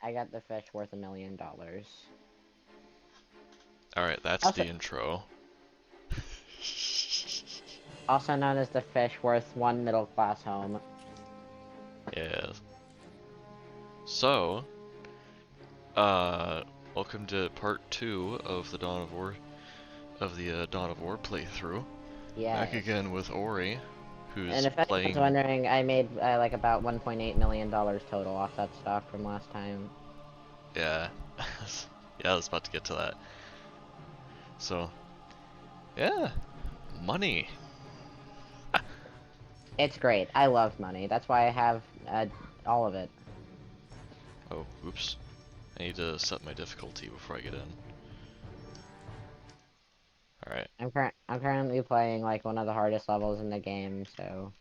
I got the fish worth $1 million. Alright, that's Also, the intro. also known as the fish worth one middle-class home. Yeah. So, welcome to part 2 of the Dawn of War, Dawn of War playthrough. Back Yes. again with Ori, And who's if anyone's playing... wondering, I made like about $1.8 million total off that stock from last time. Yeah. Yeah, I was about to get to that. So, yeah. Money. It's great. I love money. That's why I have all of it. Oh, oops. I need to set my difficulty before I get in. Alright. I'm currently playing like one of the hardest levels in the game, so.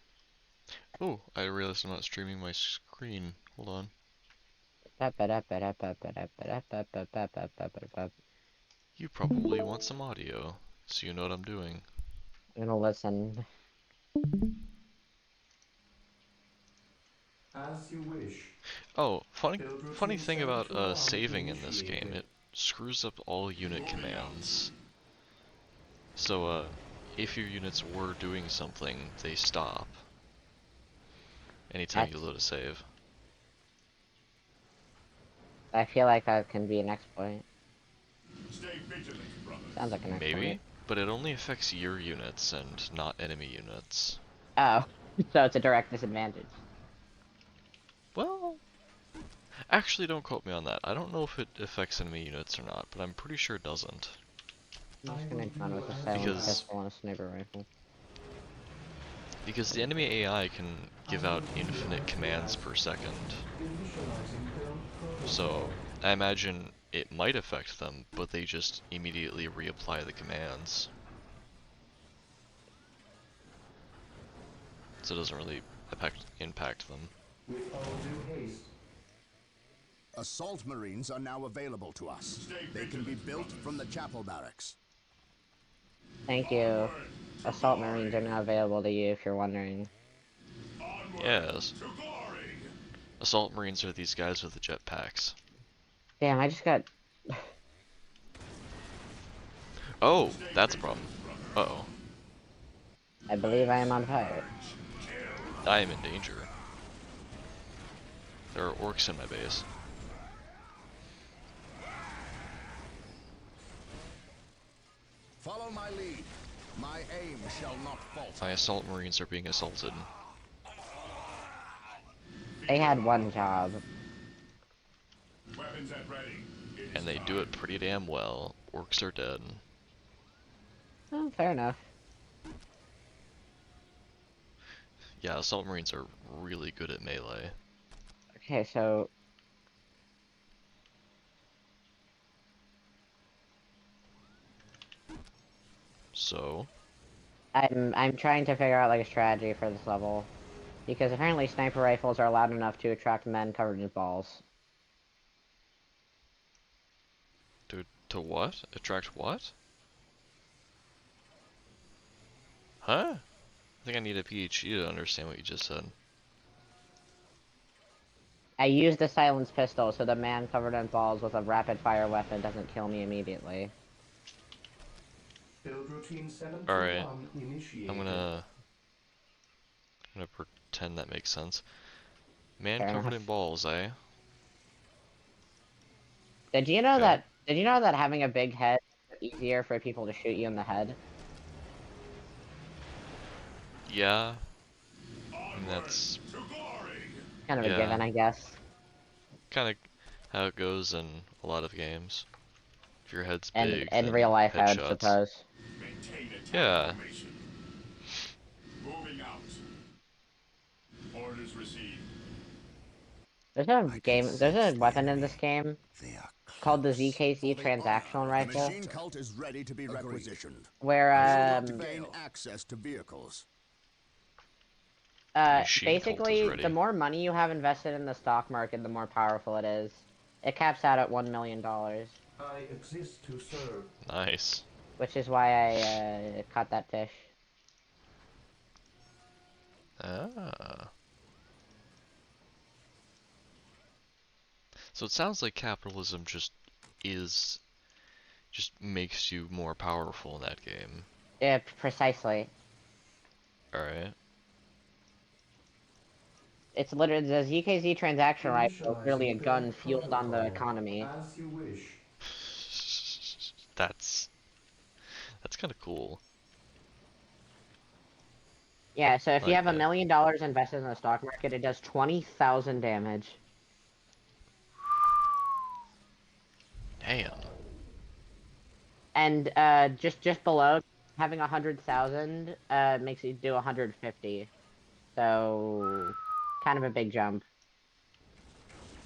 Oh, I realized I'm not streaming my screen. Hold on. You probably want some audio, so you know what I'm doing. I'm gonna listen. As you wish. Oh, Build funny routine thing about 721 saving in this game, initiated. it screws up all unit Moving out. commands. So, if your units were doing something, they stop anytime you That's. load a save. I feel like that can be an exploit. Stay vigilant, Sounds brothers. like an exploit. Maybe, but it only affects your units and not enemy units. Oh, so it's a direct disadvantage. Well, actually don't quote me on that. I don't know if it affects enemy units or not, but I'm pretty sure it doesn't. I'm I just will gonna run do with a as you silenced Because ask. pistol and a sniper rifle. the enemy AI can I give will out do infinite as you commands ask. per second. Initializing build So protocol. I imagine it might affect them, but they just immediately reapply the commands. So it doesn't really impact them. With all due haste. Assault Marines are now available to us. They can be built from the chapel barracks. Thank you. Assault Marines are now available to you if you're wondering. Yes. Assault Marines are these guys with the jetpacks. Damn, I just got. Oh, that's a problem. Uh-oh. I believe I am on fire. I am in danger. There are orcs in my base. Follow my lead. My aim shall not falter. My assault marines are being assaulted. They had one job. Weapons at ready. It is And they do it time. pretty damn well. Orcs are dead. Oh, fair enough. Yeah, assault marines are really good at melee. Okay, so So, I'm trying to figure out like a strategy for this level. Because apparently sniper rifles are loud enough to attract men covered in balls. to what? Attract what? Huh? I think I need a PhD to understand what you just said. I used the silenced pistol so the man covered in balls with a rapid fire weapon doesn't kill me immediately. Build routine Alright, 721 I'm initiated. gonna pretend that makes sense. Man Fair covered in enough. balls, eh? Okay. Did you know that having a big head is easier for people to shoot you in the head? Yeah, I mean that's, Kind of a yeah, given, I guess. kinda how it goes in a lot of games. If your head's And big, in real then life, I would headshots. suppose. Maintain attack Yeah, formation. Moving out. Orders received. I can There's sense a the weapon in enemy. this game They are called the close. ZKC For the honor. transactional The rifle, machine cult is ready to be requisitioned. where, We will look to gain access to vehicles. the machine cult is basically, the ready. more money you have invested in the stock market, the more powerful it is. It caps out at $1 million, I exist to serve. Nice. which is why I, caught that fish. Ah. So it sounds like capitalism just makes you more powerful in that game. Yeah, precisely. Alright. It's literally the ZKZ transaction rifle is really a Initializing gun paired fueled on the protocol. economy. As you wish. That's kind of cool. Yeah, so if I you like have $1 that. million invested in the stock market, it does 20,000 damage. Damn. And just below, having 100,000 makes you do 150. So kind of a big jump.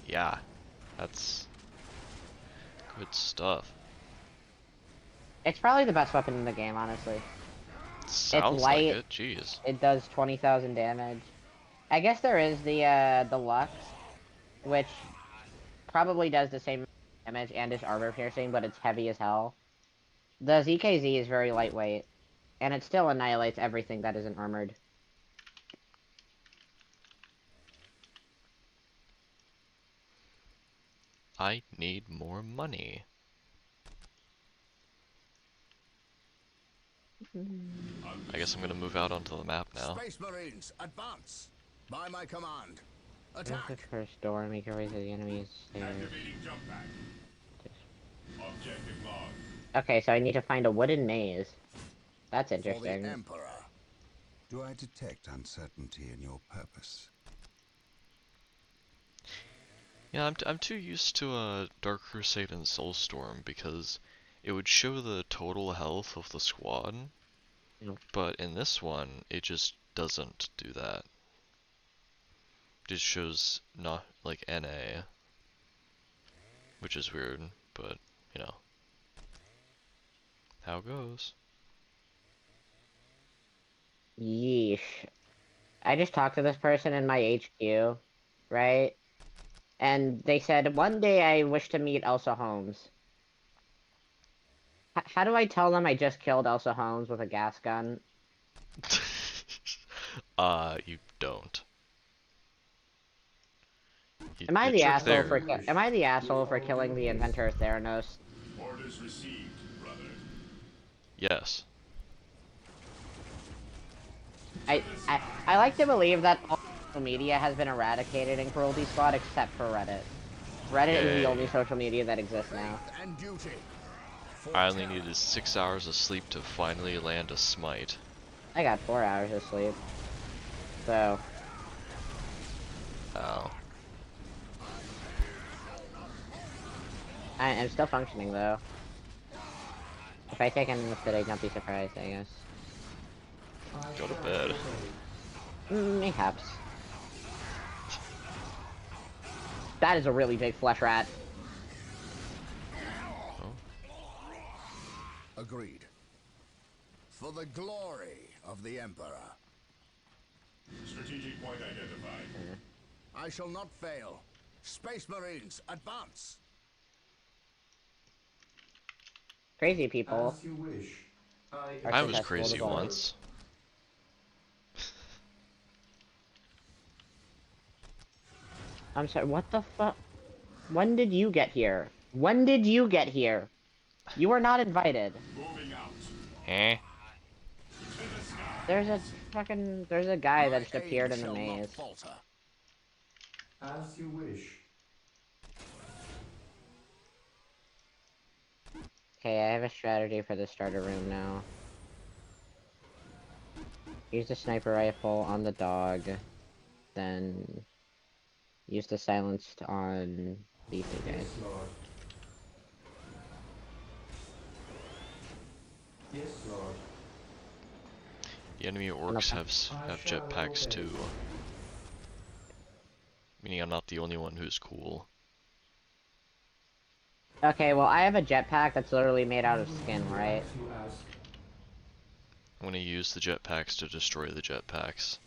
Yeah. That's good stuff. It's probably the best weapon in the game, honestly. It's Sounds like light. it. Jeez. It does 20,000 damage. I guess there is the Lux, which probably does the same damage and is armor piercing, but it's heavy as hell. The ZKZ is very lightweight, and it still annihilates everything that isn't armored. I need more money. I guess I'm gonna move out onto the map now. Space Marines, advance! By my command. There's the Attack! first door, make your way to the enemy's stairs. Activating jump pack. Objective log. Okay, so I need to find a wooden maze. That's For the interesting. Emperor. Do I detect uncertainty in your purpose? Yeah, I'm too used to Dark Crusade and Soulstorm because it would show the total health of the squad, Nope. but in this one it just doesn't do that. It just shows not like NA, which is weird, but you know how it goes. Yeesh. I just talked to this person in my HQ, right? And they said, one day I wish to meet Elsa Holmes. How do I tell them I just killed Elsa Holmes with a gas gun? You don't. Am I The the trick asshole there, for am I the asshole for killing the inventor of Theranos? Orders received, brother. yes. I like to believe that all social media has been eradicated in Cruelty Squad except for Reddit. Reddit is the Yay. only social media that exists now. Faith and duty. For I only terror. needed 6 hours of sleep to finally land a smite. I got 4 hours of sleep. So, Oh. I'm still functioning though. If I take an today, don't be surprised, I guess. Go to bed. Mayhaps. That is a really big flesh rat. Oh. Agreed. For the glory of the Emperor. Strategic point identified. I shall not fail. Space Marines, advance! Crazy people As you wish. are I was successful crazy as well. once. I'm sorry, what the fuck? When did you get here? When did you get here? You were not invited. Moving out. Eh? There's a guy that My just aim appeared in the shall not maze. falter. As you wish. Okay, I have a strategy for the starter room now. Use the sniper rifle on the dog, then use the silenced on these two guys. Yes, Lord. Yes, Lord. The enemy orcs have jetpacks too. Meaning I'm not the only one who's cool. Okay, well I have a jetpack that's literally made out of skin, right? As you ask. I'm gonna use the jetpacks to destroy the jetpacks.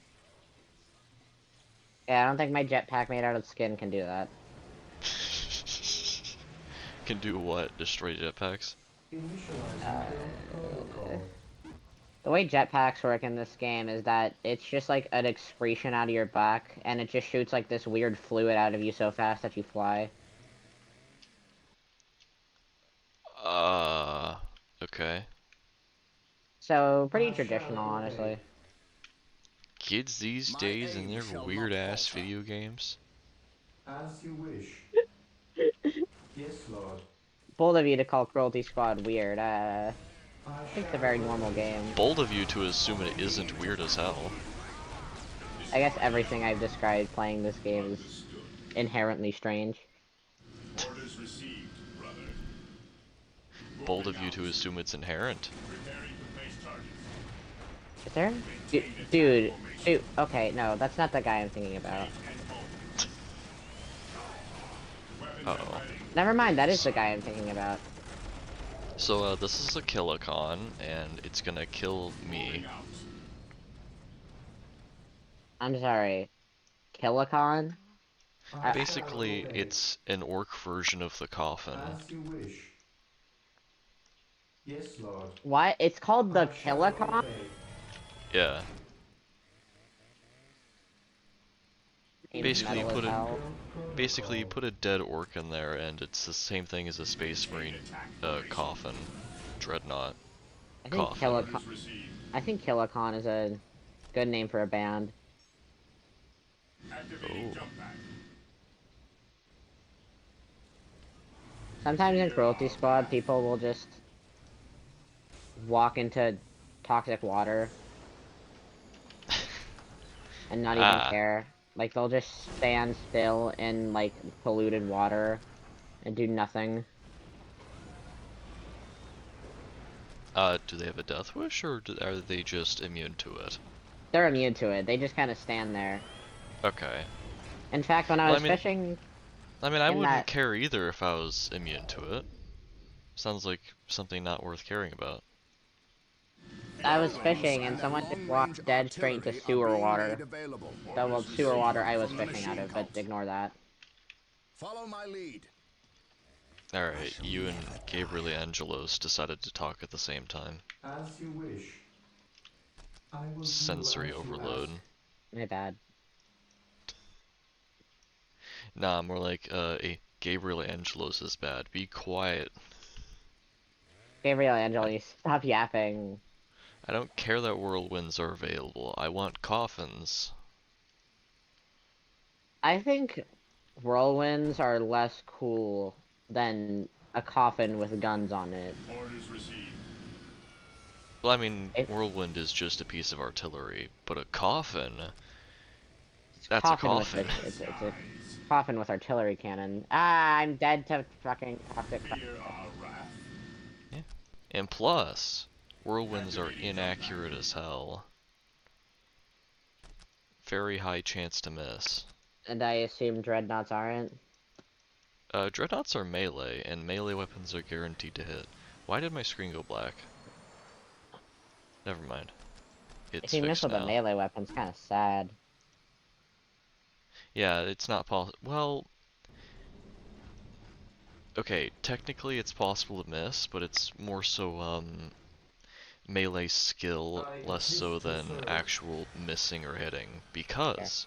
Yeah, I don't think my jetpack made out of skin can do that. Can do what? Destroy jetpacks? Initializing protocol. The way jetpacks work in this game is that it's just like an excretion out of your back, and it just shoots like this weird fluid out of you so fast that you fly. Okay. So pretty I shall traditional, obey. honestly. Kids these My days and aim their shall not weird ass falter. video games. As you wish. Yes, Lord. Bold of you to call Cruelty Squad weird. I I think it's a shall very normal obey. game. Bold of you to assume it isn't weird as hell. I guess everything I've described playing this game is inherently strange. Orders received, brother. Bold Moving of you out. to assume it's inherent. Preparing to place targets. Is there? Maintain attack Dude, formation. dude. Okay, no, that's not the guy I'm thinking about. Take and move. Weapons at Uh-oh. ready. Never mind, that is the guy I'm thinking about. So, this is a Killicon, and it's gonna kill Moving me. out. I'm sorry. Killicon? I shall Basically, obey. it's an orc version of the coffin. As you wish. Yes, Lord. What? It's called the I shall Killicon? obey. Yeah. Seems Basically, metal as hell. you put a dead orc in there, and it's the same thing as a Space Maintain Marine attack formation. coffin, dreadnought I think coffin. Killicon. Orders received. I think Killicon is a good name for a band. Activating Oh, jump pack. Sometimes in Fear Cruelty our Squad, wrath. people will just walk into toxic water and not even ah. care. Like they'll just stand still in like polluted water and do nothing. Do they have a death wish, or are they just immune to it? They're immune to it. They just kind of stand there. Okay. In fact, when I Well, was fishing I in wouldn't that, care either if I was immune to it. Sounds like something not worth caring about. I was Weapons fishing and and their someone just long-range walked dead straight into artillery are sewer being made water. available. The well, Orders sewer water received I was from the fishing out machine of, but cult. ignore that. Follow my lead. I Alright, shall you and never Gabriel die. Angelos decided to talk at the same time. As you wish. I will do Sensory as you overload. ask. My bad. Nah, more like, Gabriel Angelos is bad. Be quiet. Gabriel I, Angeli, stop yapping. I don't care that whirlwinds are available. I want coffins. I think whirlwinds are less cool than a coffin with guns on it. Orders received. Well, I mean, If whirlwind is just a piece of artillery, but a coffin, it's that's a coffin with coffin. the it's a coffin with artillery cannon. Ah, I'm dead to fucking toxic. Fear our wrath. Yeah. And plus, whirlwinds are Activating jump pack. inaccurate as hell. Very high chance to miss. And I assume dreadnoughts aren't. Dreadnoughts are melee, and melee weapons are guaranteed to hit. Why did my screen go black? Never mind. If It's you miss fixed with a now. melee weapon, it's kind of sad. Yeah, it's not possible. Well, okay, technically it's possible to miss, but it's more so, melee skill, I less so exist to than serve. actual missing or hitting. Fair. Because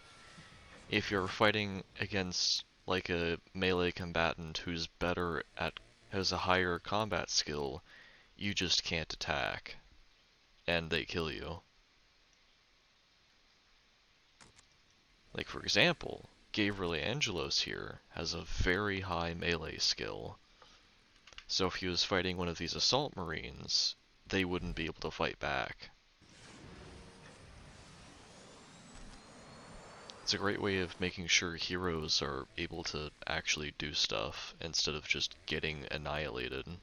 if you're fighting against like a melee combatant has a higher combat skill, you just can't attack, and they kill you. Like for example, Gabriel Angelos here has a very high melee skill, so if he was fighting one of these assault marines, they wouldn't be able to fight back. It's a great way of making sure heroes are able to actually do stuff instead of just getting annihilated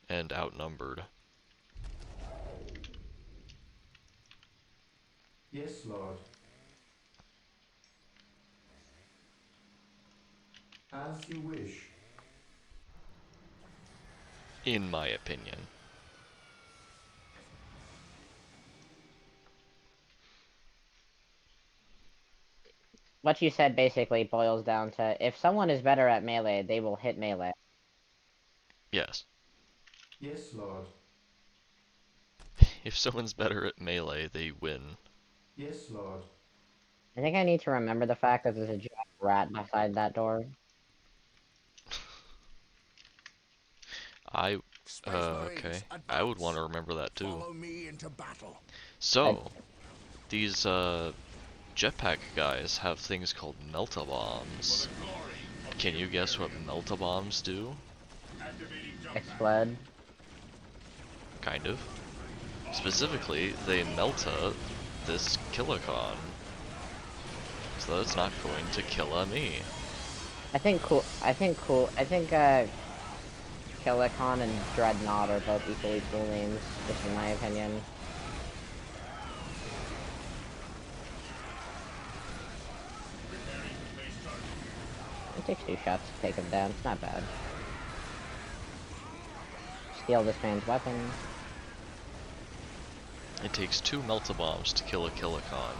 and outnumbered. Yes, Lord. As you wish. In my opinion. What you said basically boils down to if someone is better at melee, they will hit melee. Yes. Yes, Lord. If someone's better at melee, they win. Yes, Lord. I think I need to remember the fact that there's a giant rat beside that door. I, Space okay. Marines, I would advance. want to remember that too. Follow me into battle. So, these, jetpack guys have things called melta-bombs. Can you guess what melta-bombs do? Explode. Kind of. Specifically, they melta this kilicon, so that it's not going to kill me. I think Kilicon and Dreadnought are both equally cool names, just in my opinion. It takes 2 shots to take him down, it's not bad. Steal this man's weapon. It takes 2 melta-bombs to kill a kilicon.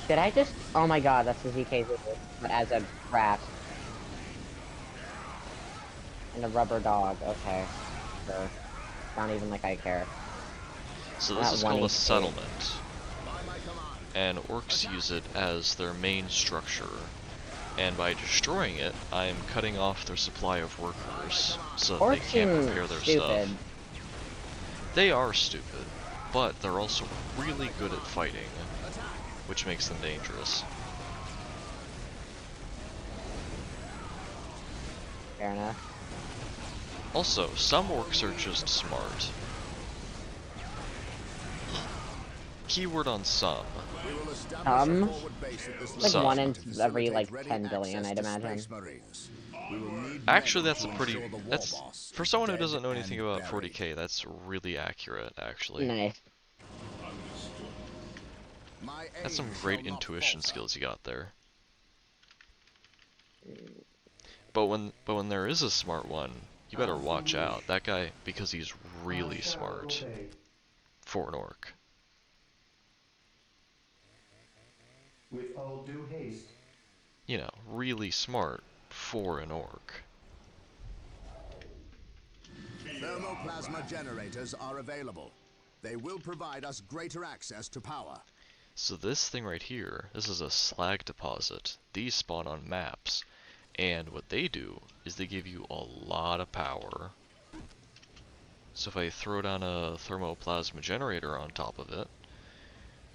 Did I just... Oh my god, that's the ZK but as a rat. And a rubber dog, okay. Sure. Not even like I care. So this Not is one called a HP. settlement, and orcs use it as their main structure. And by destroying it, I'm cutting off their supply of workers, so that they Orcs can't seem repair their stupid. stuff. They are stupid, but they're also really good at fighting, which makes them dangerous. Fair enough. Also, some orcs are just smart. Keyword on some. We will establish a Like forward base at this Some. 1 in location to every, facilitate like, ready 10 billion, access I'd to imagine. Space Marines. We will need Actually, men that's a to pretty... ensure the war That's... boss For is someone who dead doesn't know anything and about buried. 40k, that's really accurate, actually. Nice. My That's some aim great shall not intuition falter. skills you got there. But when there is a smart one, you better watch out. That guy, because he's really smart for an orc. With all due haste. You know, really smart for an orc. Thermoplasma generators are available. They will provide us greater access to power. So this thing right here, this is a slag deposit. These spawn on maps. And what they do is they give you a lot of power. So if I throw down a thermoplasma generator on top of it,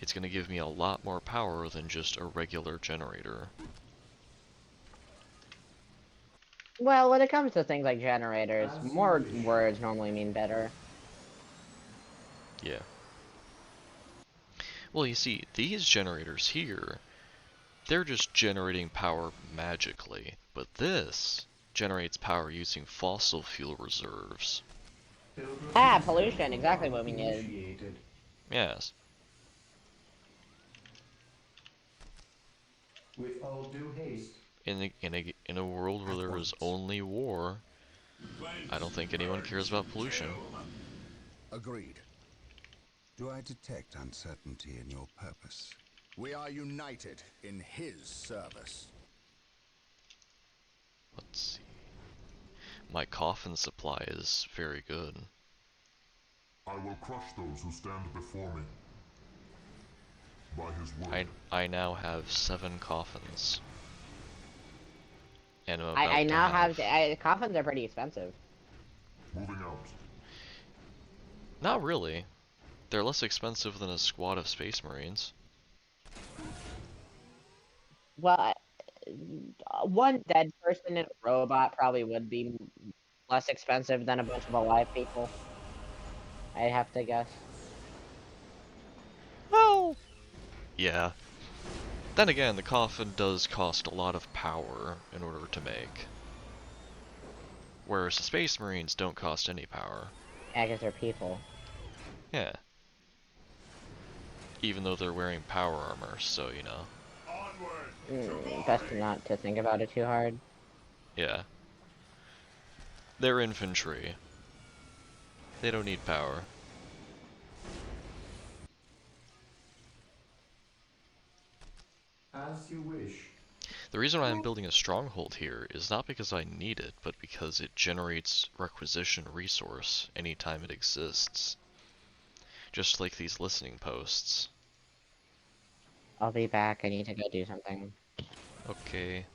it's going to give me a lot more power than just a regular generator. Well, when it comes to things like generators, As you more wish. words normally mean better. Yeah. Well, you see, these generators here, they're just generating power magically. But this generates power using fossil fuel reserves. Ah, pollution, exactly what we need. Initiated. Yes. With all due haste. In a world where there is only war, I don't think anyone cares about pollution. Agreed. Do I detect uncertainty in your purpose? We are united in his service. Let's see. My coffin supply is very good. I will crush those who stand before me. By his word. I now have 7 coffins. And I'm about I to now have... coffins are pretty expensive. Moving out. Not really. They're less expensive than a squad of Space Marines. Well, one dead person in a robot probably would be less expensive than a bunch of alive people. I'd have to guess. Well... Yeah. Then again, the coffin does cost a lot of power in order to make. Whereas the Space Marines don't cost any power. Yeah, because they're people. Yeah. Even though they're wearing power armor, so you know. Best not to think about it too hard. Yeah. They're infantry. They don't need power. As you wish. The reason why I'm building a stronghold here is not because I need it, but because it generates requisition resource anytime it exists. Just like these listening posts. I'll be back. I need to go do something. Okay.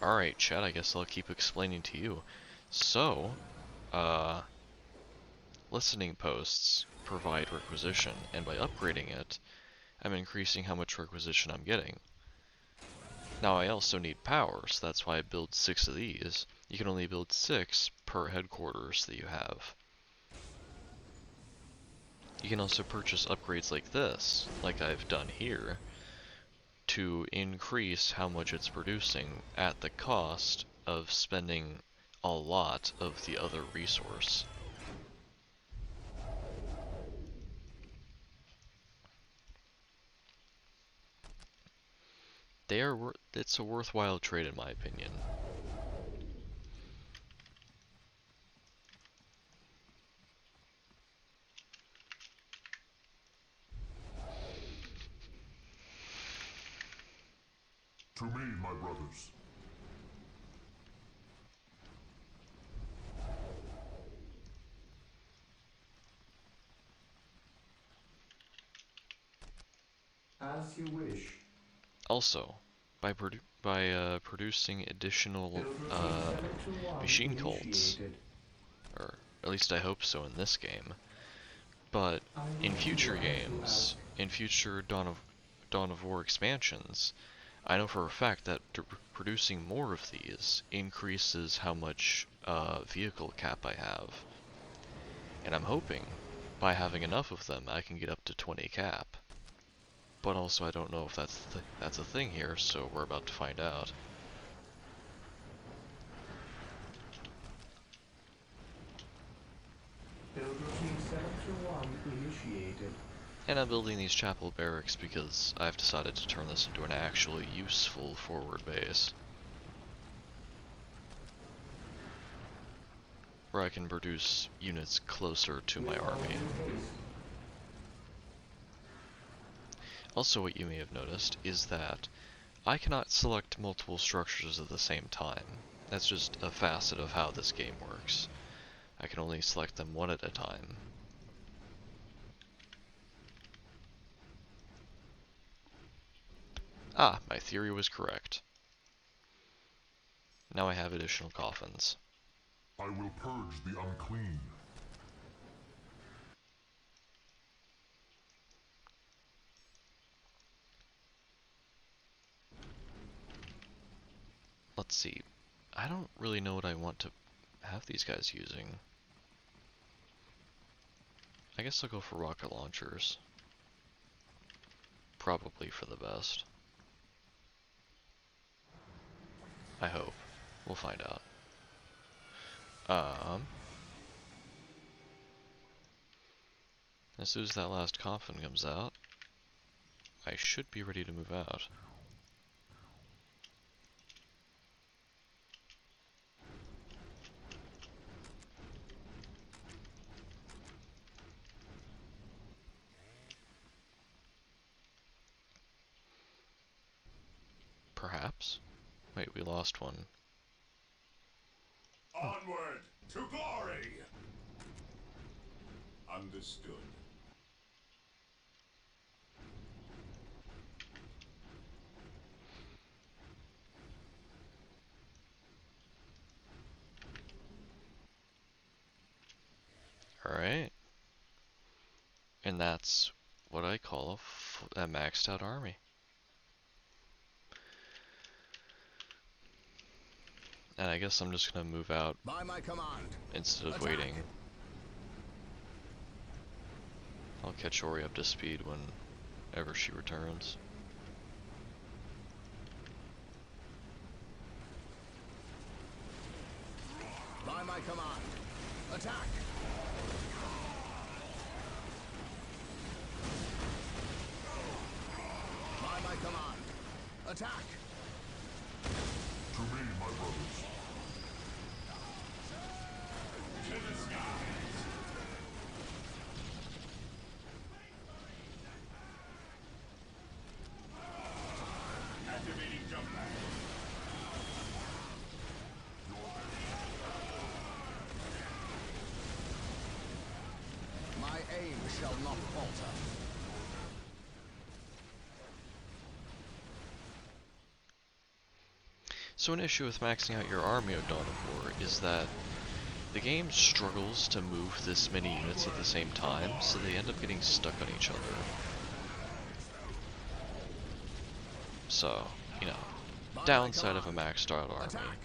Alright, Chad, I guess I'll keep explaining to you. So, listening posts provide requisition, and by upgrading it, I'm increasing how much requisition I'm getting. Now I also need power, so that's why I build 6 of these. You can only build 6 per headquarters that you have. You can also purchase upgrades like this, like I've done here, to increase how much it's producing at the cost of spending a lot of the other resource. It's a worthwhile trade in my opinion. To me, my brothers. As you wish. Also, by producing additional Build routine 721 machine cults, initiated. or at least I hope so in this game, but I will in do future as you games, ask. in future Dawn of War expansions, I know for a fact that producing more of these increases how much vehicle cap I have. And I'm hoping, by having enough of them, I can get up to 20 cap. But also I don't know if that's a thing here, so we're about to find out. Build routine 721 initiated. And I'm building these chapel barracks because I've decided to turn this into an actually useful forward base. Where I can produce units closer to my With all army. due haste. Also, what you may have noticed is that I cannot select multiple structures at the same time. That's just a facet of how this game works. I can only select them one at a time. Ah, my theory was correct. Now I have additional coffins. I will purge the unclean. Let's see. I don't really know what I want to have these guys using. I guess I'll go for rocket launchers. Probably for the best. I hope. We'll find out. As soon as that last coffin comes out, I should be ready to move out. Perhaps? Wait, we lost one. Onward to glory! Understood. Alright. And that's what I call a maxed out army. And I guess I'm just gonna move out By my command. instead of Attack. waiting. I'll catch Ori up to speed whenever she returns. By my command. Attack! By my command. Attack! To me, my brothers. To the skies! Activating jump pack. My aim shall not falter. So an issue with maxing out your army of Dawn of War is that the game struggles to move this many units at the same time, so they end up getting stuck on each other. So, you know, downside of a maxed out army. Attack!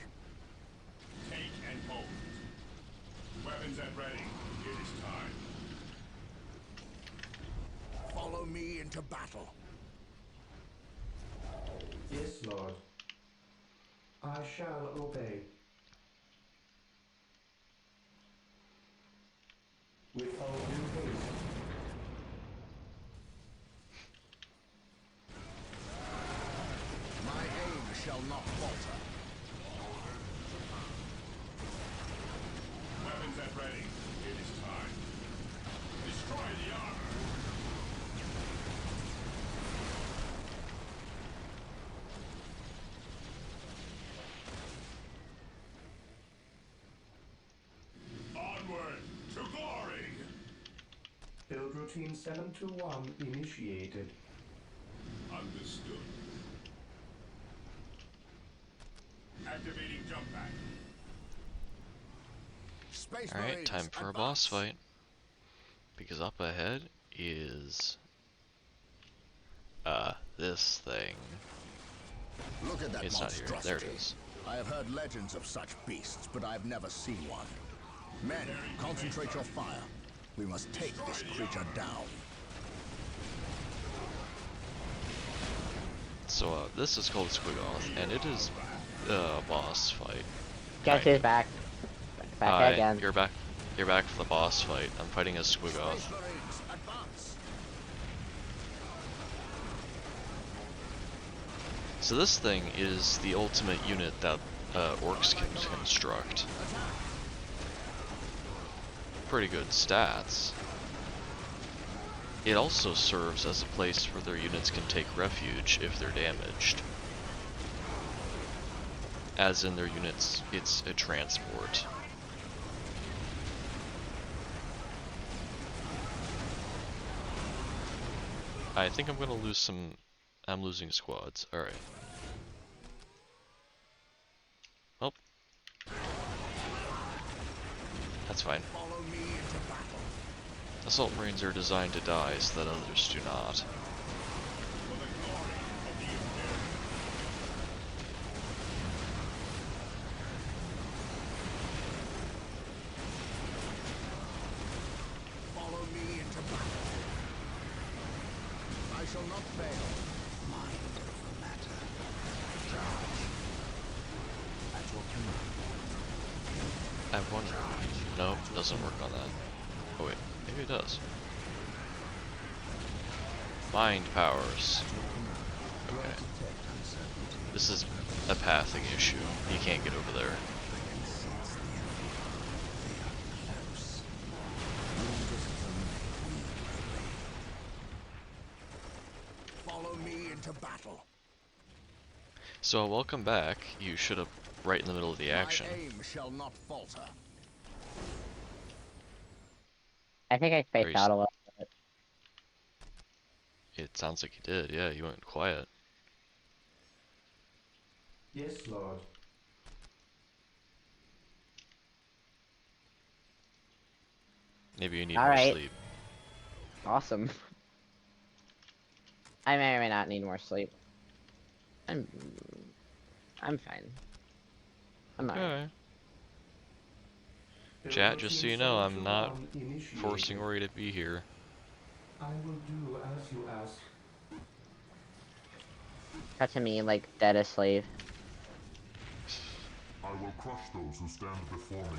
Take and hold. Weapons at ready. It is time. Follow me into battle. Yes, Lord. I shall obey. Without due haste. My aim shall not falter. Weapons at ready. It is time. Destroy the armor. Onward to glory. Build routine 721 initiated. Understood. Activating jump pack. Space Alright, Marines, time for a advance. boss fight. Because up ahead is... this thing. Look at that It's not here. monstrosity. There it is. I have heard legends of such beasts, but I've never seen one. Men, concentrate your fire. We must take this creature down. So, this is called Squigoth, and it is a boss fight. Guess who's back? Back again. You're back. You're back for the boss fight. I'm fighting as Squigoth. Space Marines, advance. So this thing is the ultimate unit that orcs can construct. Pretty good stats. It also serves as a place where their units can take refuge if they're damaged. As in their units, it's a transport. I think I'm gonna lose some... I'm losing squads. Alright. Oh. That's fine. Follow me into battle. Assault Marines are designed to die so that others do not. Follow me into battle. I shall not fail. Mind over matter. Charge. At your command. I have one. Nope, doesn't work on that. Oh wait, maybe it does. Mind powers. Do I Okay. detect uncertainty? This is a pathing issue. You can't get over there. I can sense the enemy. They are close. Your discipline we obey. Follow me into battle. So welcome back. You should have right in the middle of the action. My aim shall not falter. I think I spaced Very out a little bit. It sounds like you did. Yeah, you went quiet. Yes, Lord. Maybe you need more Alright. sleep. Awesome. I may or may not need more sleep. I'm fine. I'm alright. Okay. Build Chat, just so routine you know, I'm not 721 initiated. forcing Ori to be here. I will do as you ask. Cut to me like dead asleep. I will crush those who stand before me.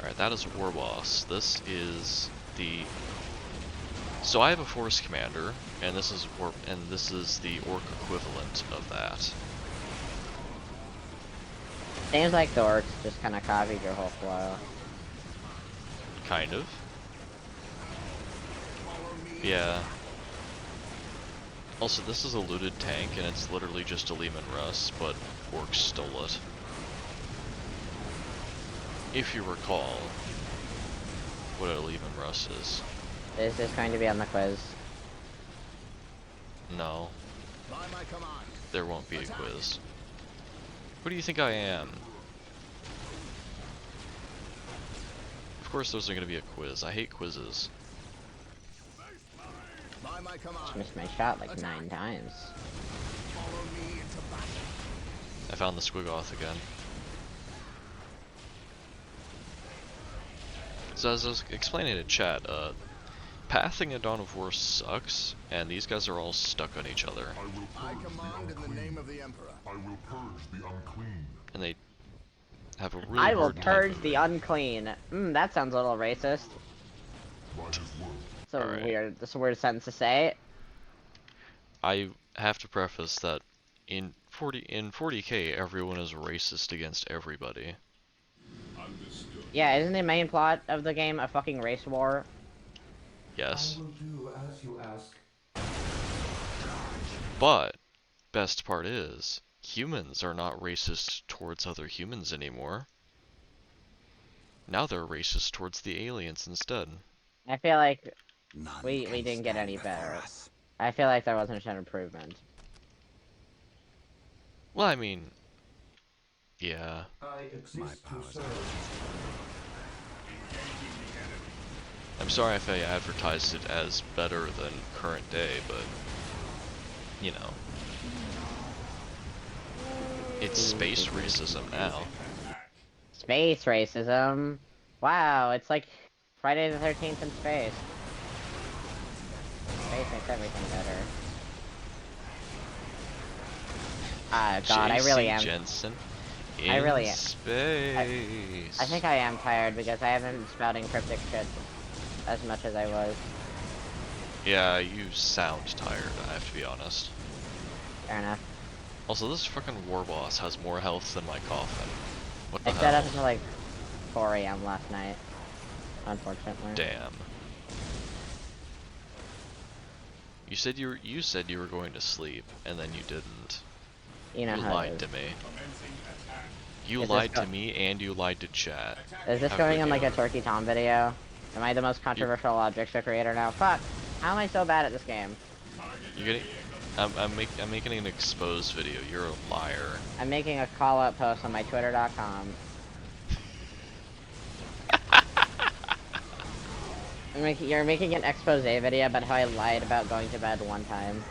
Alright, that is a war boss. This is the... So I have a force commander, and this is the orc equivalent of that. Seems like the orcs just kind of copied your whole flow. Kind of. Yeah. Also, this is a looted tank, and it's literally just a Lehman Russ, but orcs stole it. If you recall what a Lehman Russ is. Is this going to be on the quiz? No. By my command. there won't be a quiz. Who do you think I am? Of course there's going to be a quiz. I hate quizzes. By my Just command. missed my shot like 9 times. Follow me into battle. I found the Squiggoth again. So as I was explaining to chat, pathing at Dawn of War sucks, and these guys are all stuck on each other. I command in the name of the Emperor. I will purge the unclean. And they have a really I will hard time purge moving. the unclean. That sounds a little racist. By his word. It's a Alright. weird, that's a weird sentence to say. I have to preface that in 40k everyone is racist against everybody. Yeah, isn't the main plot of the game a fucking race war? Yes. I will do as you ask. But best part is humans are not racist towards other humans anymore. Now they're racist towards the aliens instead. I feel like None we can didn't get stand any before better. us. I feel like there wasn't an improvement. Well, I mean, yeah. I exist My to powers serve. I'm sorry if I advertised it as better than current day, but you know. It's space racism now. Space racism. Wow, it's like Friday the 13th in space. Space makes everything better. Ah, God, I really am. Jensen in I really am. space. I think I am tired because I haven't been spouting cryptic shit as much as I was. Yeah, you sound tired, I have to be honest. Fair enough. Also, this fucking war boss has more health than my coffin. What the I stayed up hell? until like 4 AM last night. Unfortunately. Damn. You said you were going to sleep, and then you didn't. You know You how it lied is. to me. You Is this lied go- to me, and you lied to chat. Is this How going could on like you? a Turkey Tom video? Am I the most controversial object show creator now? Fuck! How am I so bad at this game? You're getting. I'm making an exposed video. You're a liar. I'm making a call-out post on my twitter.com. You're making an expose video about how I lied about going to bed one time.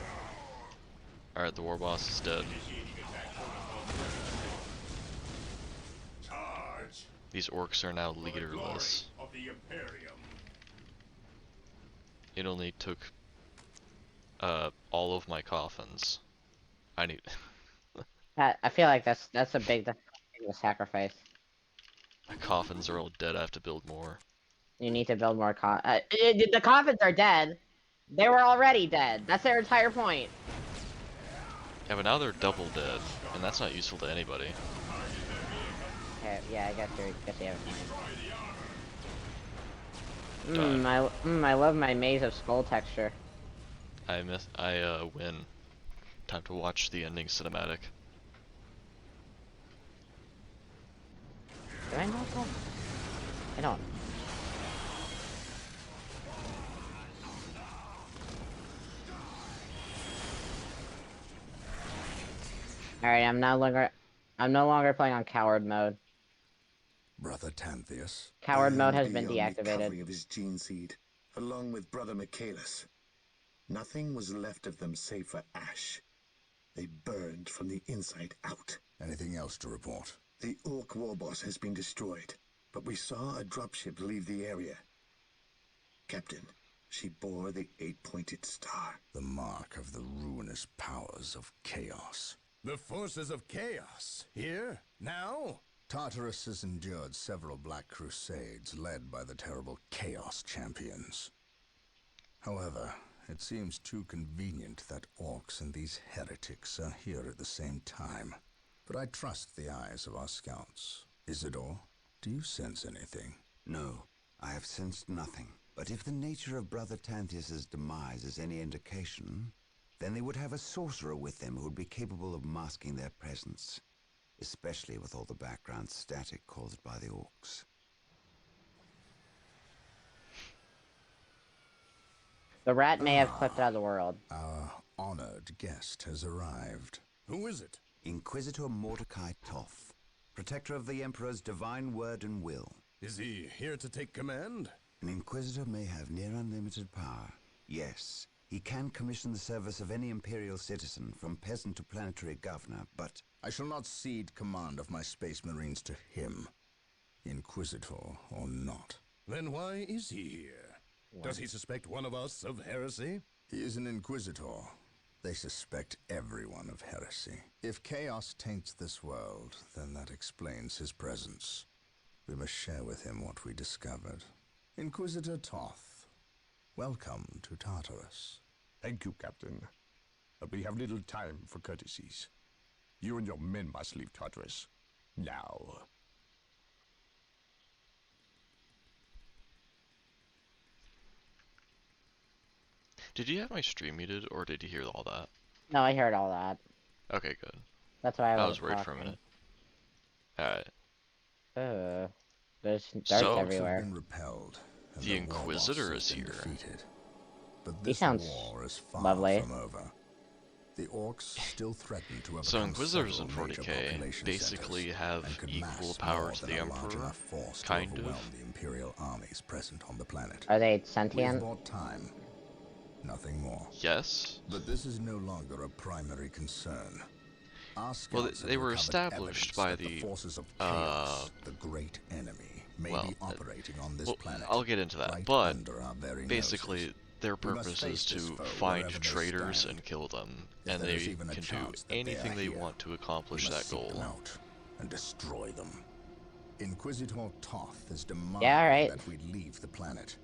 Alright, the war boss is dead. These orcs are now leaderless. It only took all of my coffins. I need I feel like that's a big sacrifice. my coffins are all dead. I have to build more. You need to build more the coffins are dead. They were already dead. That's their entire point. Yeah, but now they're double dead, and that's not useful to anybody. Okay, yeah, I guess you have a Die. point. I love my maze of skull texture. I win. Time to watch the ending cinematic. Do I know that? I don't. Alright, I'm no longer playing on coward mode. Brother Tantheus. Coward mode has And been the only deactivated. covering of his gene seed, along with Brother Michaelis. Nothing was left of them save for ash. They burned from the inside out. Anything else to report? The Orc warboss has been destroyed, but we saw a dropship leave the area. Captain, she bore the 8-pointed star. The mark of the ruinous powers of chaos. The forces of chaos. Here? Now? Tartarus has endured several black crusades led by the terrible Chaos Champions. However, it seems too convenient that orcs and these heretics are here at the same time. But I trust the eyes of our scouts. Isidore, do you sense anything? No, I have sensed nothing. But if the nature of Brother Tantheus's demise is any indication, then they would have a sorcerer with them who would be capable of masking their presence, especially with all the background static caused by the orcs. The rat may have clipped out of the world. Our honored third guest has arrived. Who is it? Inquisitor Mordecai Toth, protector of the Emperor's divine word and will. Is he here to take command? An Inquisitor may have near unlimited power. Yes, he can commission the service of any Imperial citizen, from peasant to planetary governor, but... I shall not cede command of my Space Marines to him, Inquisitor or not. Then why is he here? Does he suspect one of us of heresy? He is an Inquisitor. They suspect everyone of heresy. If chaos taints this world, then that explains his presence. We must share with him what we discovered. Inquisitor Toth, welcome to Tartarus. Thank you, Captain. But we have little time for courtesies. You and your men must leave Tartarus. Now. Did you have my stream muted, or did you hear all that? No, I heard all that. Okay, good. That's why I was was worried for a minute. Alright. There's darts So- everywhere. Been repelled, and The Warboss Inquisitor has is been here. defeated. But He this sounds war is far lovely. from over. The orcs still threaten to So overcome Inquisitors in several major 40k population basically centers have and could equal mass power more to than the a large Emperor, enough force to kind of. overwhelm the Imperial armies present on the planet. Are they We've sentient? bought time, nothing more. Yes? But this is no longer a primary concern. Our Well, scouts they have were recovered established evidence by that the, forces of chaos, the great enemy, may well, be operating on this well, planet. I'll get into that, right but under our very basically noses. their We must purpose face is this to foe find wherever they traitors stand. and kill them, If and there is they even a can do chance that they anything are they here, want to we accomplish must that seek them goal. out and destroy them. Inquisitor Toth has demanded Yeah, alright. that we leave the planet.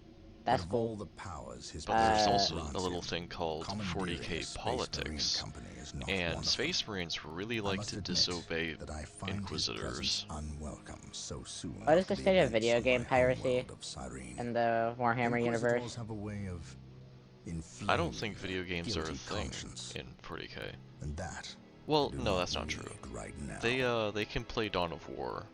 That's But of cool. all the powers his But there's position also grants a little him, thing called commandeering a 40k Space politics, Marine company is not one and of Space them. Marines really I like must to admit disobey that I find his Inquisitors. presence unwelcome so soon What is after the state of events video in game my piracy homeworld of Cyrene. in the Warhammer Inquisitors universe? have a way of I don't think video inflaming games are a guilty thing conscience, in 40k. and that Well, I do no, that's not need true. right now. They can play Dawn of War.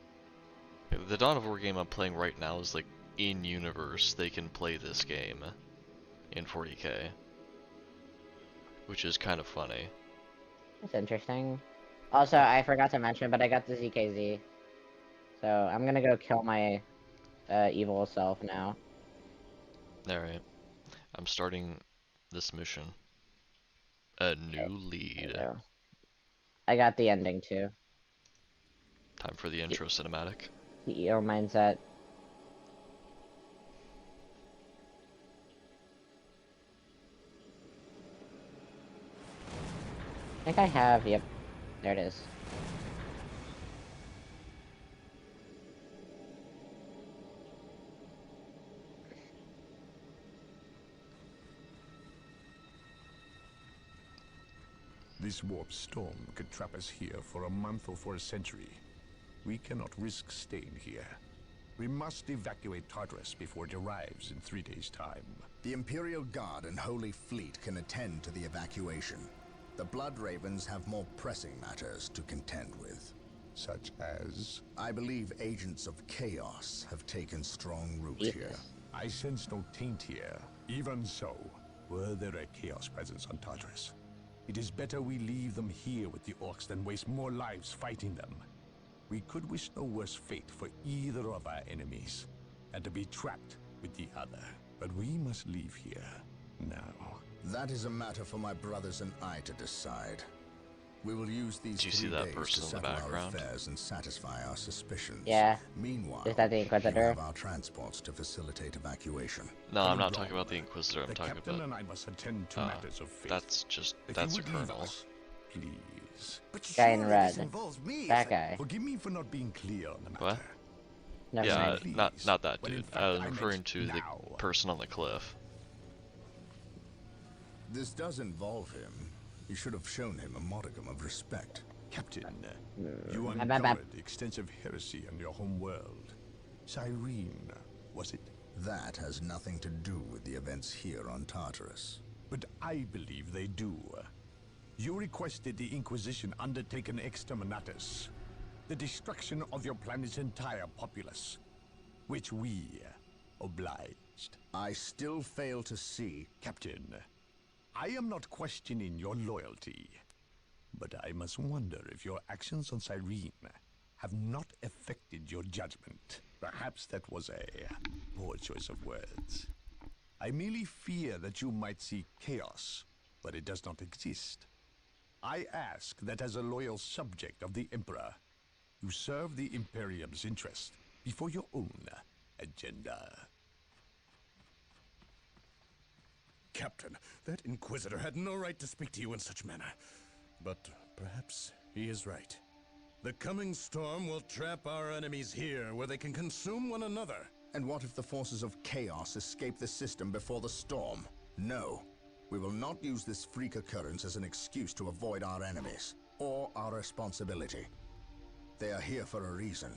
The Dawn of War game I'm playing right now is like in universe. They can play this game in 40k, which is kind of funny. That's interesting. Also, I forgot to mention, but I got the ZKZ. So I'm gonna go kill my evil self now. Alright, I'm starting this mission. A new lead. So, I got the ending too. Time for the intro cinematic. CEO mindset. I think I have, yep. There it is. This warp storm could trap us here for a month or for a century. We cannot risk staying here. We must evacuate Tartarus before it arrives in 3 days' time. The Imperial Guard and Holy Fleet can attend to the evacuation. The Blood Ravens have more pressing matters to contend with. Such as... I believe agents of chaos have taken strong root Jesus. here. I sense no taint here. Even so, were there a chaos presence on Tartarus? It is better we leave them here with the orcs than waste more lives fighting them. We could wish no worse fate for either of our enemies, and to be trapped with the other. But we must leave here now. That is a matter for my brothers and I to decide. We will use these Do you 3 see that days person to in the settle our background? affairs and satisfy our suspicions. Yeah. Meanwhile, Is that the you Inquisitor? have our transports to facilitate evacuation. No, I'm Coming not wrong. talking about the Inquisitor. I'm The talking captain about. and I must attend to matters of faith. That's just If that's you a would leave colonel. us, please. But Guy in surely red. this involves me. That guy. Forgive me for not being clear on the matter. What? Never Yeah, mind. Please, not that when in dude. fact I was I meant referring to the now. person on the cliff. This does involve him. You should have shown him a modicum of respect. Captain, you bap, bap. uncovered extensive heresy on your home world. Cyrene, was it? That has nothing to do with the events here on Tartarus. But I believe they do. You requested the Inquisition undertake an exterminatus, the destruction of your planet's entire populace, which we obliged. I still fail to see. Captain, I am not questioning your loyalty, but I must wonder if your actions on Cyrene have not affected your judgment. Perhaps that was a poor choice of words. I merely fear that you might see chaos, but it does not exist. I ask that as a loyal subject of the Emperor, you serve the Imperium's interest before your own agenda. Captain, that Inquisitor had no right to speak to you in such manner. But perhaps he is right. The coming storm will trap our enemies here, where they can consume one another. And what if the forces of chaos escape the system before the storm? No. We will not use this freak occurrence as an excuse to avoid our enemies, or our responsibility. They are here for a reason,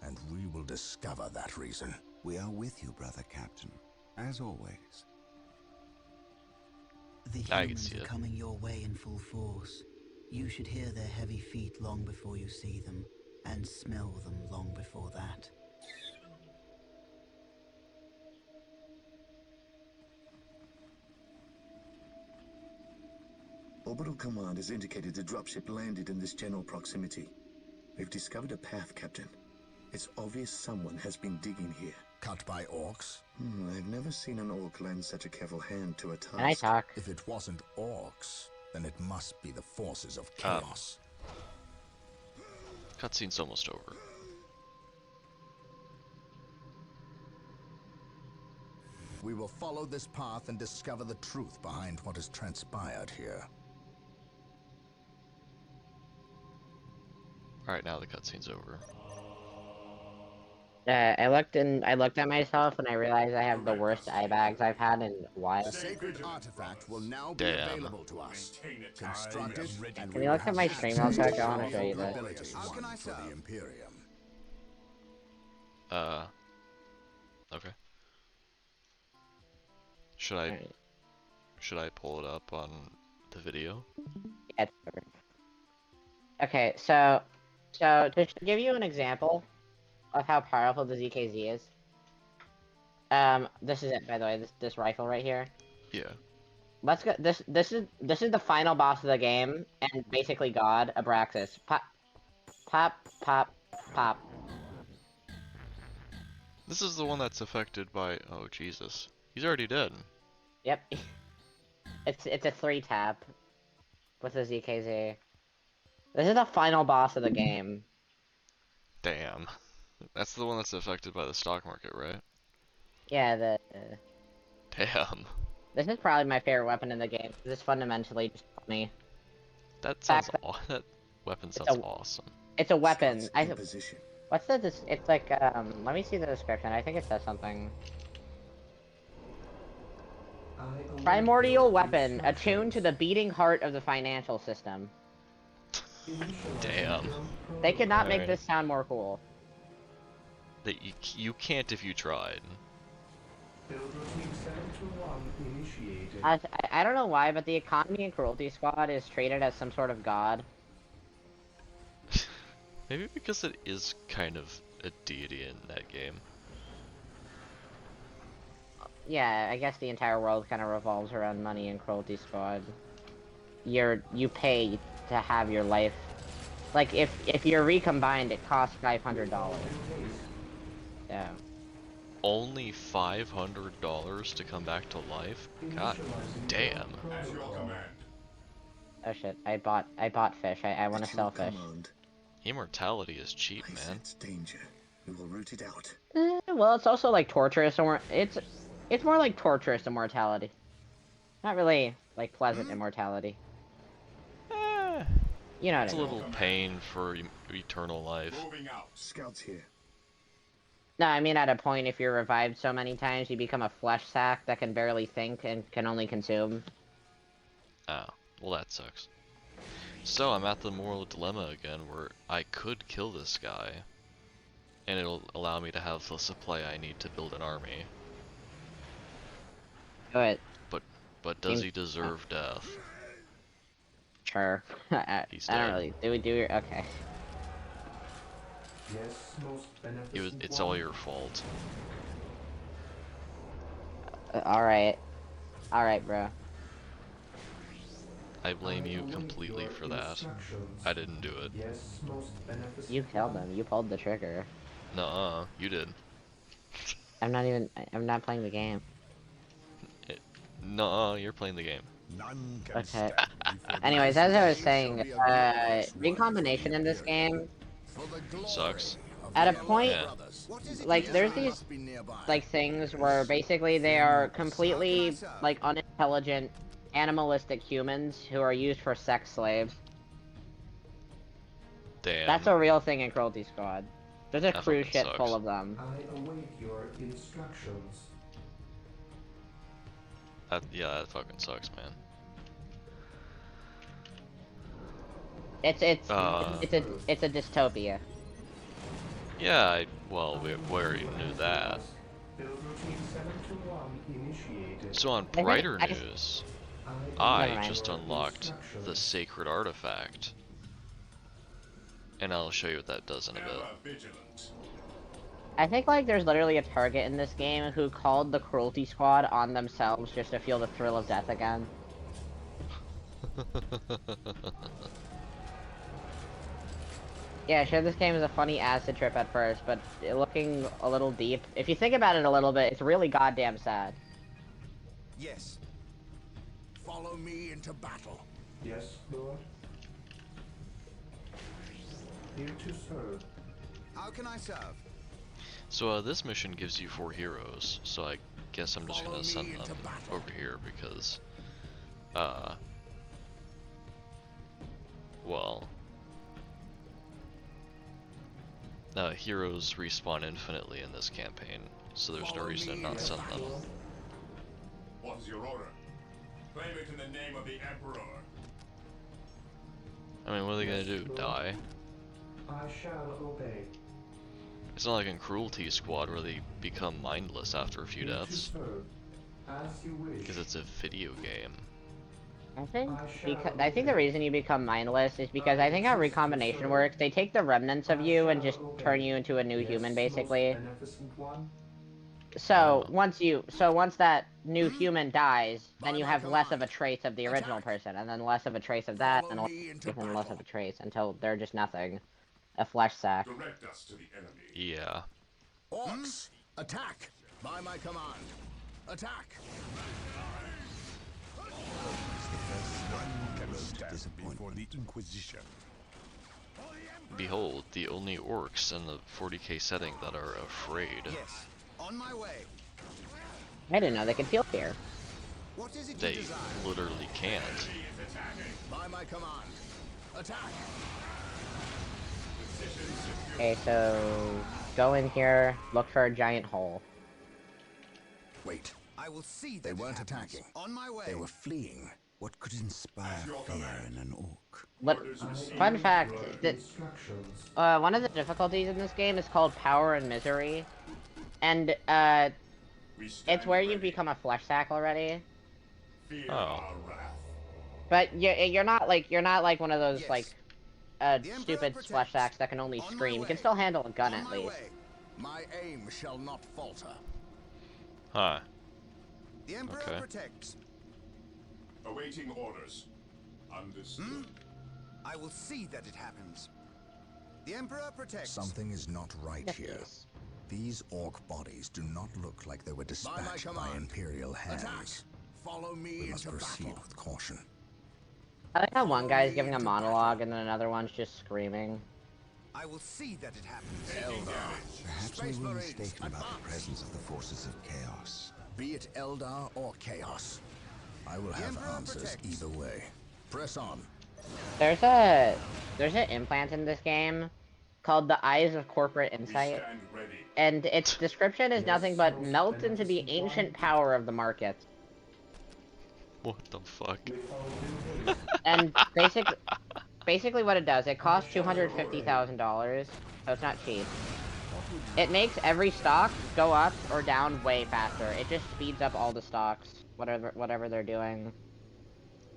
and we will discover that reason. We are with you, brother Captain, as always. The I can humans see are it. coming your way in full force. You should hear their heavy feet long before you see them, and smell them long before that. Orbital Command has indicated a dropship landed in this general proximity. We've discovered a path, Captain. It's obvious someone has been digging here. Cut by orcs? I've never seen an orc lend such a careful hand to a task. Can I talk? If it wasn't orcs, then it must be the forces of chaos. Cutscene's almost over. We will follow this path and discover the truth behind what has transpired here. Alright, now the cutscene's over. I looked at myself and I realized I have the worst eye bags I've had in a while. The sacred artifact will now be Damn. available to us. Construct it, and Can we you will look at have my access stream real to quick? I want to all show you this. abilities How can I for the serve? Imperium. Okay. Should I Alright. pull it up on the video? Yeah, it's over. Okay, so to give you an example of how powerful the ZKZ is, this is it, by the way. This rifle right here. Yeah. Let's go. This is the final boss of the game, and basically God, Abraxas. Pop, pop, pop, pop. This is the one that's affected by... Oh, Jesus. He's already dead. Yep. It's a 3-tap with the ZKZ. This is the final boss of the game. Damn. That's the one that's affected by the stock market, right? Yeah, Damn. this is probably my favorite weapon in the game. This is fundamentally just funny. That Back sounds that weapon a- sounds awesome. It's a weapon. Scouts in position. What's the? It's like Let me see the description. I think it says something. Primordial weapon attuned to the beating heart of the financial system. Damn. They could not make Alright. this sound more cool. That you can't if you tried. I don't know why, but the Economy and Cruelty Squad is treated as some sort of god. Maybe because it is kind of a deity in that game. Yeah, I guess the entire world kind of revolves around money and Cruelty Squad. You pay to have your life. Like if you're recombined, it costs $500. Yeah. Only $500 to come back to life? God damn. Oh shit! I bought fish. I want to sell fish. Immortality is cheap, I man. sense danger. We will root it out. Well, it's also like torturous, or it's more like torturous immortality. Not really like pleasant immortality. Eh, You know what it's I a mean? little pain for eternal life. Scouts here. No, I mean at a point, if you're revived so many times, you become a flesh sack that can barely think and can only consume. Oh, well that sucks. So I'm at the moral dilemma again where I could kill this guy, and it'll allow me to have the supply I need to build an army. Do it. But does he deserve death? Sure. I He's don't dead. really. Do we do your okay? It's all your fault. All right, bro. I blame you await completely your for that. instructions. I didn't do it. Yes, most You beneficent killed one. him. You pulled the trigger. Nuh-uh, you did. I'm not playing the game. Nuh-uh, you're playing the game. None can Okay. stand before the Anyways, as I was This shall saying, be a glorious one for recombination the in this Imperium. game, For the glory Sucks. of at the a point, Yeah. brothers. like, The there's enemy these, must be nearby. like, things where basically they are completely, like, unintelligent, animalistic humans who are used for sex slaves. Damn. That's a real thing in Cruelty Squad. There's a That cruise fucking ship sucks. full of them. I await your instructions. Yeah, that fucking sucks, man. It's a dystopia. Yeah, well, we already knew that. Build routine 721 initiated. So on think brighter I- news, Never I mind. just unlocked the sacred artifact. And I'll show you what that does in a bit. I think, like, there's literally a target in this game who called the Cruelty Squad on themselves just to feel the thrill of death again. Yeah, sure, this game is a funny acid trip at first, but looking a little deep, if you think about it a little bit, it's really goddamn sad. Yes. Follow me into battle. Yes, Lord. Here to serve. How can I serve? So this mission gives you 4 heroes, so I guess I'm just gonna send them over here because, well, heroes respawn infinitely in this campaign, so there's no reason to not send them. What is your order? Claim it in the name of the Emperor. I mean, what are they gonna do? Die? I shall obey. It's not like in Cruelty Squad where they become mindless after a few Here to deaths, serve. As you wish. because it's a video game. I think the reason you become mindless is because I think how recombination works, they take the remnants of you and just turn you into a new human, basically. So once that new human dies, then you have less of a trace of the original person, and then less of a trace of that, and less of a trace until they're just nothing, a flesh sack. Direct us to the enemy. Yeah. Orcs, attack! By my command. Attack! Before the Inquisition. Behold, the only orcs in the 40k setting that are afraid. Yes. On my way. I didn't know they could feel fear. What is it you They desire? literally can't. By my command. Attack! Okay, so go in here, look for a giant hole. Wait, I will see that they it weren't happens. attacking. On my way. They were fleeing. What could inspire fear in an orc? Fun fact, that one of the difficulties in this game is called Power and Misery, and it's where you become a flesh sack already. Oh. But you're not like one of those like stupid flesh sacks that can only scream. You can still handle a gun at least. My aim shall not falter. Huh. The Emperor Okay. protects. Awaiting orders. Understood. I will see that it happens. The Emperor protects. Something is not right here. These orc bodies do not look like they were dispatched by Imperial hands. Attack. Follow me we must proceed with caution. I like how one guy's giving a monologue and then another one's just screaming. I will see that it happens. Perhaps we were mistaken about the presence of the forces of chaos. Be it Eldar or Chaos, I will have answers either way. Press on. There's an implant in this game called the Eyes of Corporate Insight, and its description is nothing but melt into the ancient power of the markets. What the fuck? And basically what it does, it costs $250,000, so it's not cheap. It makes every stock go up or down way faster. It just speeds up all the stocks, whatever they're doing.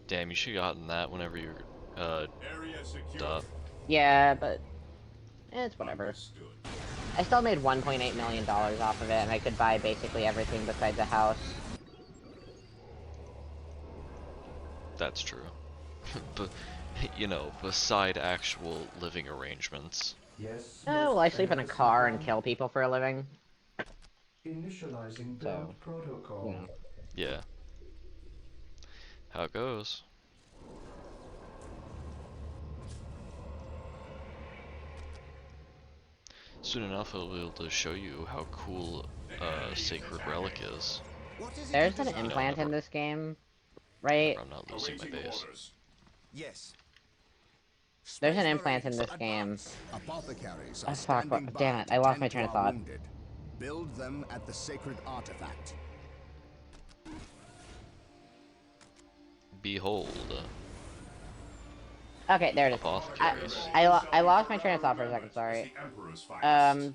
Damn, you should've gotten that whenever you're, duh. Yeah, but it's whatever. I still made $1.8 million off of it, and I could buy basically everything besides a house. That's true. but you know, beside actual living arrangements. Yes, Oh, most well, I sleep in a beneficent car and one. kill people for a living, Initializing so, build protocol. you know. Yeah. How it goes. Soon enough, I'll be able to show you how cool Sacred Relic is. What is it you There's an desire? implant in this game, right? I'm not losing my base. Yes. There's Space an implant in Marines, this game. advance! Apothecaries Oh, are fuck, standing damn by it, to I lost my tend to train of our thought. wounded. Build them at the sacred artifact. Behold, Okay, there it is. apothecaries. I lost my train of thought for a second, sorry.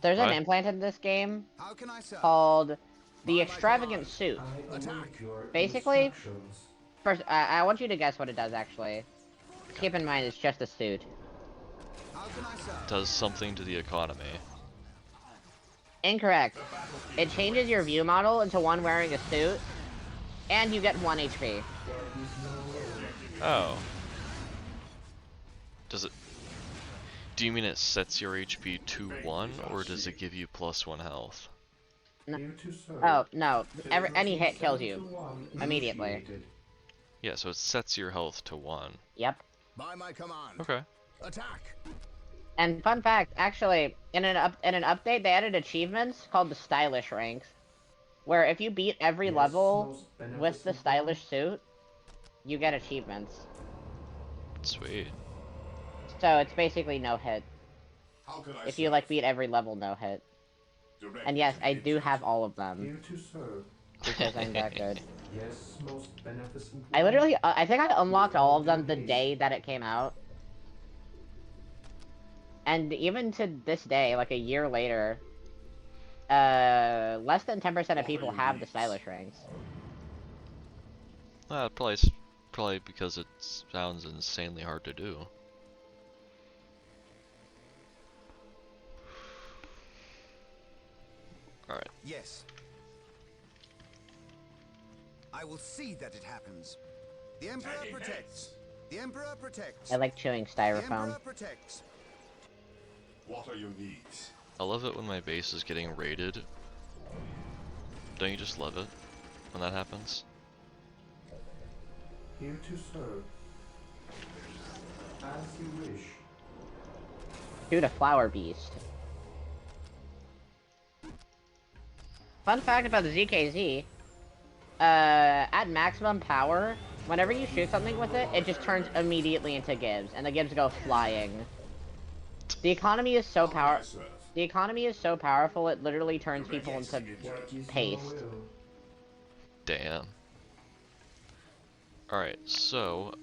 There's an What? implant in this game How can I serve? called the By my Extravagant command. Suit. I await your Basically, instructions. first, I want you to guess what it does, actually. Keep in mind, it's just a suit. How can I serve? Does something to the economy. Incorrect. It changes your view model into one wearing a suit, and you get 1 HP. Oh. Does it... Do you mean it sets your HP to 1, or does it give you +1 health? Here to serve. Oh, no. Any hit Federation kills you. 721 Immediately. initiated. Yeah, so it sets your health to 1. Yep. By my command. Okay. Attack! And fun fact, actually, in an update, they added achievements called the Stylish ranks, where if you beat every Yes, level most with the beneficent stylish suit, you get achievements. Sweet. So it's basically no hit. How can I If you like beat every level, no hit. Direct And yes, to the I do injured. have all of them Here to serve. because I'm that good. Yes, most beneficent I one. literally, I think I unlocked all of them the day that it came out. And even to this day, like a year later, less than 10% of people have the stylish ranks. Probably because it sounds insanely hard to do. Alright. Yes. I will see that it happens. The Emperor protects. The Emperor protects. I like chewing The styrofoam. Emperor protects. What are your needs? I love it when my base is getting raided. Don't you just love it when that happens? Here to serve. As you wish. Shoot a flower beast. Fun fact about the ZKZ, at maximum power, whenever you shoot something with it, it just turns immediately into gibs, and the gibs go flying. The economy is so The economy is so powerful, it literally turns people into What is paste. your will? Damn. Alright, so,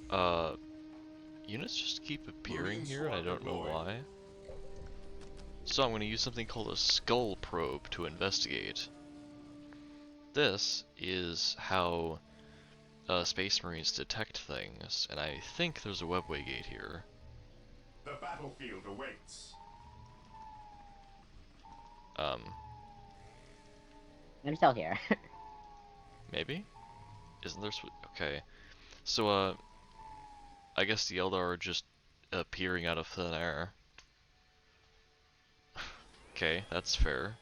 units just keep appearing here, and I don't know why. So I'm going to use something called a skull probe to investigate. This is how Space Marines detect things, and I think there's a webway gate here. The battlefield awaits. I'm still here. Maybe? Isn't there okay. So, I guess the Eldar are just appearing out of thin air. Okay, that's fair.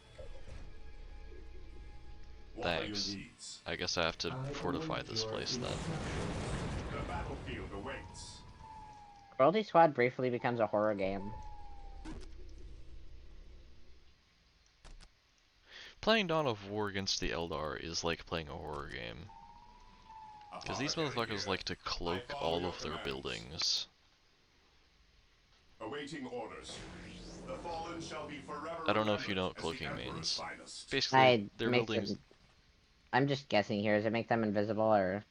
Thanks. I guess I have to fortify this place then. The battlefield awaits. Cruelty Squad briefly becomes a horror game. Playing Dawn of War against the Eldar is like playing a horror game. Because these motherfuckers like to cloak all of their buildings. Awaiting orders. The fallen shall be forever I don't know if you know what remembered as the cloaking Emperor's means. finest. Basically, their buildings... I'm just guessing here. Does it make them invisible, or...?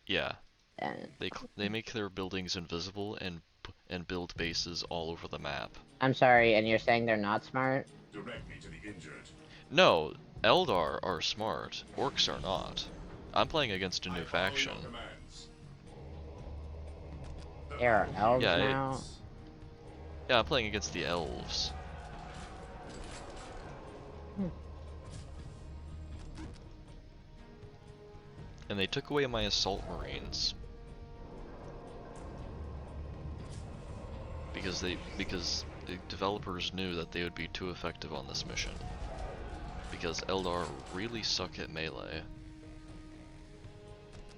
Yeah. Uh, They make their buildings invisible and build bases all over the map. I'm sorry, and you're saying they're not smart? Direct me to the injured. No, Eldar are smart. Orcs are not. I'm playing against a new faction. There are elves Yeah, now? Yeah, I'm playing against the elves. And they took away my assault marines. because the developers knew that they would be too effective on this mission. Because Eldar really suck at melee.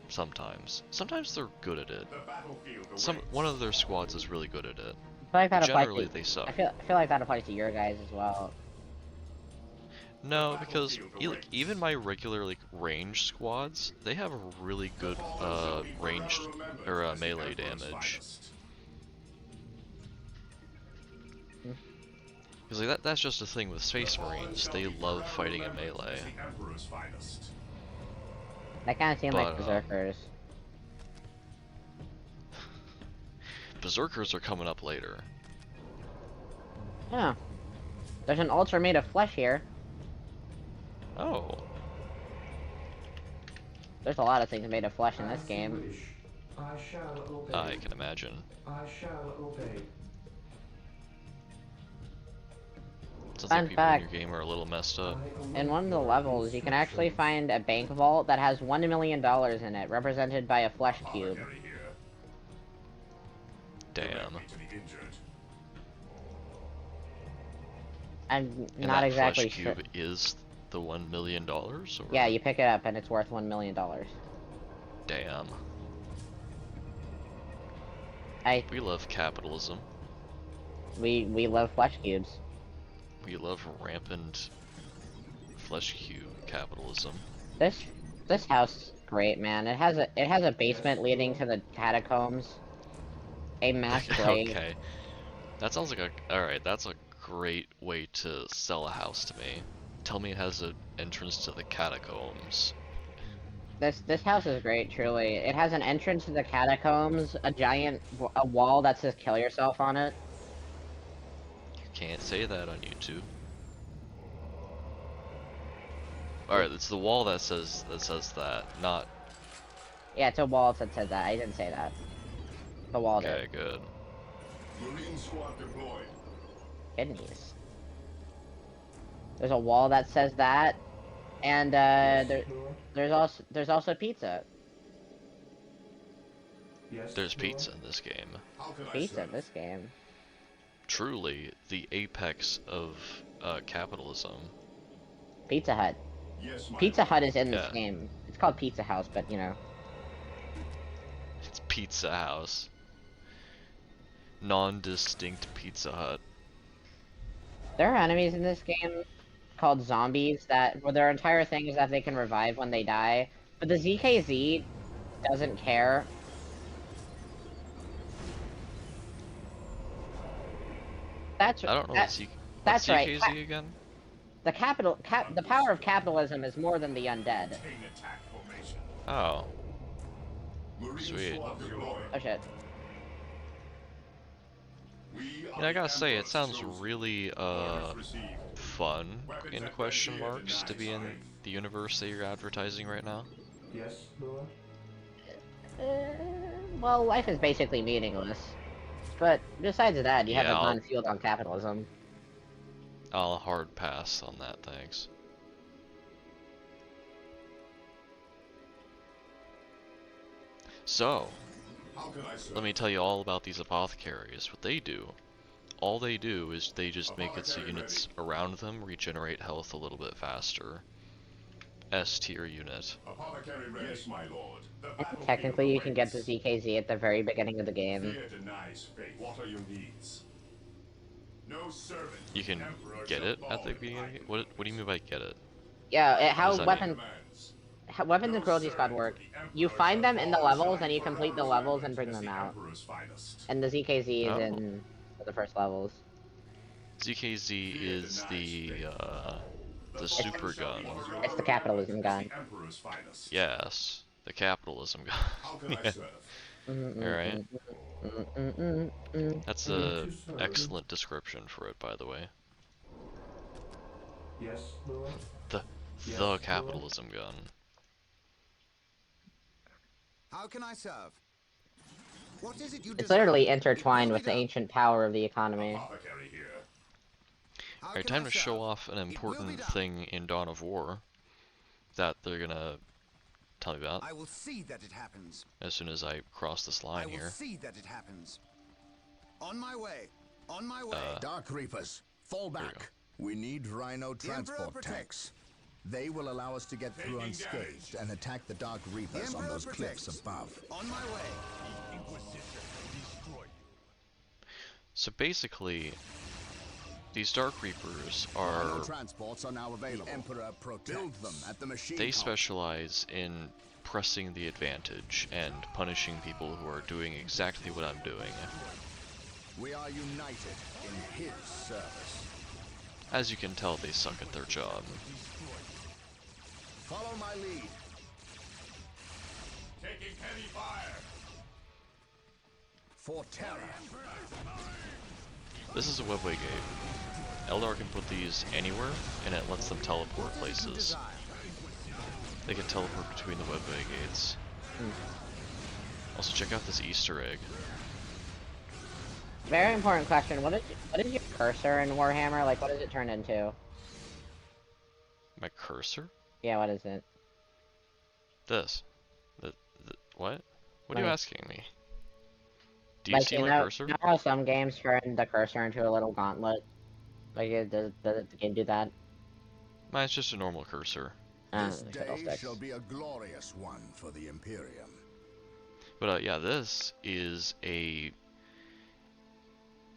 Sometimes. Sometimes they're good at it. One of their squads is really good at it. I feel like that But applies generally to, they suck. I feel like that applies to your guys as well. No, because even my regular range squads, they have a really good ranged or melee damage. Because that's just a thing with Space Marines. They love fighting in melee. That kind of seem like berserkers. Berserkers are coming up later. Yeah. There's an ultra made of flesh here. Oh. There's a lot of things made of flesh in this game. I shall obey. I can imagine. I shall obey. Sounds Fun like people in fact. your game are a little messed up. In one of the levels, you can actually find a bank vault that has $1 million in it, represented by a flesh cube. Damn. I'm And not that exactly flesh sure. cube is the $1 million? Or? Yeah, you pick it up and it's worth $1 million. Damn. We love capitalism. We love flesh cubes. We love rampant flesh cube capitalism. This house is great, man. It has a basement leading to the catacombs. A mass grave. Okay. That sounds like alright, that's a great way to sell a house to me. Tell me it has an entrance to the catacombs. This house is great, truly. It has an entrance to the catacombs, a wall that says "kill yourself" on it. You can't say that on YouTube. Alright, it's the wall that says that, not... Yeah, it's a wall that says that. I didn't say that. The wall did. Okay, good. Marine squad deployed. Kidneys. There's a wall that says that, and there's also pizza. Yes, There's pizza in this game. Pizza in this game. Truly, the apex of capitalism. Pizza Hut. Yes, Pizza Hut is in this game. It's called Pizza House, but you know. It's Pizza House. Non-distinct Pizza Hut. There are enemies in this game called zombies where their entire thing is that they can revive when they die, but the ZKZ doesn't care. That's I don't know that's what's right. ZKZ again? The power of capitalism is more than the undead. Oh. Sweet. Oh shit. Yeah, I gotta say, it sounds really, fun, in question marks, to be in the universe that you're advertising right now. Yes, Lord. Well, life is basically meaningless. But besides that, you haven't gone field on capitalism. I'll hard pass on that, thanks. So, let me tell you all about these apothecaries. What they do, all they do is they just make it so units around them regenerate health a little bit faster. S tier unit. Yes, my lord. Technically, you can get the ZKZ at the very beginning of the game. Fear denies faith. What are your needs? No servant. You can get it at the beginning? What do you mean by get it? Yeah, how weapons and cruelty squad work. You find them in the levels, and you complete the levels and bring them out. And the ZKZ is in the first levels. ZKZ is the super gun. It's the capitalism gun. Yes, the capitalism gun. Yeah. Alright. That's a excellent description for it, by the way. Yes, Lord. The capitalism gun. How can I serve? What is it you It's literally intertwined with the ancient power of the economy. Alright, time to show off an important thing in Dawn of War that they're gonna tell me about. I will see that it happens. As soon as I cross this line I will here. see that it happens. On my way. On my way. Dark Reapers, fall we back. We need Rhino transport tanks. They will allow us to get through unscathed and attack the Dark Reapers on those cliffs above. On my way. So basically, these Dark Reapers are... Rhino transports are now available. The Emperor build them at the machine. They specialize in pressing the advantage and punishing people who are doing exactly what I'm doing. We are united in his service. As you can tell, they suck at their job. Follow my lead. Taking heavy fire. For terror. This is a webway gate. Eldar can put these anywhere, and it lets them teleport places. They can teleport between the webway gates. Also, check out this Easter egg. Very important question. What is your cursor in Warhammer? Like, what does it turn into? My cursor? Yeah, what is it? This. What? What are you Like- asking me? Do you Like, see you my know, cursor? you know how some games turn the cursor into a little gauntlet? Like, does the game do that? Mine's just a normal cursor. This The day fiddlesticks. shall be a glorious one for the Imperium. But yeah, this is a...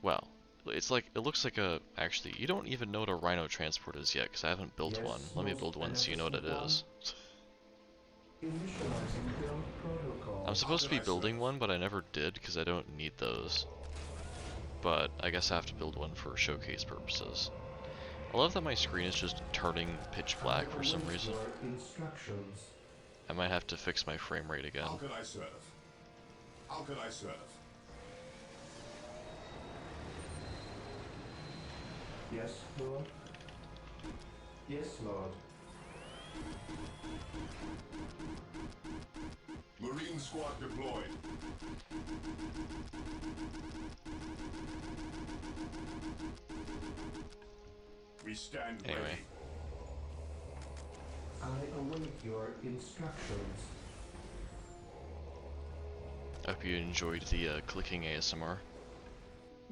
Well, it's like, it looks like a... Actually, you don't even know what a Rhino transport is yet, because I haven't built one. Let me build one so you know what it is. I'm supposed to be building one, but I never did, because I don't need those. But I guess I have to build one for showcase purposes. I love that my screen is just turning pitch black for some reason. I might have to fix my frame rate again. How can I serve? How can I serve? Yes, Lord. Yes, Lord. Marine squad deployed. We stand Anyway. ready. I await your instructions. I hope you enjoyed the clicking ASMR.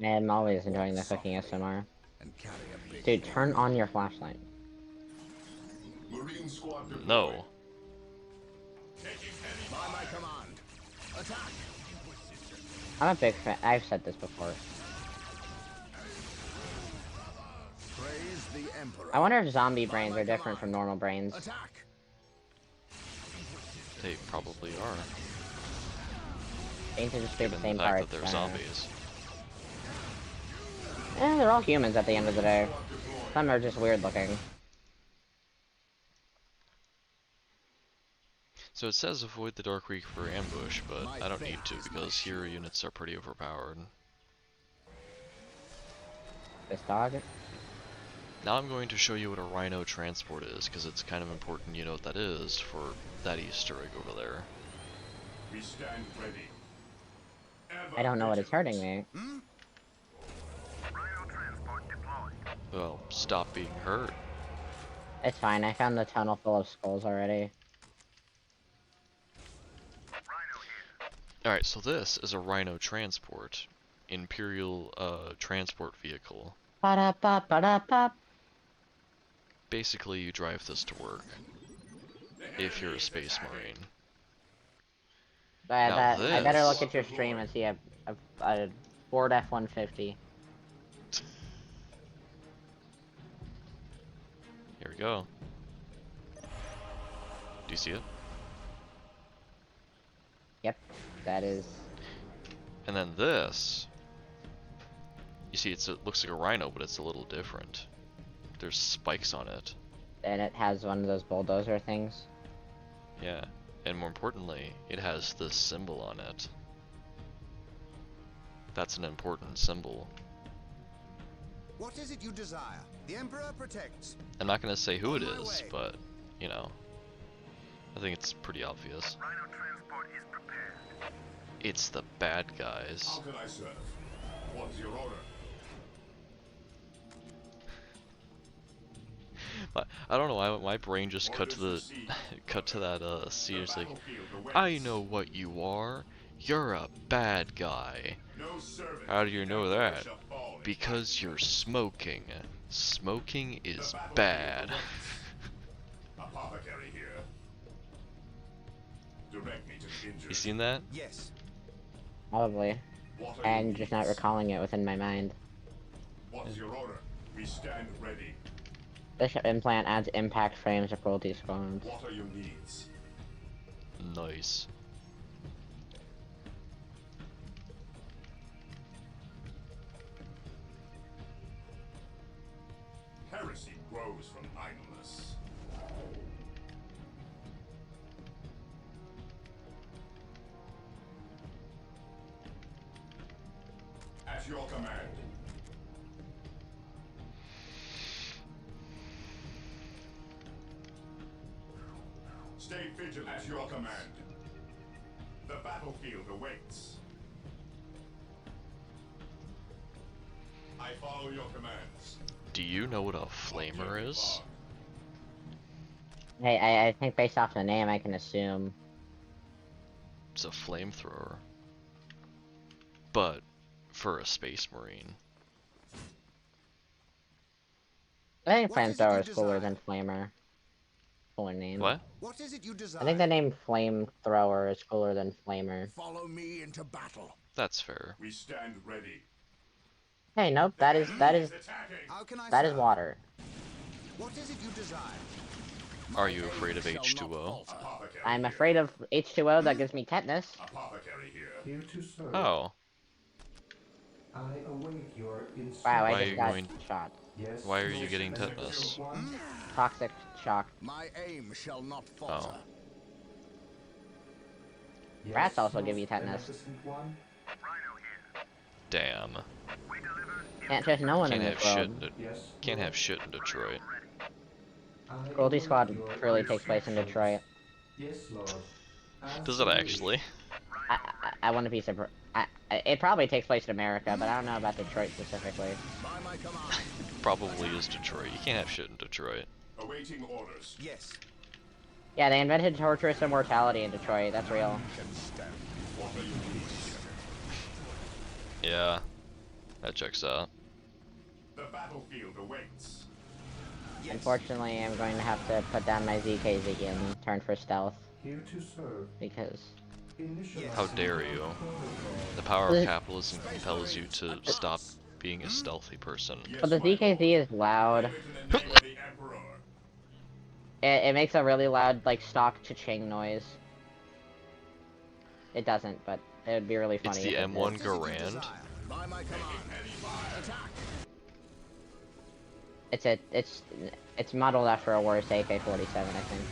I'm always enjoying the cooking SMR. And carry a big Dude, turn on your flashlight. Marine squad deployed. No. by my command. Attack! I'm a big fan. I've said this before. Praise the Emperor. I wonder if zombie brains are different from normal brains. Attack! They probably are. They need to just be the Given same the fact parts. that they're zombies. They're all humans at the end of the day. Some are just weird looking. So it says avoid the Dark Reaper ambush, but I don't need to because hero units are pretty overpowered. This dog? Now I'm going to show you what a Rhino transport is, because it's kind of important you know what that is for that Easter egg over there. We stand ready. I don't know what it's hurting me. Well, stop being hurt. It's fine, I found the tunnel full of skulls already. Alright, so this is a Rhino transport. Imperial transport vehicle. Ba-da-ba-ba-da-ba. Basically, you drive this to work. If you're a space marine. Now I better this- look at your stream and see a Ford F-150. Here we go. Do you see it? Yep, that is... And then this... You see, it looks like a Rhino, but it's a little different. There's spikes on it. And it has one of those bulldozer things. Yeah. And more importantly, it has this symbol on it. That's an important symbol. What is it you desire? The Emperor protects. I'm not gonna say who it On my is, way. but, you know. I think it's pretty obvious. Rhino transport is prepared. It's the bad guys. How can I serve? What's your order? But I don't know why my brain just cut to the cut to that scene. It's like, I know what you are. You're a bad guy. How do you know that? Because you're smoking. Smoking is bad. Apothecary here. Direct me to the injured. You seen that? Yes. Probably. What are And your just not needs? recalling it within my mind. What is your order? We stand ready. Bishop implant adds impact frames to cruelty squads. What are your needs? Nice. Heresy grows from idleness. At your command. Stay vigilant. At your command. The battlefield awaits. I follow your commands. Do you know what a flamer is? Hey, I think based off the name, I can assume. It's a flamethrower. But for a space marine. I think What is it you flamethrower is cooler desire? than flamer. Cooler name. What? What is it you desire? I think the name flamethrower is cooler than flamer. Follow me into battle. That's fair. We stand ready. Hey, nope, that is Attacking. How can I that is serve? water. What is it you desire? Are you afraid of H2O? Apothecary I'm here. afraid of H2O that gives me tetanus. Apothecary here. Here to serve. Oh. I await your instructions. Wow, Why I are just you got going- shot. Yes. Why are you Lord. getting Select tetanus? one. Toxic shock. My aim shall not falter. Oh. Yes, Rats also most give you tetanus. beneficent one. Damn. Can't trust no one Can't in have this shit world. in De- Yes. Can't Lord. have shit in Detroit. I Cruelty await Squad your truly takes place in instructions. Detroit. Yes, Lord. As Does it you wish. actually? I wouldn't be surprised. It probably takes place in America, but I don't know about Detroit specifically. By my command. Probably is Detroit. You can't have shit in Detroit. Awaiting orders. Yes. Yeah, they invented torturous immortality in Detroit. That's real. What are your needs? Yeah. That checks out. The battlefield awaits. Yes. Unfortunately, I'm going to have to put down my ZKs again, turn for stealth, Here to serve. because Initial. How dare you. The power of capitalism compels you to stop being a stealthy person. but the ZKZ is loud. In the name of the Emperor. It makes a really loud, like, stock cha-ching noise. It doesn't, but it would be really funny. It's the if it M1 did. Garand. By my command. Attack. It's modeled after a worse AK-47, I think.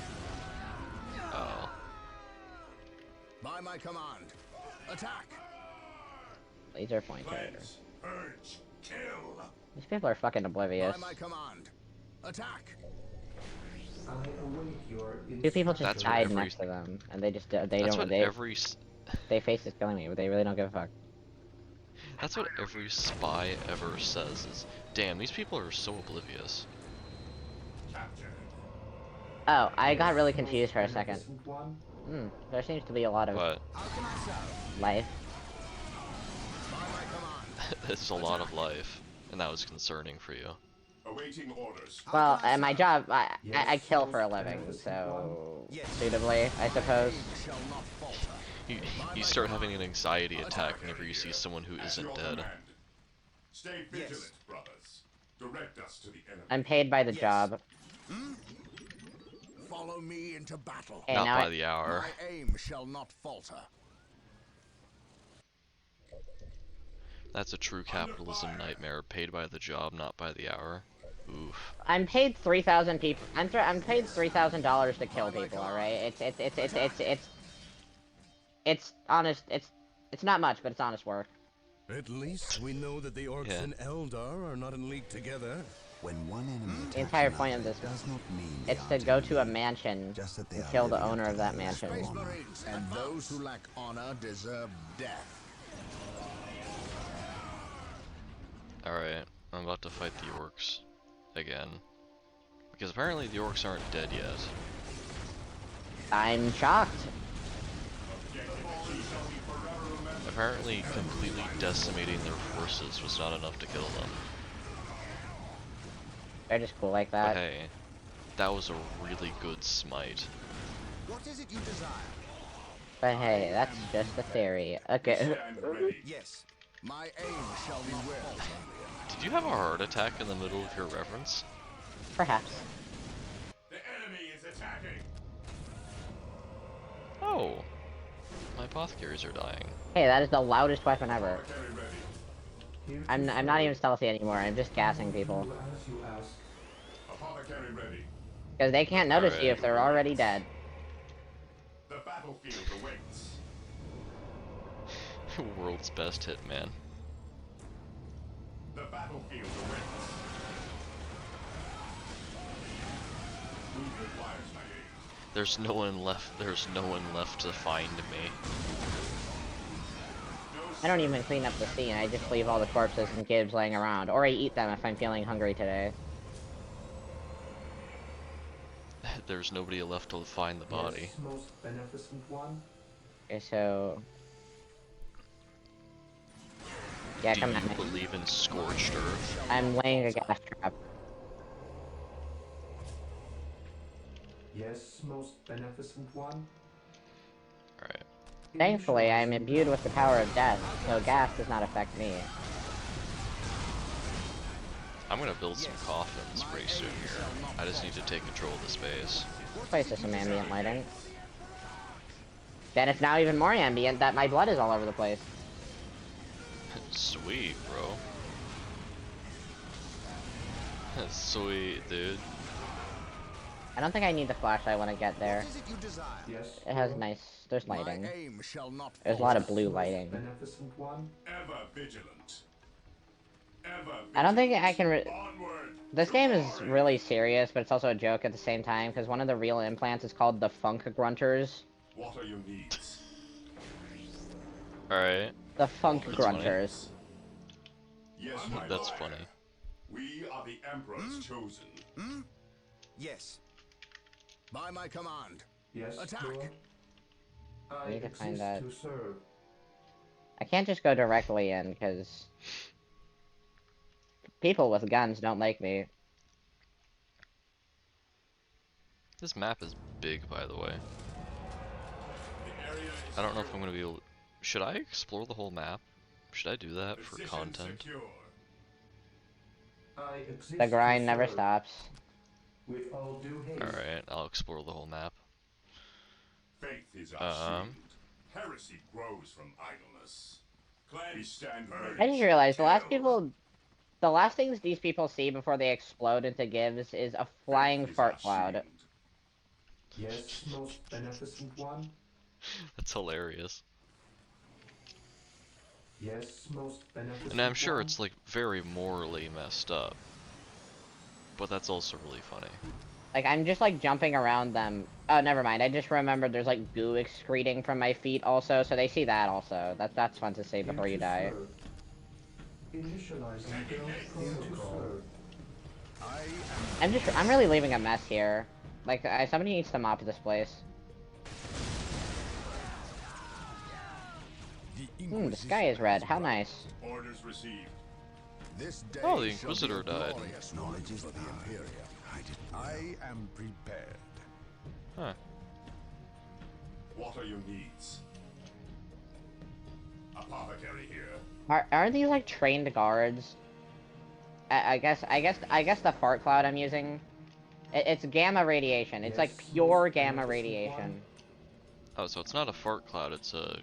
Oh. By my command. Attack. Laser pointer. Cleanse, purge, kill. These people are fucking oblivious. By my command. Attack. I await your Two people just That's what died every- next to them, and they just they That's don't what they every s- they face is killing me, but they really don't give a fuck. That's what every spy ever says is, damn, these people are so oblivious. Capture. Oh, I got really confused for a second. Beneficent one. There seems to be a lot of But How can I serve? life. By my command. it's a lot of life, and that was concerning for you. Awaiting orders. How Well, can I at my serve? job, I Yes, kill for a most living, beneficent so Yes. suitably, I suppose. Shall not falter. You start having an anxiety attack whenever you see someone who At isn't your dead. command. Stay Yes. vigilant, brothers. Direct us to the enemy. I'm paid by the Yes. job. Follow me into battle. Hey, Not now by I- the hour. My aim shall not falter. That's a true capitalism nightmare. Paid by the job, not by the hour. Oof. I'm paid 3,000 people. I'm paid $3,000 to kill people. All right, it's honest. It's not much, but it's honest work. At least we know that the orcs Yeah. and Eldar are not in league together. When one enemy attacks The entire another, point of this does not mean they It's are to go to to a leave, mansion just that they and are kill the living up owner to of that their mansion. Space honor. Marines and those who lack honor deserve death. Alright, I'm about to fight the orcs. Again. Because apparently the orcs aren't dead yet. I'm shocked. Apparently, completely decimating their forces was not enough to kill them. They're just cool like But that. hey, that was a really good smite. What is it you desire? But hey, that's just a theory. Okay. Yes, my aim shall not falter. Did you have a heart attack in the middle of your reference? Perhaps. The enemy is attacking. Oh, my apothecaries are dying. Hey, that is the loudest weapon ever. Apothecary ready. Here I'm to not serve. even stealthy anymore. I'm just gassing people. Do as you ask. Apothecary ready. Because they can't notice you if they're already dead. The battlefield awaits. World's best hitman. The battlefield awaits. Who requires my aid? There's no one left. There's no one left to find me. I don't even clean up the scene. I just leave all the corpses and gibbs laying around. Or I eat them if I'm feeling hungry today. There's nobody left to find the body. Yes, most beneficent one. Okay, so... Yeah, Do come you at me. believe in scorched earth? I'm laying a gas trap. Yes, most beneficent one. Alright. Thankfully, I'm imbued with the power of death, so gas does not affect me. I'm gonna build some coffins pretty soon here. I just need to take control of the space. This place is some ambient lighting. Then it's now even more ambient that my blood is all over the place. Sweet, bro. Sweet, dude. I don't think I need the flashlight when I get there. What is it you desire? Yes. It has nice... There's My lighting. aim shall not There's a lot of falter. blue Most lighting. beneficent one. Ever vigilant. Ever vigilant. I don't think I can Onward This to game is glory. really serious, but it's also a joke at the same time, because one of the real implants is called the Funk Grunters. What are your needs? Alright. The Funk That's Grunters. Yes, my That's lord. funny. We are the Emperor's chosen. Yes. By my command. Yes, Attack. Lord. I need to find exist that. to serve. I can't just go directly in, because... people with guns don't like me. This map is big, by the way. The area is I don't know if I'm secure. gonna be able... Should I explore the whole map? Should I do that for Position content? secure. I exist The grind to never serve. stops. With all due haste. Alright, I'll explore the whole map. Faith is our shield. Heresy grows from idleness. We stand ready. I just realized the last Kill. people... The last things these people see before they explode into gives is a flying Faith is our fart cloud. shield. Yes, most beneficent one. That's hilarious. Yes, most beneficent And I'm sure one. it's like very morally messed up. But that's also really funny. Like, I'm just, like, jumping around them. Oh, never mind. I just remembered there's, like, goo excreting from my feet also, so they see that also. That's fun to see Here before you to die. serve. Initializing build protocol. I'm really leaving a mess here. Like, somebody needs to mop this place. The sky is red. How nice. Orders received. This day Oh, the shall Inquisitor be a died. glorious one Knowledge is for the power. Imperium. I am prepared. Huh. What are your needs? Apothecary here. Aren't these, like, trained guards? I guess the fart cloud I'm using... It's gamma radiation. It's, like, Yes, pure most gamma beneficent radiation. one. Oh, so it's not a fart cloud, it's a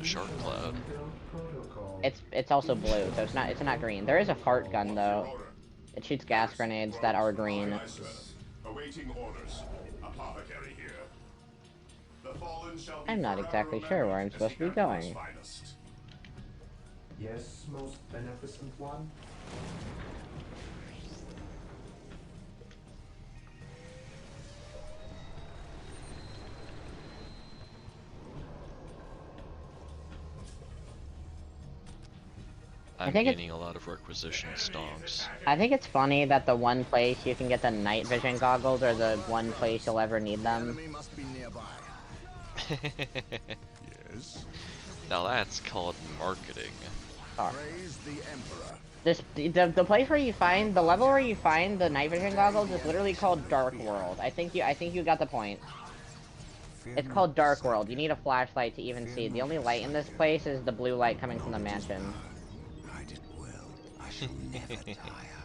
shark cloud. Initializing build protocol. It's also blue, so it's not green. There is a fart gun, though. Order. It shoots gas grenades that are green. Awaiting orders. Apothecary here. The fallen shall be I'm not forever exactly sure where I'm remembered as supposed the to be Emperor's going. finest. Yes, most beneficent one. I'm think it's- gaining a lot of requisition stonks. I think it's funny that the one place you can get the night vision goggles are the one place you'll ever need them. Enemy must be nearby. Yes. Now that's called marketing. Praise the Emperor. The place where you find the level where you find the night vision goggles is literally called Dark World. I think you got the point. It's called Dark World. You need a flashlight to even see. The only light in this place is the blue light coming from the mansion. I did well. I shall never tire.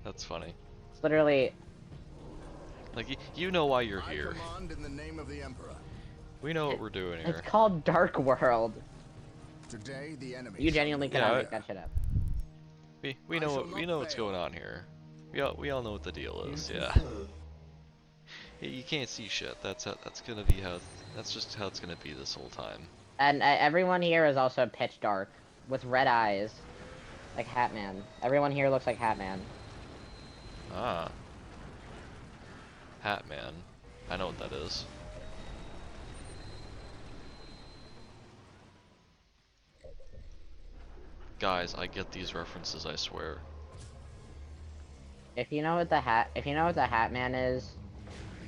That's funny. It's literally. Like, you know why you're I here. command in the name of the Emperor. We know what we're doing It's here. called Dark World. Today the enemy. You genuinely cannot Yeah, make that shit up. We know what's going on here. We all know what the deal is. Yeah. You can't see shit. That's just how it's gonna be this whole time. And everyone here is also pitch dark with red eyes, like Hatman. Everyone here looks like Hatman. Ah. Hatman. I know what that is. Guys, I get these references, I swear. If you know what the Hatman is,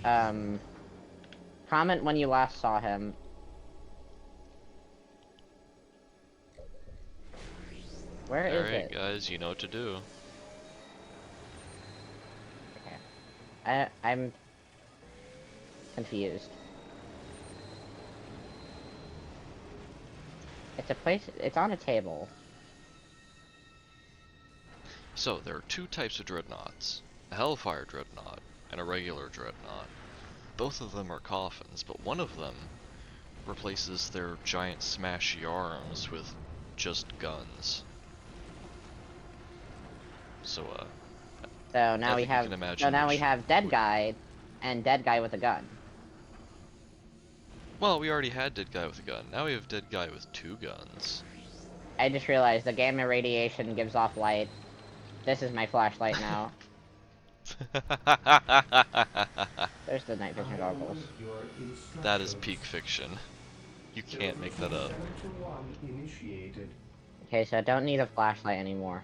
comment when you last saw him. Where is Alright, it? guys, you know what to do. Okay. I'm confused. It's on a table. So, there are two types of dreadnoughts. A Hellfire Dreadnought and a regular Dreadnought. Both of them are coffins, but one of them replaces their giant smashy arms with just guns. So, So now we have Dead Guy and Dead Guy with a gun. Well, we already had Dead Guy with a gun. Now we have Dead Guy with two guns. I just realized the gamma radiation gives off light. This is my flashlight now. There's the night vision goggles. That is peak fiction. You can't make that up. Okay, so I don't need a flashlight anymore.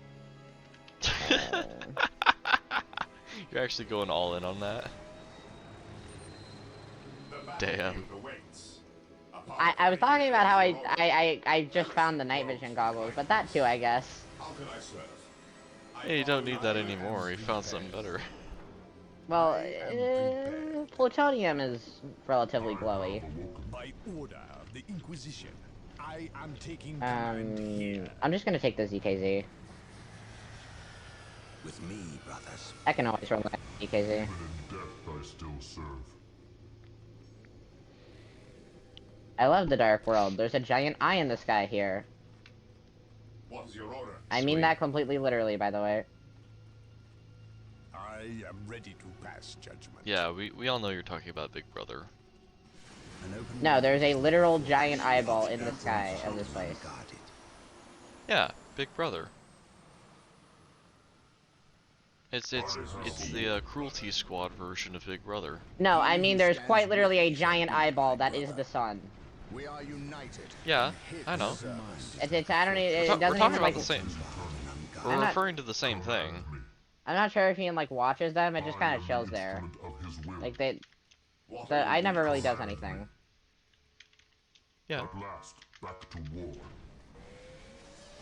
You're actually going all in on that? Damn. I was talking about how I just found the night vision goggles, but that too, I guess. Hey, you don't need that anymore. You found something better. Well, plutonium is relatively glowy. By order of the Inquisition, I am taking command here. I'm just gonna take the ZKZ. With me, brothers. I can always run the ZKZ. Even in death I still serve. I love the Dark World. There's a giant eye in the sky here. What's your order? I mean that completely literally, by the way. I am ready to pass judgment. Yeah, we all know you're talking about Big Brother. No, there's a literal giant eyeball in the sky of this place. Yeah, Big Brother. It's the Cruelty Squad version of Big Brother. No, I mean there's quite literally a giant eyeball that is the sun. We are united. Yeah, I know. It's I don't it We're doesn't talking even about like. the same. We're I'm not- referring to the same thing. I'm not sure if he like watches them. It just kind of shows there. Like I never really does anything. Yeah. At last, back to war.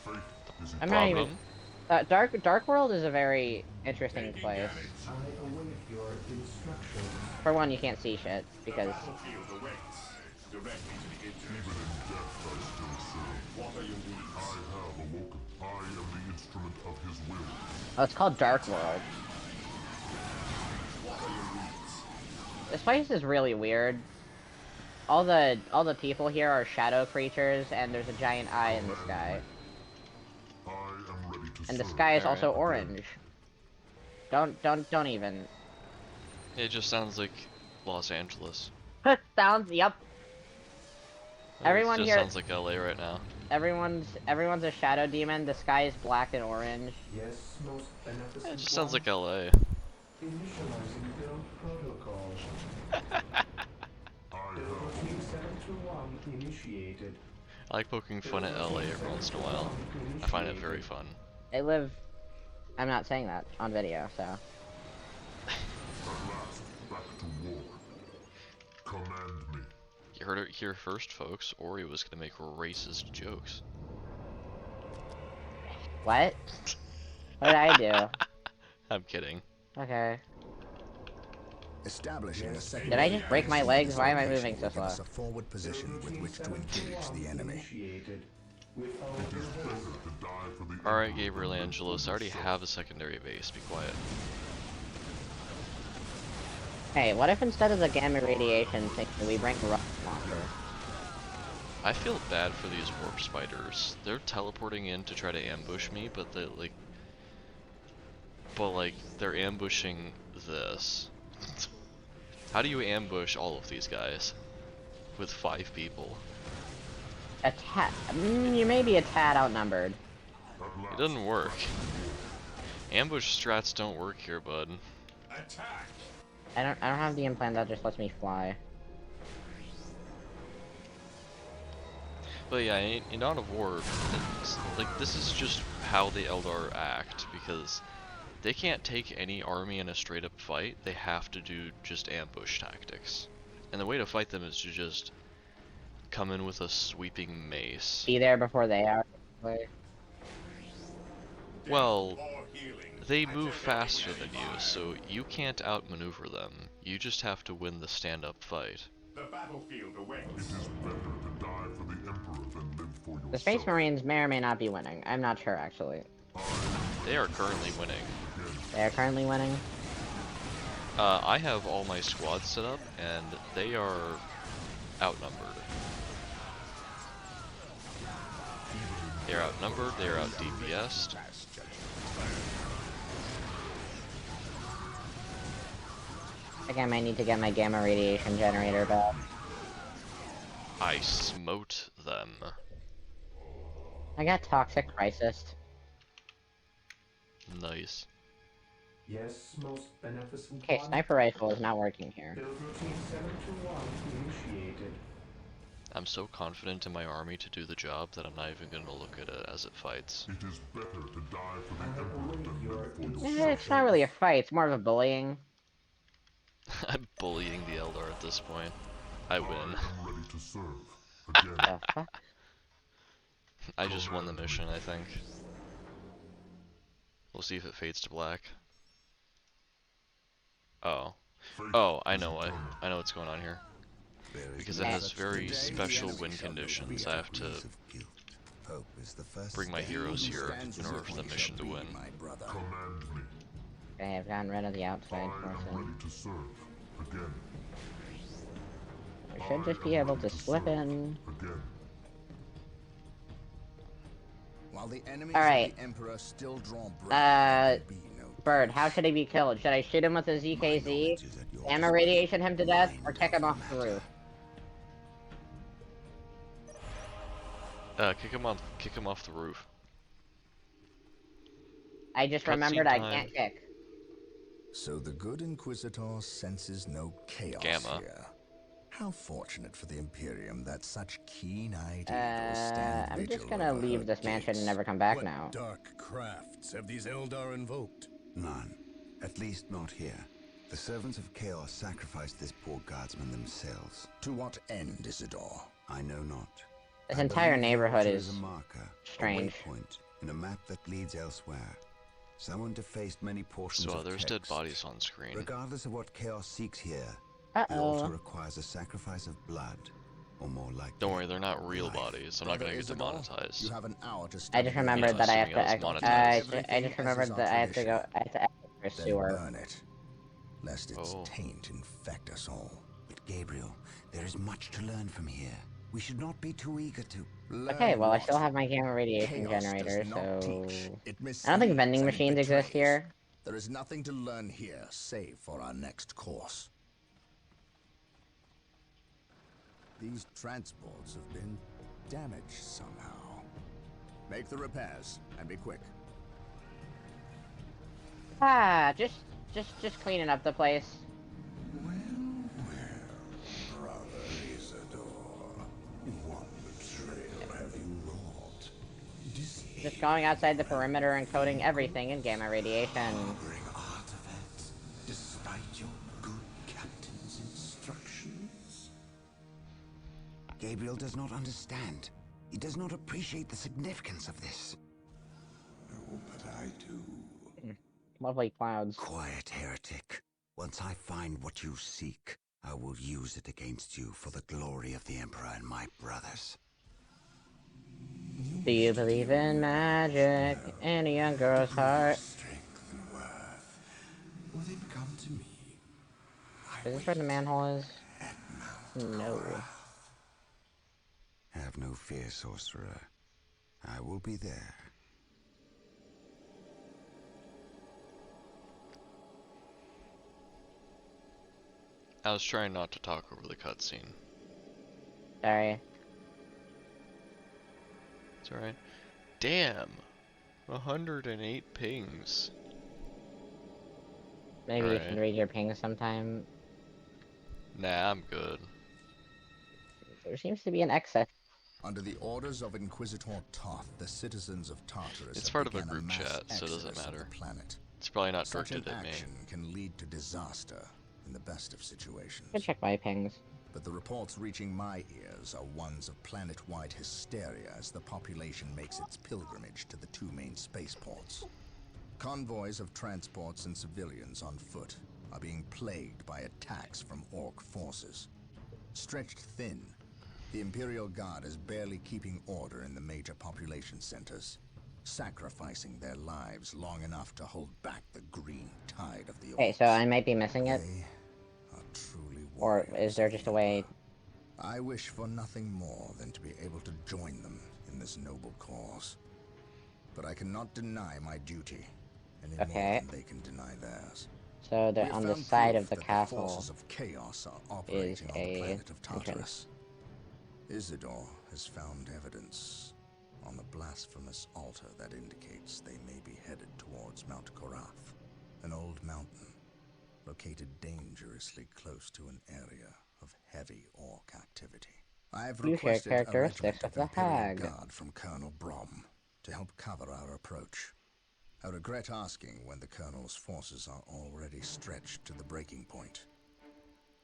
Faith is I'm not even. Problem? Dark World is a very interesting place. I await your instructions. For one, you can't see shit because. Even in death I still serve. What are your needs? I have awoken. I am the instrument of his will. Oh, it's called Dark World. What are your needs? This place is really weird. All the people here are shadow creatures, and there's a giant eye in the sky. I am ready to And the serve. sky is Alright. also orange. Don't even. It just sounds like Los Angeles. Sounds, yep. Everyone it just here- sounds like LA right now. Everyone's a shadow demon. The sky is black and orange. Yes, most beneficent It just sounds like LA. Initializing build protocol. Build team 721 initiated. I like poking fun at LA every once in a while. I find it very fun. They live. I'm not saying that on video, so. At last, back to war. Command me. You heard it here first, folks. Ori was gonna make racist jokes. What? What did I do? I'm kidding. Okay. Establishing a Did secondary I just break my base in legs? this Why am I location moving so will give slow? us a forward position with which to engage the enemy. Alright, Gabriel Angelos, I already have a secondary base. Be quiet. Hey, what if instead of the gamma radiation thing, we bring a rocket launcher? I feel bad for these warp spiders. They're teleporting in to try to ambush me, but they're ambushing this. How do you ambush all of these guys with 5 people? A tad. You may be a tad outnumbered. It doesn't work. Ambush strats don't work here, bud. I don't have the implant that just lets me fly. But yeah, in Dawn of War, this is just how the Eldar act, because they can't take any army in a straight up fight. They have to do just ambush tactics. And the way to fight them is to just come in with a sweeping mace. Be there before they are. Well, they move faster than you, so you can't outmaneuver them. You just have to win the stand-up fight. The battlefield awaits. It is better to die for the Emperor than live for yourself. The Space Marines may or may not be winning. I'm not sure, actually. They are currently winning. They are currently winning? I have all my squads set up, and they are outnumbered. They're outnumbered, they're out DPS'd. I think I might need to get my gamma radiation generator back. I smote them. I got Toxic Crisis. Nice. Yes, most beneficent Okay, one. sniper rifle is not working here. Build routine 721 initiated. I'm so confident in my army to do the job that I'm not even going to look at it as it fights. It is better to die for the Emperor than live for Eh, yourself. it's not really a fight, it's more of a bullying. I'm bullying the Eldar at this point. I win. I am ready to serve. Again. The fuck? I just won the mission, I think. We'll see if it fades to black. Oh. Oh, I know what. I know what's going on here. Because it has very special win conditions. I have to bring my heroes here in order for the mission to win. Command me. Okay, I've gotten rid of the outside I am forces. ready to serve. Again. We should just be able to slip in. Again. While the enemies Alright. of the Emperor still draw breath, there will be no Bird, how should he be killed? Should I shoot him with a ZKZ, gamma radiation him to death, or kick him off the roof? Kick him off the roof. I just Cutscene remembered I time. can't kick. So the good Inquisitor senses no chaos Gamma. here. How fortunate for the Imperium that such keen-eyed eagles stand I'm just vigil gonna over leave her this mansion and gates. never come back What now. dark crafts have these Eldar invoked? None. At least not here. The servants of Chaos sacrificed this poor guardsman themselves. To what end, Isidore? I know not. This I entire believe the neighborhood altar is a marker, strange. a waypoint, in a map that leads elsewhere. Someone defaced many portions So of there's text. dead bodies on screen. Regardless of what Chaos seeks here, the altar Uh-oh. requires a sacrifice of blood, or more likely. Don't worry, they're not real bodies. I'm not Brother gonna get Isidore, demonetized. You have an hour to I study just the remembered Yeah, that I have assuming I to. was I monetized. just remembered that I have to go. I have to exit for a Then sewer. burn it, lest its Oh. taint infect us all. But Gabriel, there is much to learn from here. We should not be too eager to. Okay, well I still Learn have my gamma radiation Chaos generator, does not so teach. It I don't think misleads vending and machines exist betrays. here. There is nothing to learn here, save for our next course. These transports have been damaged somehow. Make the repairs, and be quick. Ah, just cleaning up the place. Brother Isidore, what betrayal have you wrought? Just going outside the perimeter and coating everything in gamma radiation. Bring artifacts, despite your good captain's instructions. Gabriel does not understand. He does not appreciate the significance of this. Oh, but I do. Lovely clouds. Quiet, heretic. Once I find what you seek, I will use it against you for the glory of the Emperor and my brothers. Do you believe in magic in a young girl's heart? Strength and worth. Will they become to me? Is this where the manhole is? No. Have no fear, Sorcerer. I will be there. I was trying not to talk over the cutscene. Sorry. It's alright. Damn! 108 pings. Maybe you should Alright. read your ping sometime. Nah, I'm good. There seems to be an excess. Under the orders of Inquisitor Toth, the citizens of Tartarus It's have part of a began group mass chat, so it doesn't exodus of matter. the planet. It's probably not Such an directed at me. action can lead to disaster in the best of situations. Go check my pings. But the reports reaching my ears are ones of planet-wide hysteria as the population makes its pilgrimage to the two main spaceports. Convoys of transports and civilians on foot are being plagued by attacks from Orc forces. Stretched thin, the Imperial Guard is barely keeping order in the major population centers, sacrificing their lives long enough to hold back the green tide of the Orcs. Okay, so I might be missing it. They are truly Or warriors is there of just the a way... Emperor. I wish for nothing more than to be able to join them in this noble cause. But I cannot deny my duty, any more Okay. than they can deny theirs. So We have on the found side proof of the that castle the forces of chaos are is operating on the a planet of entrance. Tartarus. Isidore has found evidence on the blasphemous altar that indicates they may be headed towards Mount Korath, an old mountain located dangerously close to an area of heavy Orc activity. I have You share requested a characteristics regiment of of the Imperial hag. Guard from Colonel Brom to help cover our approach. I regret asking when the Colonel's forces are already stretched to the breaking point.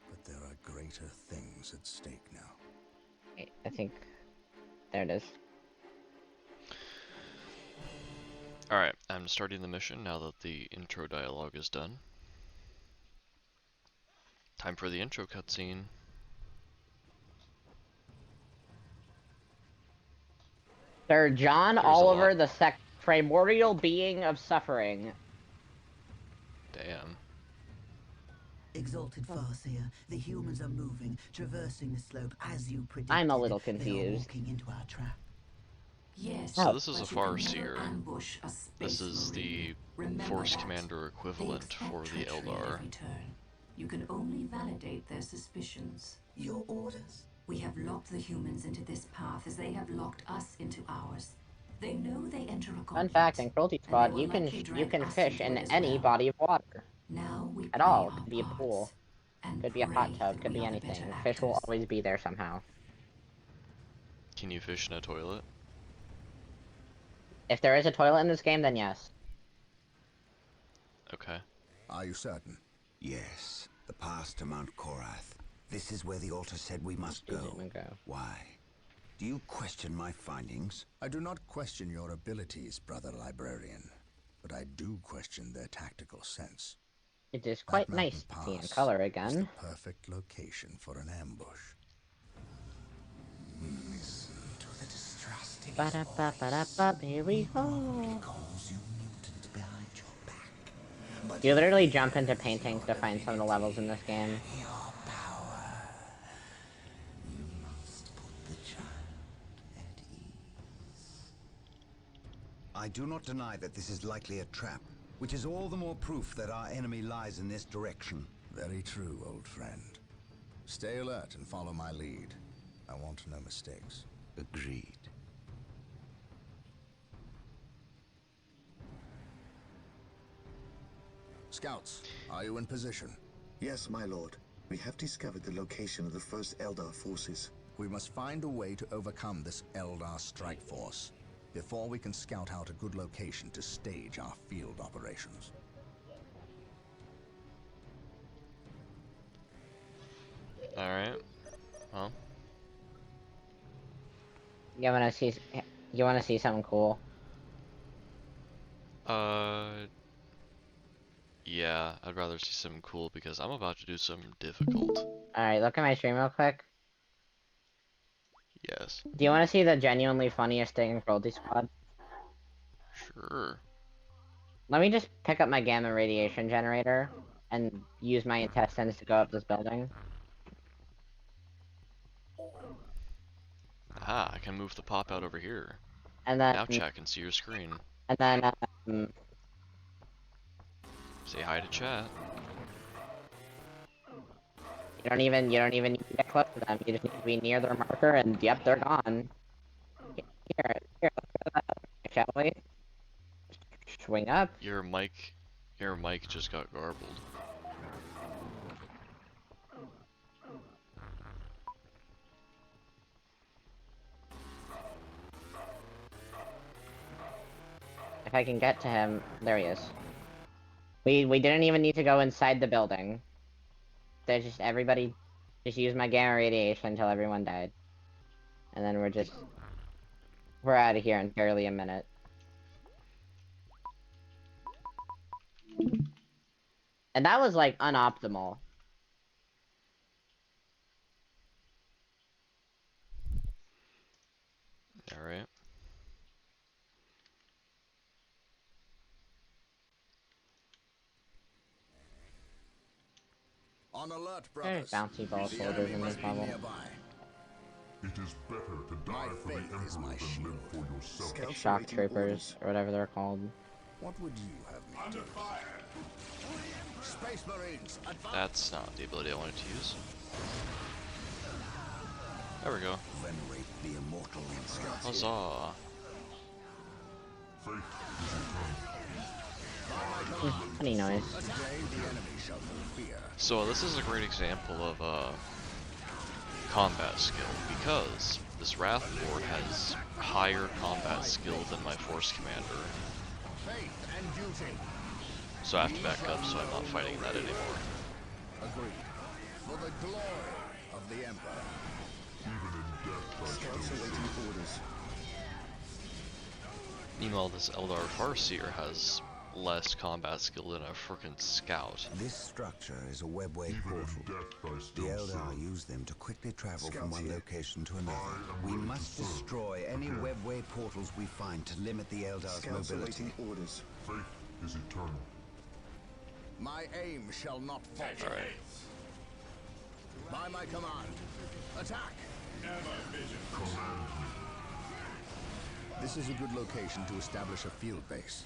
But there are greater things at stake now. I think... There it is. Alright, I'm starting the mission now that the intro dialogue is done. Time for the intro cutscene. Sir John There's Oliver II, primordial being of suffering. Damn. Exalted Farseer, the humans are moving, traversing the slope as you predicted. I'm a little They are confused. walking into our trap. Yes, So this is a but you can never Farseer. ambush a space This is marine. the Remember Force that. Commander They equivalent expect for the treachery at Eldar. every turn. You can only validate their suspicions. Your orders? We have locked the humans into this path as they have locked us into ours. They know they enter a Fun conflict. fact, in Cruelty and they Squad, will you likely can drag us fish into in it as any well. body of water. Now we At play all. our Could be a pool. parts and Could be a hot pray tub. that Could we be are the better anything. Fish will actors. always be there somehow. Can you fish in a toilet? If there is a toilet in this game, then yes. Okay. Are you certain? Yes, the path to Mount Korath. This is where the altar said we must go. Why? Do you question my findings? I do not question your abilities, brother librarian, but I do question their tactical sense. It is That quite mountain nice to see in pass color is again. the perfect location for an ambush. Listen to the distrust in his Ba-da-ba-ba-da-ba, here we go. He calls you mutants behind your back. But You literally jump into paintings to find some of the levels in this game. your power, you must put the child at ease. I do not deny that this is likely a trap, which is all the more proof that our enemy lies in this direction. Very true, old friend. Stay alert and follow my lead. I want no mistakes. Agreed. Scouts, are you in position? Yes, my lord. We have discovered the location of the first Eldar forces. We must find a way to overcome this Eldar strike force before we can scout out a good location to stage our field operations. Alright. Well. You wanna see? You wanna see something cool? Yeah, I'd rather see something cool because I'm about to do something difficult. All right, look at my stream real quick. Yes. Do you want to see the genuinely funniest thing in Cruelty Squad? Sure. Let me just pick up my gamma radiation generator and use my intestines to go up this building. Aha, I can move the pop out over here. And then, Now chat can see your screen. and then, Say hi to chat. you don't even need to get close to them. You just need to be near their marker, and yep, they're gone. Here, let's go to that other mic, shall we? Swing up. Your mic just got garbled. If I can get to him, there he is. We didn't even need to go inside the building. There's just everybody just used my gamma radiation until everyone died. And then we're out of here in barely a minute. And that was like unoptimal. Alright. On alert, There's brothers. bouncy ball The soldiers enemy in this must be level. nearby. It is better to die My for the faith is Emperor my than shield. live for yourself. Scouts Shock awaiting troopers, orders. or whatever they're called. What would you have me do? Space Marines, advance! That's not the ability I wanted to use. There we go. Venerate the immortal instinct. Huzzah. Funny noise. Today the enemy shall know fear. So this is a great example of combat skill, because this Wrath Lord has higher combat skill than my Force Commander. Faith and duty. So I have to back up so I'm not fighting that anymore. Agreed. For the glory of the Emperor. Even in death, I Scouts still awaiting orders. Meanwhile, this Eldar Farseer has less combat skill than a frickin' scout. This structure is a webway Even portal. in death, I The still Eldar serve. use them to quickly travel from Scouts one here. location to another. am We ready to must serve. destroy any webway portals we find to limit the Eldar's Scouts mobility. awaiting orders. Faith is eternal. My aim shall not falter. Alright. By my command. Attack! Command me. This is a good location to establish a field base.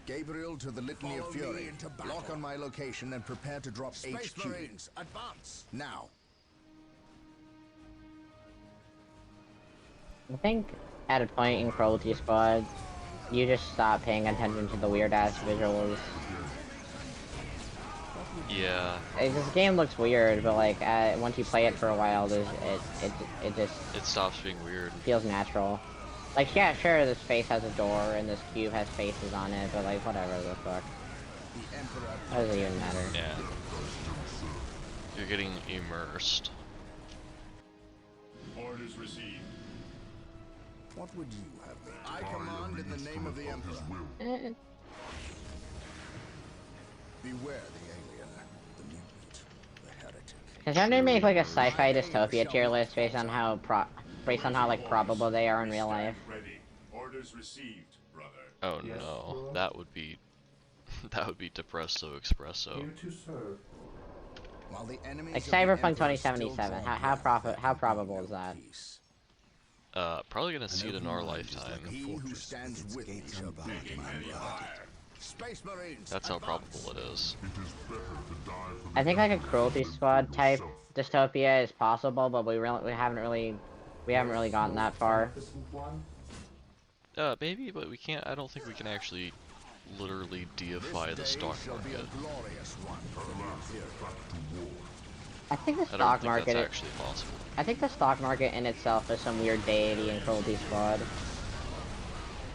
Gabriel to the Litany of Fury. Lock on my location and prepare to drop Space HQ. Marines, advance! Now. I think at a point in Cruelty Squad, you just stop paying attention to the weird ass visuals. Yeah, This game looks weird, but like once you play it for a while, it just it stops being weird. feels natural. Like yeah, sure, this space has a door and this cube has faces on it, but like whatever the fuck. The Emperor. What does it even matter? Yeah. You're getting immersed. Orders received. What would you have me? I command in the name of the Emperor. Beware the alien, the mutant, the heretic. Can somebody make like a sci-fi dystopia tier list based on how like probable they are in real life? Ready. Orders received, brother. Oh Yes, no, Lord. that would be depresso espresso. Here to serve. While the enemies Like of the Cyberpunk Emperor still 2077, draw how breath, probable no is that? peace. Probably gonna see it in our open mind is lifetime. like a He who fortress stands with its with me gates shall unbarred be and unguarded. Space Marines. That's how advance. probable it is. It is better to die for the I think like a Emperor Cruelty than live for Squad type yourself. dystopia is possible, but we haven't really gotten that far. Magnificent one. Maybe, but we can't. I don't think we can actually literally deify the This day stock shall be market. a glorious one for the Alas, Imperium. back to war. I think the I don't stock think market. that's actually possible. I think the stock market in itself is some weird deity in Cruelty Squad.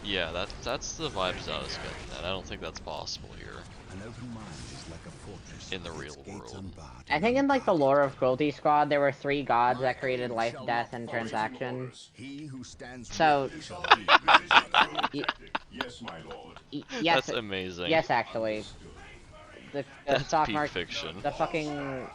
Yeah, that's the vibes I was getting, and I don't think that's possible here. An open mind is like a fortress in the with its real gates world. unbarred I and think in like the unguarded. lore of Cruelty Squad, there were 3 gods My that created aim life, shall death, not and falter. transaction. He who stands So, with me shall be my y Yes, my lord. yes, That's amazing. yes, actually, the That's stock peak market, fiction. the fucking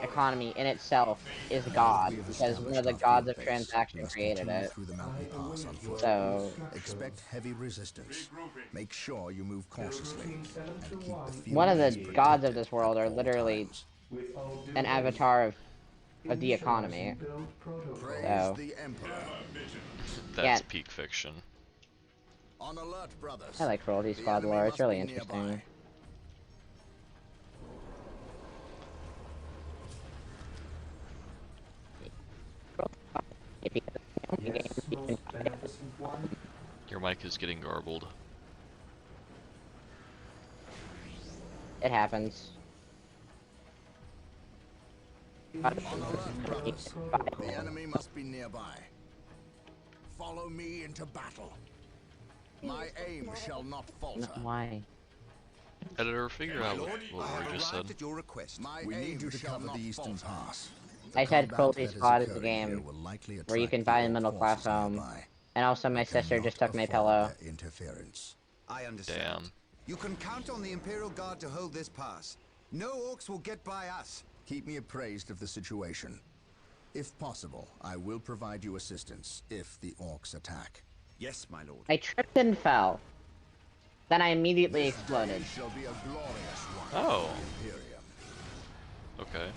economy in itself is Now that God we have because one of established the our gods field of base, we transaction must created continue it. through the mountain I pass on await your foot. So, Expect heavy resistance. Make sure you move cautiously Routine and keep the 721 one field of the base initiated. gods of protected this at world are all literally times. With all due an haste, avatar of the economy. initializing build protocol. Praise So, the Emperor. yeah, That's peak fiction. On alert, brothers. I like Cruelty The Squad enemy lore. It's must really be interesting. nearby. Yes, most beneficent one. Your mic is getting garbled. It happens. On alert, brothers. The Protocol. enemy must be nearby. Follow me into battle. My aim shall not falter. Why? Editor, figure out what I we have just said. arrived at your request. My We aim need you to shall cover not the eastern falter. pass. The I said combat Cruelty that is Squad is the occurring here game will likely where you attract can the buy a orc middle class forces home. nearby. And also my We sister cannot just took my afford pillow. their interference. I understand. Damn. You can count on the Imperial Guard to hold this pass. No orcs will get by us. Keep me appraised of the situation. If possible, I will provide you assistance if the orcs attack. Yes, my lord. I tripped and fell. Then I immediately This exploded. day shall be a glorious one Oh. for the Imperium. Okay.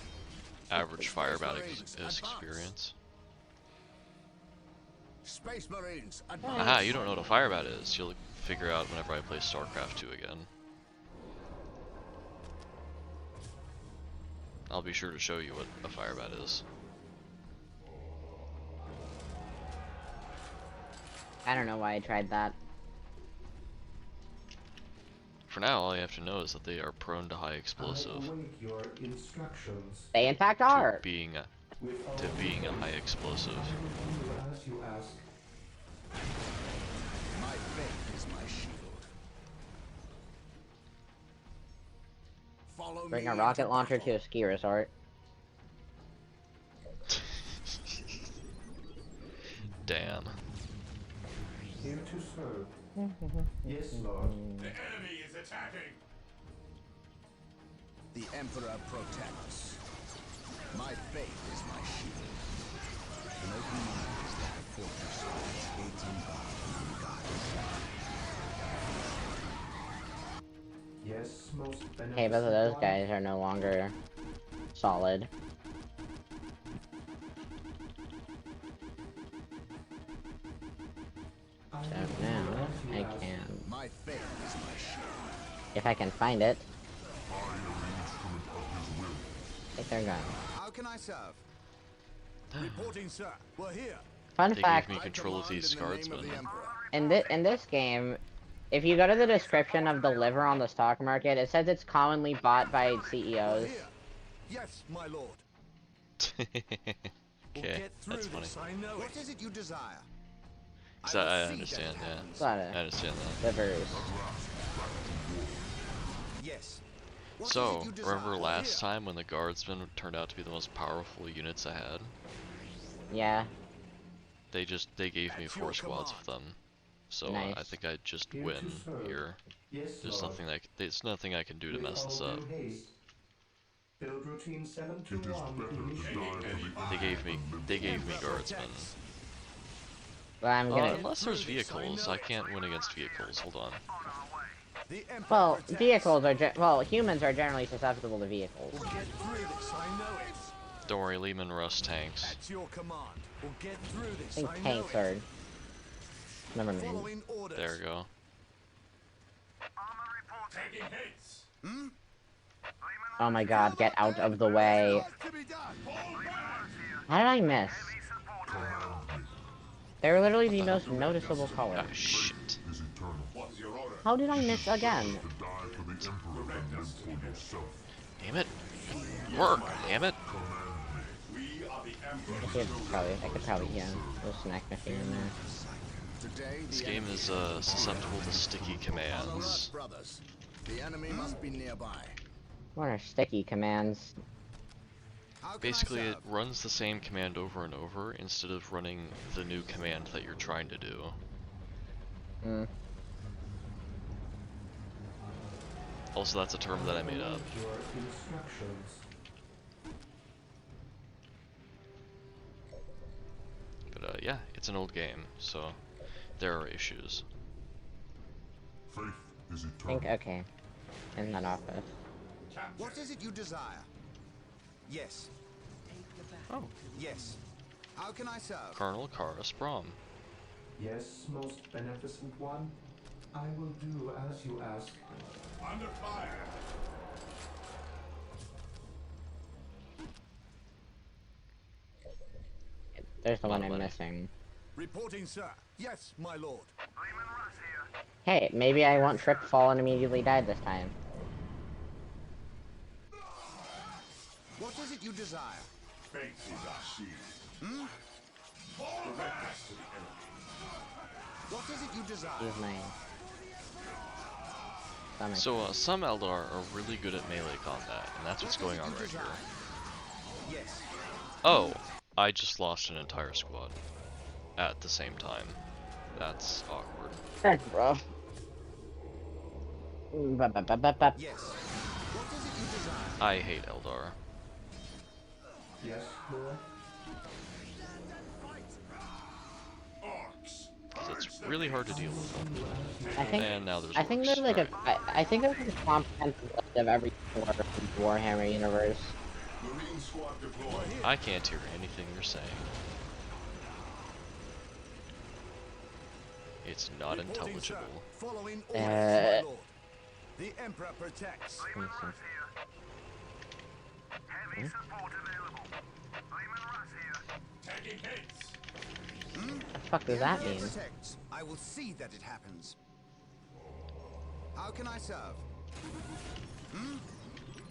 Average fire bat Marines, advance. experience. Space Marines, advance! Aha, you don't know what a fire bat is. You'll figure out whenever I play StarCraft 2 again. I'll be sure to show you what a fire bat is. I don't know why I tried that. For now, all you have to know is that they are prone to high explosive. I await your instructions. They in fact To are. being a With all to due being a high haste, explosive. I will do as you ask. My faith is my shield. Follow Bring me a rocket into launcher to battle. a ski resort. Damn. Here to serve. Yes, Lord. The enemy is attacking. The Emperor protects. My faith is my shield. An open mind is like a fortress with its gates unbarred and unguarded. Yes, most beneficent Hey, both of those one. guys are no longer solid. I So will do now as you I ask. can, My faith is my shield. if I can find it, I am an instrument of his will. take their gun. How can I serve? Reporting, sir. We're here. Fun They fact, gave me control of I these command in the name of guardsmen. the Emperor. in this game, if you go to the description of the liver on the stock market, it says it's commonly bought by We're CEOs. here. Yes, my lord. We'll Okay, get through that's funny. this, I know What it. is it you desire? So will I see that understand, it yeah. happens. Lot I of understand that. livers. Yes. What is So, it you desire? remember last Here. time when the guardsmen turned out to be the most powerful units I had? Yeah, They gave me At 4 your squads command. of them. So I Nice. think I just Here to win serve. here. Yes, There's Lord. nothing I can do to With mess this all up. due haste. Build routine It is 721 better to die initiated. for the They gave me Emperor guardsmen. protects. but I'm gonna. Unless there's through this, I vehicles, know I it. can't win against vehicles. Hold on. The Emperor Well, protects. vehicles are well, humans are generally susceptible to vehicles. We'll get through this, I know it. Don't worry, Lehman Russ tanks. At your command. We'll get through I this, think I know tanks it. are. Never mind. Following orders. There we go. taking hits. Oh my god, get out of the way. To be done. How did I miss? They're literally the most noticeable color. Ah, shit. Is eternal. What's your order? How did I miss again? To die for the Emperor and live for yourself. Damn it. Work, damn it. We are the Emperor. I could probably, yeah, there's a snack machine in there. Today, This the game enemy is shall susceptible to sticky honor alert, commands. brothers. The enemy must be nearby. What are sticky commands? How can Basically, I it serve? runs the same command over and over instead of running the new command that you're trying to do. Hmm. Also, that's a term that I made up. Your instructions. But yeah, it's an old game, so there are issues. Faith is I eternal. think, okay. In that office. What is it you desire? Yes. Oh. Yes. How can I serve? Colonel Karas Brom. Yes, most beneficent one. I will do as you ask. Under fire. There's the Lot one of I'm money. missing. Reporting, sir. Yes, my lord. Hey, maybe I won't trip, fall, and immediately die this time. What is it you desire? Faith is our shield. Direct us to the enemy. What is it you desire? Use my stomach. So some Eldar are really good at melee combat, and that's what's going on right here. Yes. Oh, I just lost an entire squad at the same time. That's awkward. That's rough. Yes. What is it you desire? I hate Eldar. Yes, Lord. Orcs. Because it's really hard to deal with them. And now there's I think there's orcs. like Alright. I think there's like a comprehensive list of every sword in the Warhammer universe. Marine squad deployed. I can't hear anything you're saying. It's not Reporting, sir. intelligible. Following orders, my lord. The Emperor protects. Let me see. Heavy support available. Taking hits. What the fuck does The that Emperor mean? protects. I will see that it happens. How can I serve?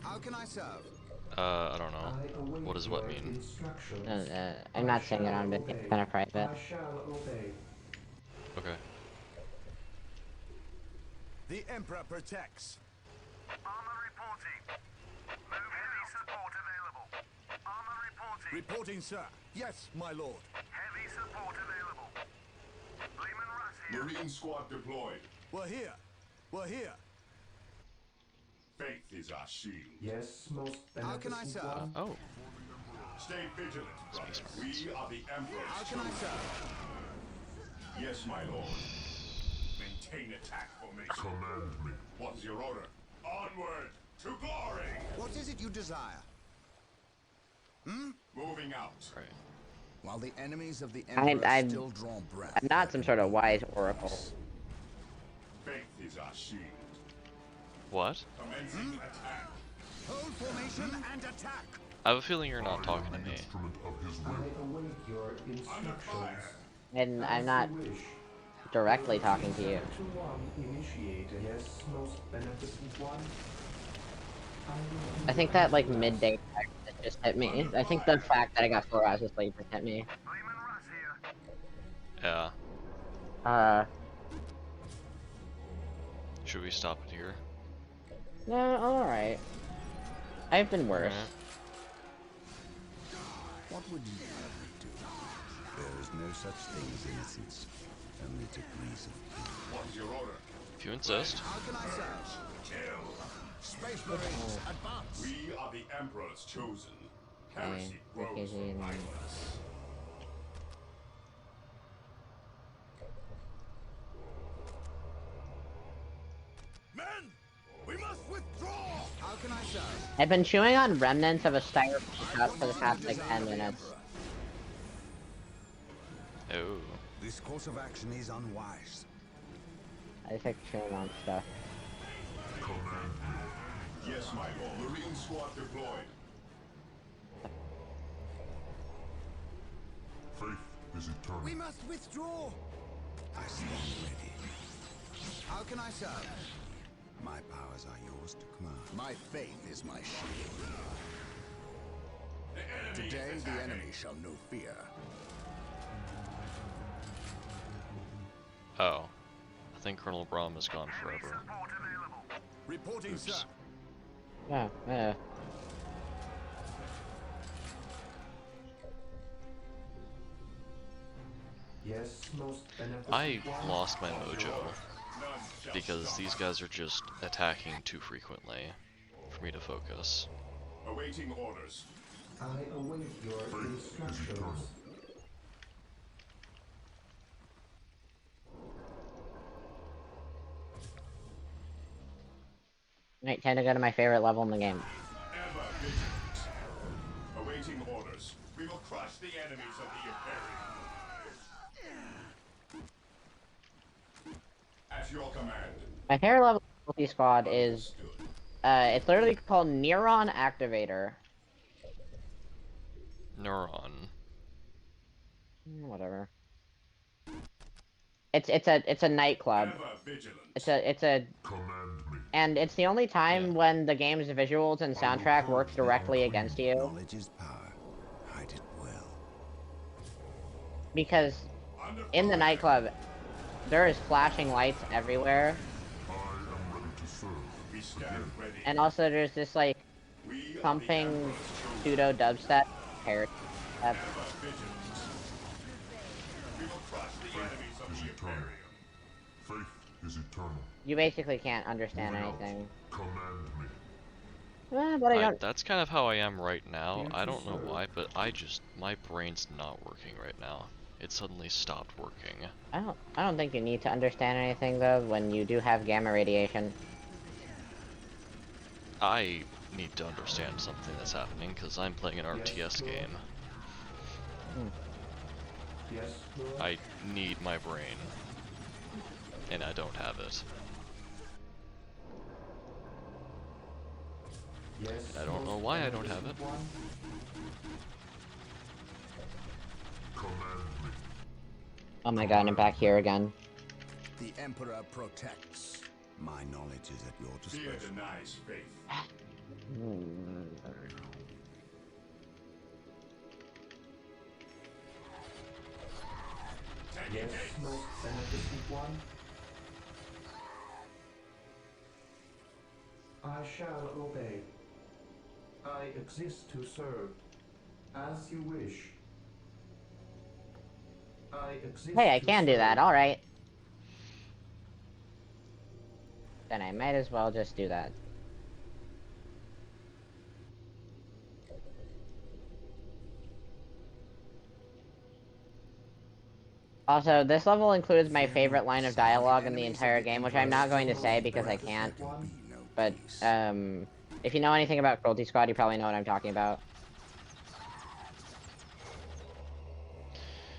How can I serve? I don't know. I await What does what your mean? instructions. I'm not I saying it shall on video. obey. It's kind of private. I shall obey. Okay. The Emperor protects. Armor reporting. Move heavy support available. Armor reporting. Reporting, sir. Yes, my lord. Heavy support available. Lehman Russ here. Marine squad deployed. We're here. We're here. Faith is our shield. Yes, most How can I beneficent serve? one. Oh. Stay vigilant, brothers. We are the Emperor's How can I chosen. serve? Yes, my lord. Maintain attack formation. Command me. What's your order? Onward to glory. What is it you desire? Moving out. Right. While the enemies of the Emperor I'm still draw breath. I'm not some sort of wise oracle. Faith is our shield. What? Commencing attack. Hold formation and attack. I have a feeling you're not talking to me. Instrument of his I will. await your Under instructions. fire. And I'm As not you wish. directly talking to you. To one initiated. Yes, most beneficent one. I think that like midday text that just hit me. I think the fact that I got 4 hours of sleep just hit me. Lehman Russ here. Yeah. Uh, Should we stop it here? no, alright. I've been worse. Alright. What would you have me do? There is no such thing as innocence, only degrees of guilt. What's your order? If you insist. How can I serve? Kill. Space Marines, advance! We are the Emperor's chosen. Okay, Heresy grows okay, from idleness. Men, we must withdraw. How can I serve? I've been chewing on remnants of a styrofoam cup for the past like 10 minutes. Oh. This course of action is unwise. I just like chewing on stuff. Command me. Yes, my lord. Marine squad deployed. Faith is eternal. We must withdraw. I stand ready. How can I serve? My powers are yours to command. My faith is my shield. The enemy Today is the attacking. enemy shall know fear. Oh. I think Colonel Braum is gone forever. Reporting, Oops. sir. Oh, yeah. Yes, most beneficent I one. lost my mojo because these guys are just attacking too frequently for me to focus. Awaiting orders. I await your instructions. Alright, time to go to my favorite level in the game. Ever vigilant. Awaiting orders. We will crush the enemies of the Imperium. At your command. My favorite level of the squad is, Understood. it's literally called Neuron Activator. Neuron. Whatever. It's a nightclub. Ever vigilant. It's a Command me. and it's the only time when the game's visuals and soundtrack work directly against you. Knowledge is power. Hide it well. Because in the nightclub, there is flashing lights everywhere. I am ready to serve. We stand ready. And also there's this like We are the pumping Emperor's pseudo dubstep parody. Ever vigilant. We will crush the enemies of Is the eternal. Imperium. Faith is eternal. You basically can't understand Moving out. anything. Command me. But I don't. That's kind of how I am right now. Here I to don't know serve. why, but my brain's not working right now. It suddenly stopped working. I don't think you need to understand anything though when you do have gamma radiation. I need to understand something that's happening because I'm playing an RTS game. Yes, Lord. I need my brain, and I don't have it. Yes, I don't know most why I don't have it. beneficent one. Command me. Oh my god, I'm back here again. The Emperor protects. My knowledge is at your Fear disposal. denies faith. Yes, most beneficent one. I shall obey. I exist to serve. As you wish. I exist Hey, I to can do that. serve. All right. Then I might as well just do that. Also, this level includes my favorite line of dialogue in the entire game, which I'm not going to say because I can't. But, if you know anything about Cruelty Squad, you probably know what I'm talking about.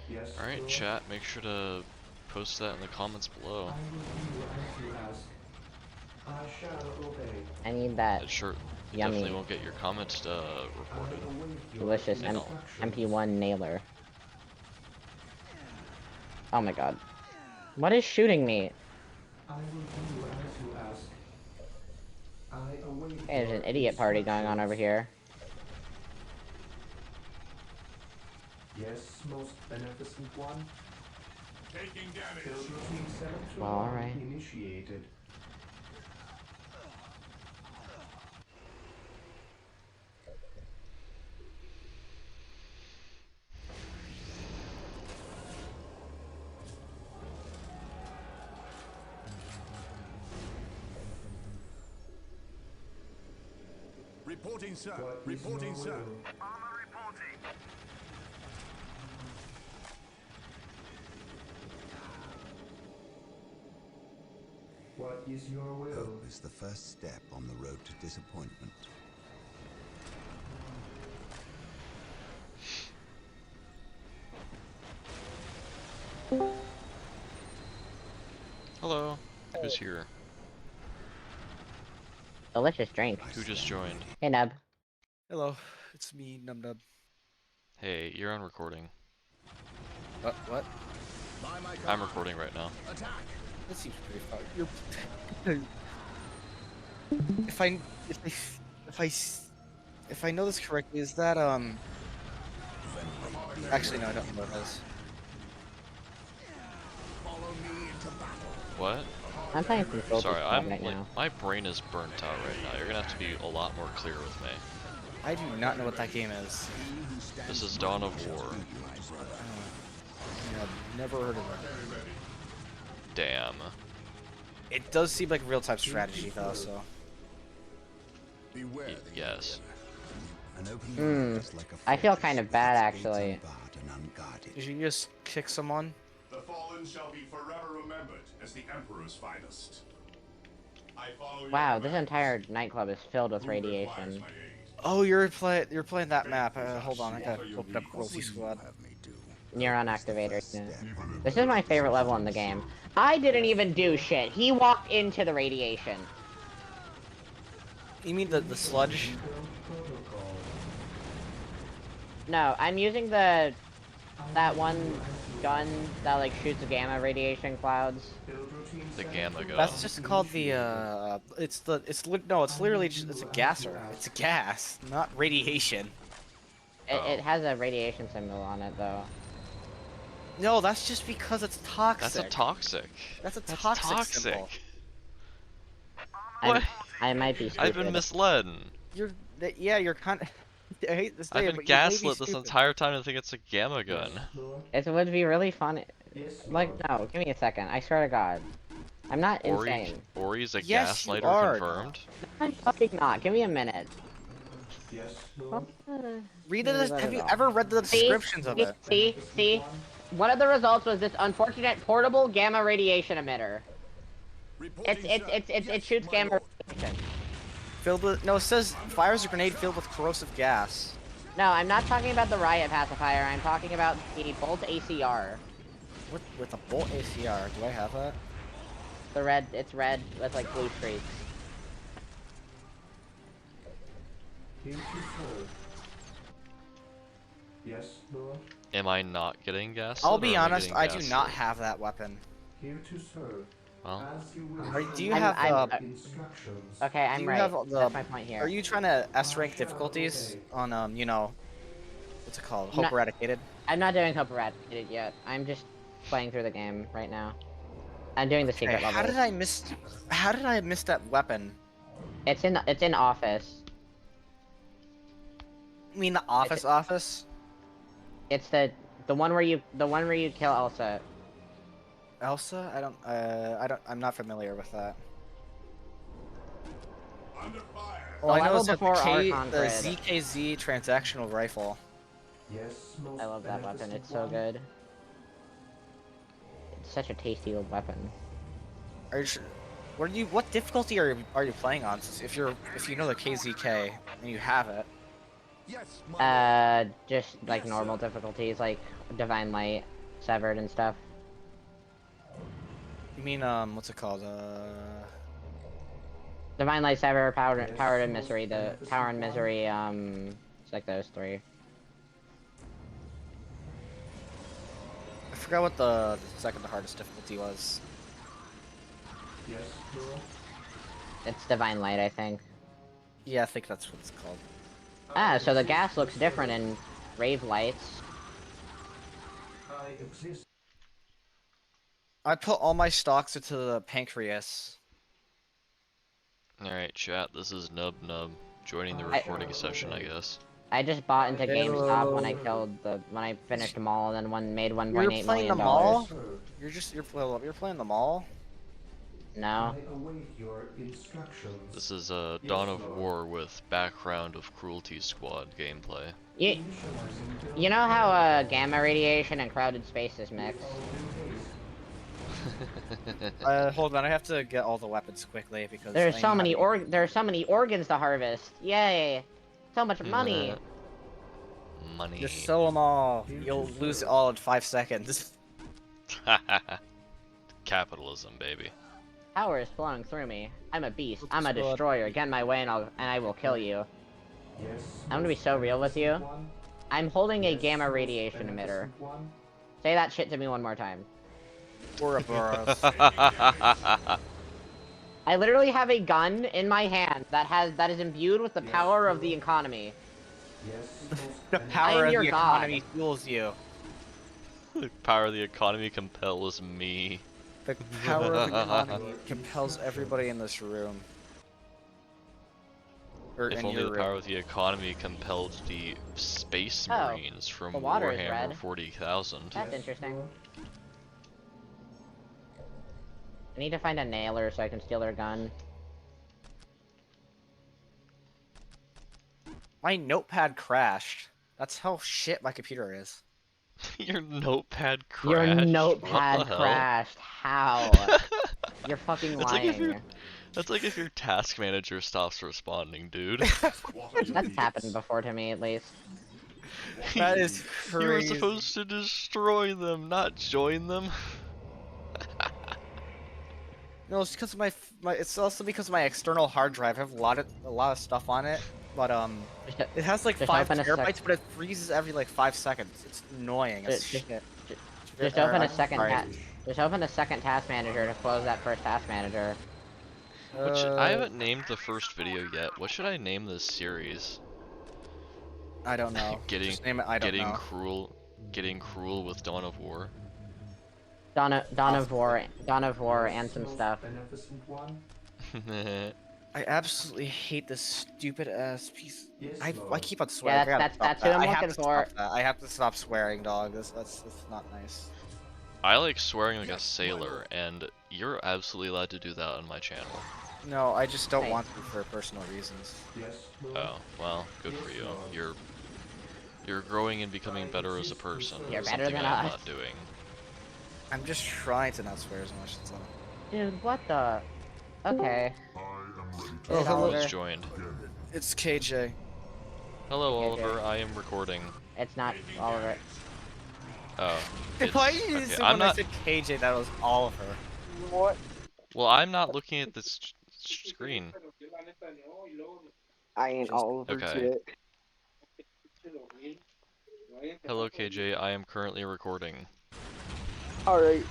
Yes, Alright, Lord. chat, make sure to post that in the comments below. I will do as you ask. I shall obey. I need that It sure yummy, definitely won't get your comment I reported. await your delicious instructions. MP1 nailer. Oh my god. What is shooting me? I will do as you ask. I await Hey, there's your an idiot party going on over instructions. here. Yes, most beneficent one. Taking damage. Build routine 7 to All 1 right. initiated. Reporting, sir. What is Reporting, your sir. will? What is your will? Hope is the first step on the road to disappointment. Hello, who's here? Delicious drink. Who just joined? Hey, Nub. Hello, it's me, Nub Nub. Hey, you're on recording. What? I'm recording right now. That seems pretty far. You're... if I know this correctly, is that Actually, no, I don't know what it is. Follow me into What? I'm playing some Cruelty Sorry, Squad right now. my brain is burnt out right now. You're gonna have to be a lot more clear with me. I do not know what that game is. This is Dawn of War. Yeah, I've never heard of it. Damn. It does seem like real-time strategy, though, so... Yes. I feel kind of bad, actually. Did you just kick someone? The fallen shall be forever remembered as the Emperor's finest. I follow Wow, this entire nightclub is filled with radiation. Oh, you're playing that map. Hold on, I gotta open up Cruelty Squad. Neuron activator. Yeah. This is my favorite level in the game. I didn't even do shit. He walked into the radiation. You mean the sludge? No, I'm using that one gun that like shoots gamma radiation clouds. The gamma gun. That's just called the it's literally just, it's a gasser. It's a gas, not radiation. It has a radiation symbol on it though. No, that's just because it's toxic. That's a toxic. That's a toxic symbol. What? I might be stupid. I've been misled. You're kind of... I hate this I've name, been but you may be gaslit this stupid. entire time to think it's a gamma gun. It would be really fun. Like, no, give me a second. I swear to God. I'm not insane. Ori's a Yes, gaslighter you are. confirmed? I'm fucking not. Give me a minute. Read it. Have you ever read the descriptions of it? See? One of the results was this unfortunate portable gamma radiation emitter. It shoots gamma radiation. Filled with... No, it says fires a grenade filled with corrosive gas. No, I'm not talking about the riot pacifier. I'm talking about the bolt ACR. With a bolt ACR, do I have that? The red, it's red with like blue streaks. Yes, Lord. Am I not getting gaslit? I'll be honest, I do gaslit? not have that weapon. Here to serve. Well, As you will. Do you have Instructions. Okay, I'm do you right. have That's my point here. Are you trying to S-rank difficulties on you know, what's it called? Hope Eradicated? I'm not doing Hope Eradicated yet. I'm just playing through the game right now. I'm doing the secret level. How did I miss that weapon? It's in office. You mean the office? It's the one where you kill Elsa. Elsa? I'm not familiar with that. Under fire. Well, I know level it's the before Archon the Grid. ZKZ transactional rifle. Yes, I love that weapon. It's so good. It's such a tasty old weapon. Are you sure? What difficulty are you playing on? If you know the KZK and you have it. Just like normal difficulties, like Divine Light, Severed, and stuff. You mean what's it called? Divine Light, Sever, Power and Misery. The Power and Misery. It's like those three. I forgot what the second hardest difficulty was. Yes, Lord. It's Divine Light, I think. Yeah, I think that's what it's called. Ah, so the gas looks different in Rave Lights. I exist. I put all my stocks into the pancreas. alright, chat, this is Nub Nub joining the recording session, I guess. I just bought into GameStop when I finished them all, and then made $1.8 million. You're playing the mall? You're playing the mall? No. I await your instructions. This is Dawn of War with background of Cruelty Squad gameplay. You know how gamma radiation and crowded spaces mix? Hold on, I have to get all the weapons quickly because There's so many organs to harvest. Yay! So much money. Money. Just sell them all. You'll lose it all in 5 seconds. Capitalism, baby. Power is flowing through me. I'm a beast. I'm a destroyer. Get in my way and I will kill you. I'm gonna be so real with you. I'm holding a gamma radiation emitter. Say that shit to me one more time. Ouroboros. I literally have a gun in my hand that is imbued with the power of the economy. The power of the economy fuels you. The power of the economy compels me. The power of economy compels everybody in this room. Or If in only your the power room. of the economy compelled the Space Oh, Marines from the water is Warhammer red. 40,000. That's interesting. I need to find a nailer so I can steal their gun. My notepad crashed. That's how shit my computer is. Your notepad crashed? Your What notpad the hell? crashed. How? You're fucking That's like if lying. that's like if your task manager stops responding, dude. That's happened before to me, at least. That is You were crazy. supposed to destroy them, not join them. No, it's because it's also because my external hard drive. I have a lot of stuff on it, but it has like Just 5 open a sec- terabytes, but it freezes every like 5 seconds. It's annoying as shit. Just open a second Just open a second task manager to close that first task manager. I haven't named the first video yet. What should I name this series? I don't know. Just name it. I don't know. Getting cruel with Dawn of War. Dawn of War, and some stuff. I absolutely hate this stupid ass piece. I keep on Yeah, swearing. that's who I'm looking for. I have to stop swearing, dog. That's not nice. I like swearing like a sailor, and you're absolutely allowed to do that on my channel. No, I just don't want to for personal reasons. Oh, well, good for you. You're growing and becoming better as a person. You're better something than I'm us. not doing. I'm just trying to not swear as much. That's all. Dude, what the? Okay. Oh, Oliver. Oliver's joined. It's KJ. Hello, Hey, KJ. Oliver. I am recording. It's not Oliver. Oh. Why did you okay, assume I'm when not. I said KJ that was Oliver? What? Well, I'm not looking at this screen. I ain't Oliver Okay. yet. Hello, KJ. I am currently recording. Alright.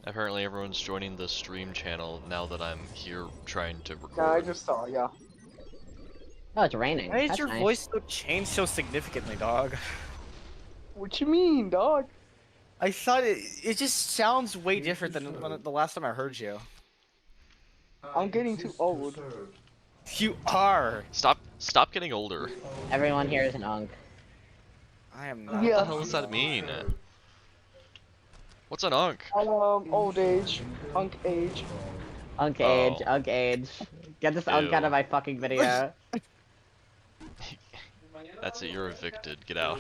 Apparently, everyone's joining the stream channel now that I'm here trying to record. Nah, I just saw ya. Oh, it's raining. Why did That's your nice. voice change so significantly, dog? What you mean, dog? I thought it just sounds way different than the last time I heard you. I'm getting too old. You are. Stop getting older. Everyone here is an unk. I am not. What the hell does that mean? What's an unk? Old age. Unk age. Unk age, unk age. Get this unk out of my fucking video. That's it, you're evicted. Get out.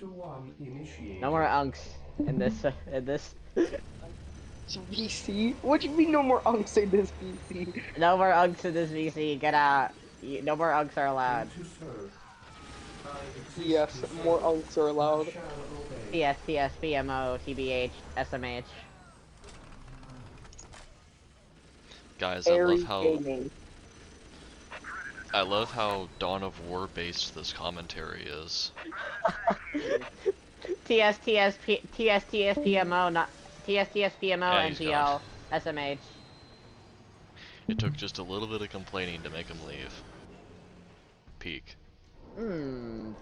No more unks in this, VC? What do you mean no more unks in this VC? No more unks in this VC, get out. No more unks are allowed. Yes, more unks are allowed. PS, PMO, TBH, SMH. Guys, Aries Gaming. I love how Dawn of War based this commentary is. PMO, not PMO, he's NGL, SMH. It took just a little bit of complaining to make him leave. Peak. No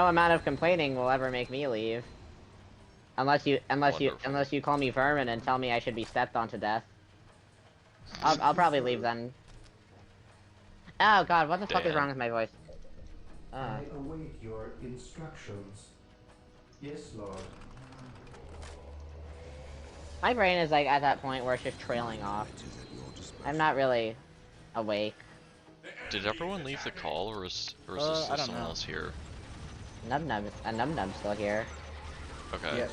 amount of complaining will ever make me leave. Unless you call me vermin and tell me I should be stepped on to death. I'll probably leave then. Oh god, what the fuck is wrong with my voice? I await your instructions. Yes, Lord. My brain is like at that point where it's just trailing off. I'm not really awake. Did everyone leave the call, or is there someone else here? Nubnub's still here. Okay. Yeah.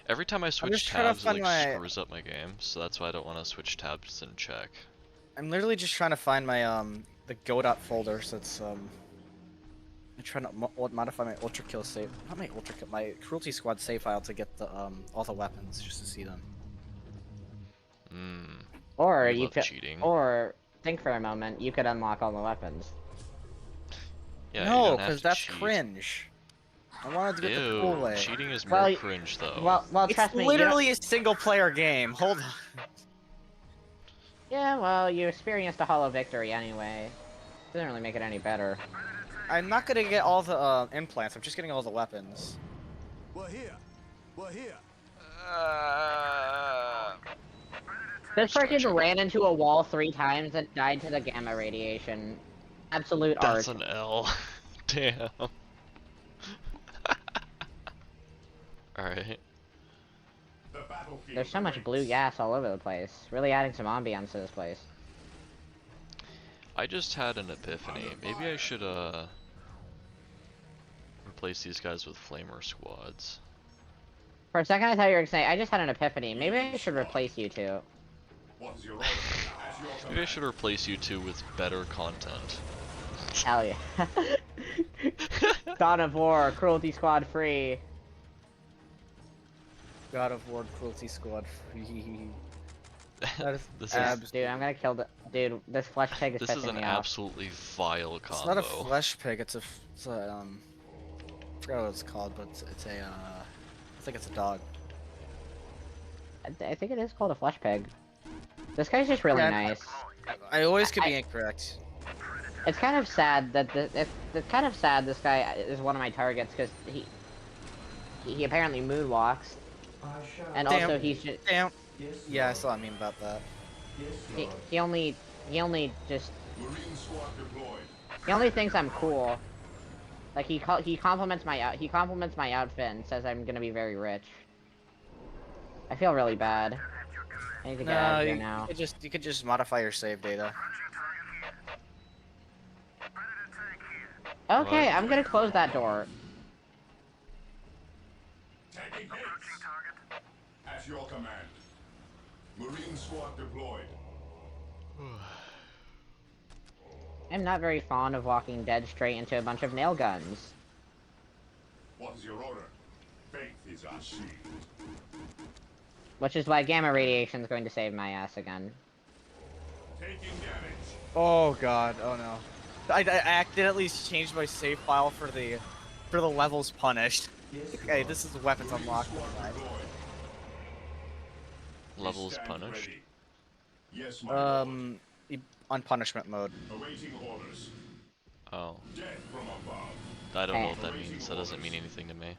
Every time I switch tabs, it like screws up my game, so that's why I don't want to switch tabs and check. I'm literally just trying to find my the go.folder folder, so it's I'm trying to modify my ultra kill save, not my ultra kill, my cruelty squad save file to get the all the weapons just to see them. Or you could, cheating. or think for a moment, you could unlock all the weapons. Yeah, no, because that's cringe. I wanted to get the cool way. Cheating is more cringe, though. Well, it's trust me. Literally a single-player game. Hold on. Yeah, well, you experienced a hollow victory anyway. Doesn't really make it any better. I'm not gonna get all the implants. I'm just getting all the weapons. We're here. We're here. This person Stretching. ran into a wall 3 times and died to the gamma radiation. Absolute That's art. an L. Damn. Alright. There's so much blue gas all over the place. Really adding some ambiance to this place. I just had an epiphany. Maybe I should, replace these guys with flamer squads. For a second I thought you were saying, I just had an epiphany. Maybe I should replace you two. Maybe I should replace you two with better content. Hell yeah. Dawn of War, Cruelty Squad free. God of War, Cruelty Squad free. This is Dude, I'm gonna kill the dude. This flesh pig is this is pissing an me off. absolutely vile combo. It's not a flesh pig. It's a I forgot what it's called, but it's a I think it's a dog. I think it is called a flesh pig. This guy's just really nice. I always could be incorrect. It's kind of sad that it's kind of sad this guy is one of my targets because he apparently moonwalks, and also he's just Yeah, I saw what I mean about that. he only thinks I'm cool. Like he compliments my outfit and says I'm gonna be very rich. I feel really bad. I need to get out of here now. You could just modify your save data. Okay, I'm gonna close that door. Taking hits. At your command. Marine squad deployed. I'm not very fond of walking dead straight into a bunch of nail guns. What is your order? Faith is our shield. Which is why gamma radiation is going to save my ass again. Taking damage. Oh god, oh no. I accidentally changed my save file for the levels punished. Okay, this is weapons unlocked. Levels punished? Yes, on punishment mode. Awaiting orders. Oh. Death from above. I don't know what that means. That doesn't mean anything to me.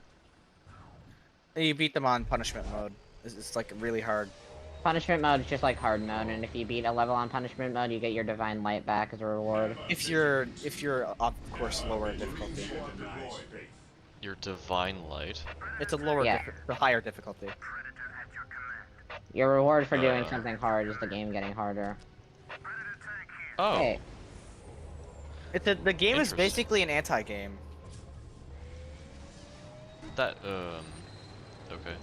You beat them on punishment mode. It's like really hard. Punishment mode is just like hard mode, and if you beat a level on punishment mode, you get your divine light back as a reward. If you're of course lower difficulty. Your divine light? It's a lower the higher difficulty. Your reward for doing something hard is the game getting harder. Oh. Hey. The game is basically an anti-game. That okay.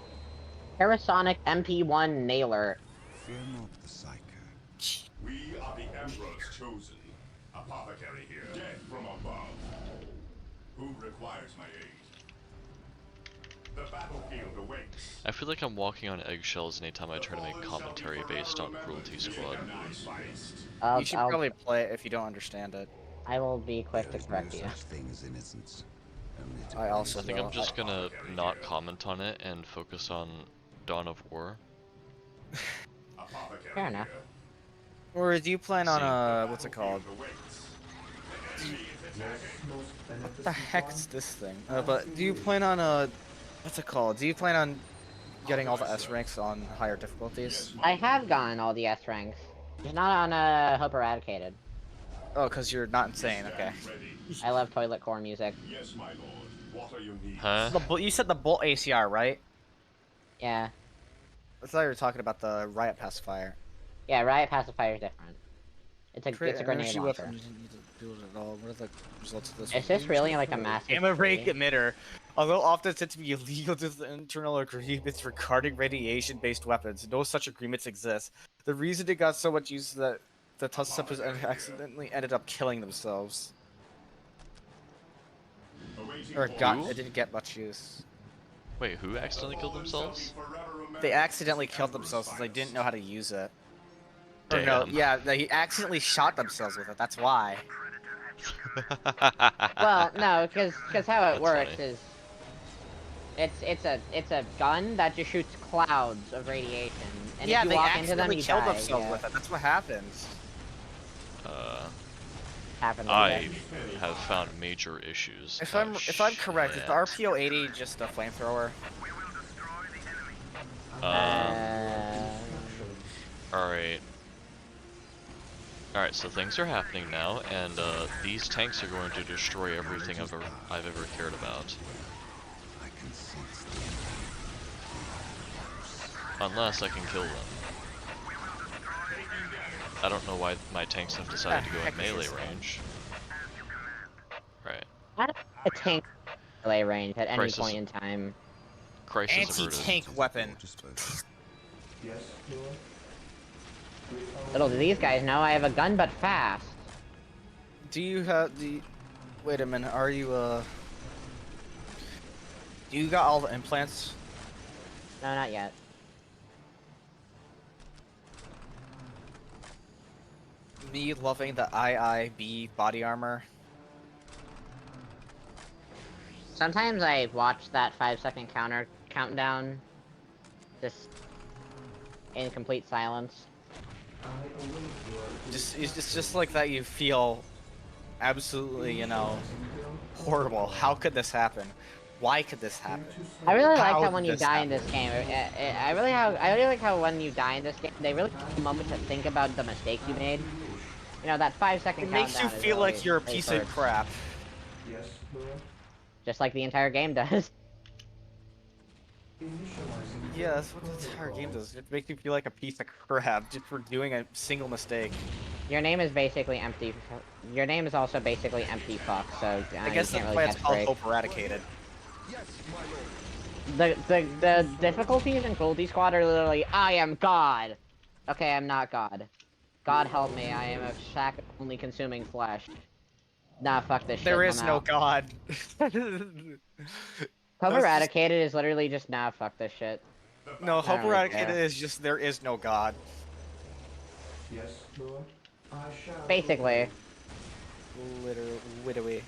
Parasonic MP1 Nailer. Fear not the Psyker. We are the Emperor's chosen. Apothecary here. Death from above. Who requires my aid? The battlefield awaits. I feel like I'm walking on eggshells anytime I try to make commentary based on Cruelty Squad. You should probably play it if you don't understand it. I will be quick to correct you. I also I think I'm just gonna not comment on it and focus on Dawn of War. Fair enough. Or do you plan on what's it called? What the heck is this thing? But do you plan on what's it called? Do you plan on getting all the S ranks on higher difficulties? I have gotten all the S ranks. Just not on Hope Eradicated. Oh, because you're not insane, okay. I love toilet core music. Yes, my lord. What are your needs? Huh? You said the Bolt ACR, right? Yeah. I thought you were talking about the Riot Pacifier. Yeah, Riot Pacifier is different. It's a grenade launcher. What are the results of this? Is this really like a massive Gamma ray tree? emitter? Although often said to be illegal due to the internal agreements regarding radiation-based weapons, no such agreements exist. The reason it got so much use is that the Tussupers accidentally ended up killing themselves. Or it didn't get much use. Wait, who accidentally killed themselves? They accidentally killed themselves because they didn't know how to use it. Or Damn. no, yeah, they accidentally shot themselves with it. That's why. Well, no, because how it That's works funny. is it's a gun that just shoots clouds of radiation, and Yeah, if you they walk into them, accidentally you killed die. themselves Yeah. with it. That's what happens. I have found major issues. If I'm correct, is the RPO-80 just a flamethrower? Alright. Alright, so things are happening now, and these tanks are going to destroy everything I've ever cared about. Unless I can kill them. I don't know why my tanks have decided to go in melee range. Right. How does a tank melee range at any Crisis- point in time? Crisis averted. Anti-tank weapon. Yes, Lord. Little do these guys know, I have a gun but fast. Do you have the... Wait a minute, are you, Do you got all the implants? No, not yet. Me loving the IIB body armor. Sometimes I watch that 5-second countdown, just in complete silence. It's just like that you feel absolutely, you know, horrible. How could this happen? Why could this happen? I really like How how when did you this die happen? in this game, I really like how when you die in this game, they really take a moment to think about the mistake you made. You know, that 5-second It countdown makes you is feel really, like you're a really piece sort of crap. Yes, Lord. just like the entire game does. Yeah, that's what the entire game does. It makes you feel like a piece of crap just for doing a single mistake. Your name is basically empty. Your name is also basically empty fuck, so I you guess can't that's really why it's catch called break. Hope Eradicated. The difficulties in Cruelty Squad are literally, I am God. Okay, I'm not God. God help me, I am a sack of only consuming flesh. Nah, fuck this shit. There I'm is no out. God. Hope That's Eradicated is literally just, nah, fuck this shit. No, I Hope don't really Eradicated care. is just there is no God. Yes, Lord. I shall. Basically. Literally.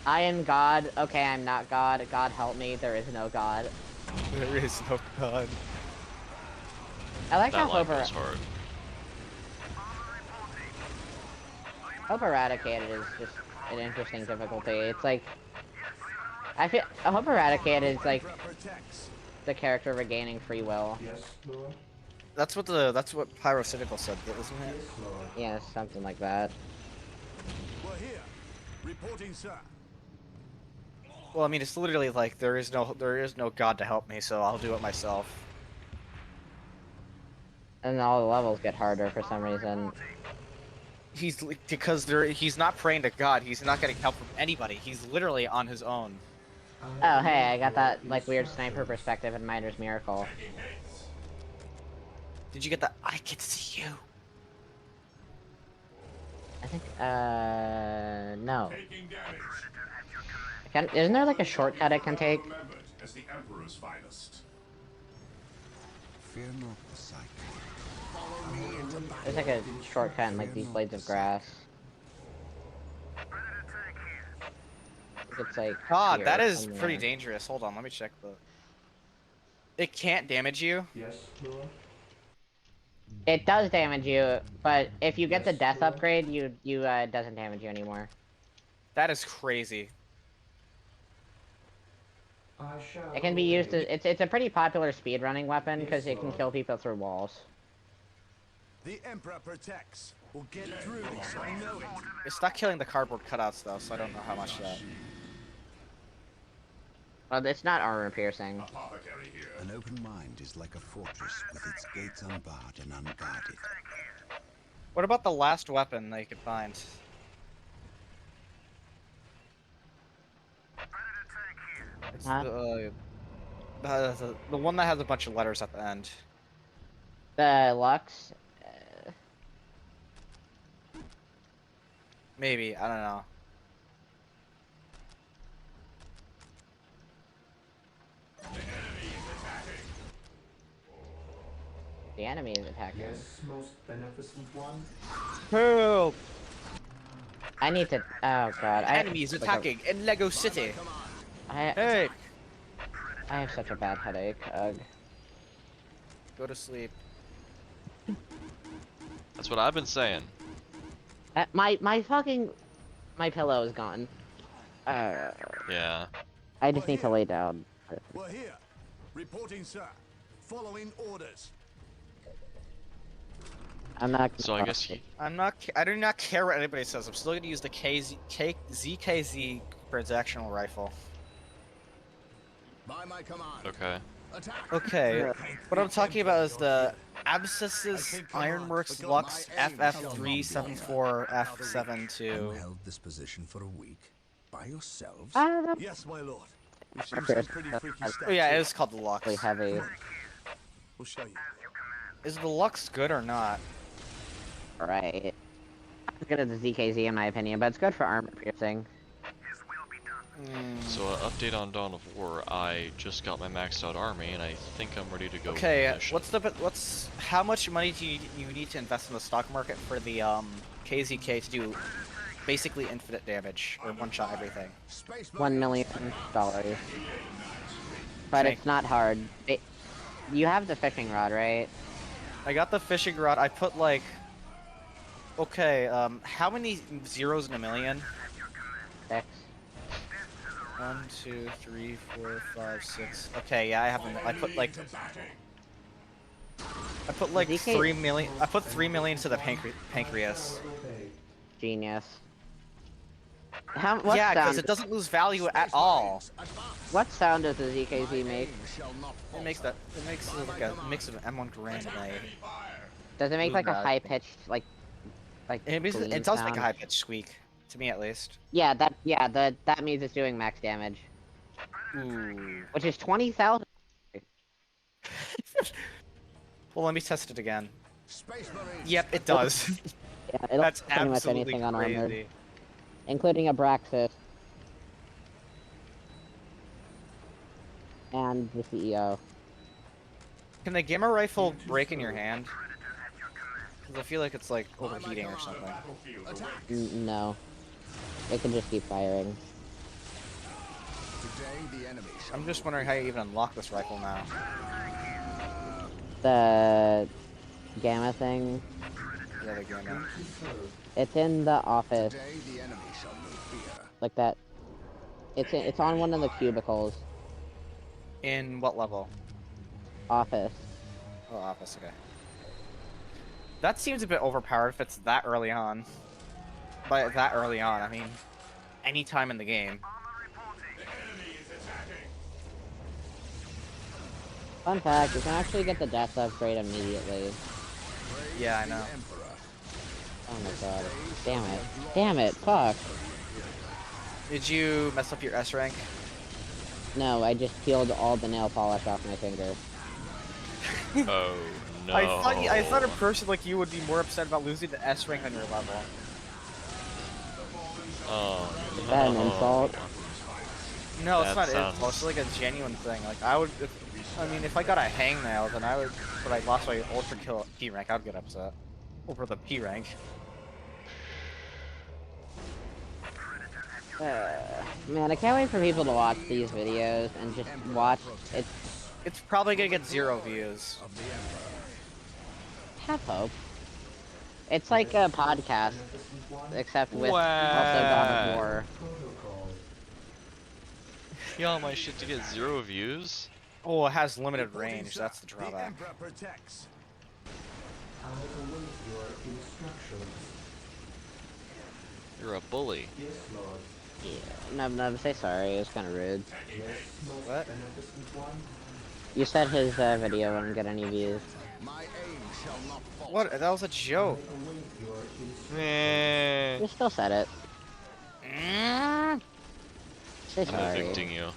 I am God. Okay, I'm not God. God help me. There is no God. There is no God. I like That how line goes hard. Hope Eradicated is just an interesting difficulty. It's like I feel Hope Eradicated is like the character regaining free will. Yes, Lord. That's what Pyrocynical said, isn't it? Yes, Lord. Yeah, something like that. We're here. Reporting, sir. Well, I mean, it's literally like there is no God to help me, so I'll do it myself. And all the levels get harder for some reason. He's not praying to God. He's not getting help from anybody. He's literally on his own. Oh, hey, I got that like weird sniper perspective in Miner's Miracle. Did you get that? I can see you. I think, no. Isn't there like a shortcut I can take? As the Emperor's finest. Fear not the sight. There's like a shortcut in like these blades of grass. I think it's like God, here that is somewhere. pretty dangerous. Hold on, let me check the... It can't damage you? Yes, Lord. It does damage you, but if you get the death upgrade, it doesn't damage you anymore. That is crazy. I shall. It can be used as it's a pretty popular speedrunning weapon because it can kill people through walls. The Emperor protects. We'll get through this. I know it. It's not killing the cardboard cutouts though, so I don't know how much that. Well, it's not armor piercing. An open mind is like a fortress with its gates unbarred and unguarded. What about the last weapon that you could find? It's Huh? the one that has a bunch of letters at the end. The Lux. Maybe, I don't know. The enemy is attacking. Yes, most beneficent one. Help! I need to. Oh god. Enemies attacking in Lego City. Hey! I have such a bad headache. Ugh. Go to sleep. That's what I've been saying. My pillow is gone. Yeah. I just need to lay down. We're here. Reporting, sir. following orders. I'm not. So I guess I do not care what anybody says. I'm still going to use the ZKZ transactional rifle. By my command. Okay. Attack. Okay, what I'm talking about is the Abscesses Ironworks Lux FF374F72. Held this position for a week by yourselves. Yes, my lord. We've seen Okay. some pretty freaky stuff. Oh yeah, it too. is called the Lux. Really heavy. We'll show you. Is the Lux good or not? Right. It's good as the ZKZ in my opinion, but it's good for armor piercing. So update on Dawn of War. I just got my maxed out army, and I think I'm ready to go. Okay, mission. how much money do you need to invest in the stock market for the KZK to do basically infinite damage or one shot everything? $1 million. But Okay. it's not hard. You have the fishing rod, right? I got the fishing rod. I put like, okay, how many zeros in a million? 6. 1, 2, 3, 4, 5, 6. Okay, yeah, I haven't. I put like DK 3 million. I put 3 million to the pancreas. Genius. What Yeah, because sound? it doesn't lose value at all. What sound does the ZKZ make? It makes like a mix of M1 Grand and a. Does it make like a Bad. high pitched like? It does gleam make sound? a high pitched squeak, to me at least. Yeah, that means it's doing max damage, Ooh. which is 20,000. Well, let me test it again. Space Marines. Yep, it does. Yeah, it'll That's pretty much absolutely anything unarmored, crazy. including Abraxas and the CEO. Can the gamma rifle break in your hand? Because I feel like it's like overheating or something. No, it can just keep firing. Today the enemy shall I'm just wondering how you even unlock this rifle now. The gamma thing. Yeah, the gamma. It's in the office, Today the enemy shall know fear. like that. It's on one of the cubicles. In what level? Office. Oh, office, okay. That seems a bit overpowered if it's that early on. By that early on, I mean, any time in the game. Fun fact: you can actually get the death upgrade immediately. Yeah, I know. Oh my god! Damn it! Damn it! Fuck! Did you mess up your S rank? No, I just peeled all the nail polish off my finger. Oh no. I thought a person like you would be more upset about losing the S rank on your level. Oh, Is that an insult? No, it's That not sounds- insult. It's like a genuine thing. Like I would, if I got a hangnail, then I would. But I lost my ultra kill P rank. I'd get upset over the P rank. Man, I can't wait for people to watch these videos and just watch it. It's probably gonna get 0 views. Have hope. It's like a podcast, except with also God of War. Yeah, my shit to get 0 views? Oh, it has limited range. That's the drawback. Emperor protects. I await your instructions. You're a bully. Yes, Lord. Yeah, no, say sorry. It was kind of rude. Yes, most What? beneficent one. You said his video wouldn't get any views. My aim shall not falter. What? That was a joke. I await your instructions. Meh. You still said it. Say I'm sorry. evicting you.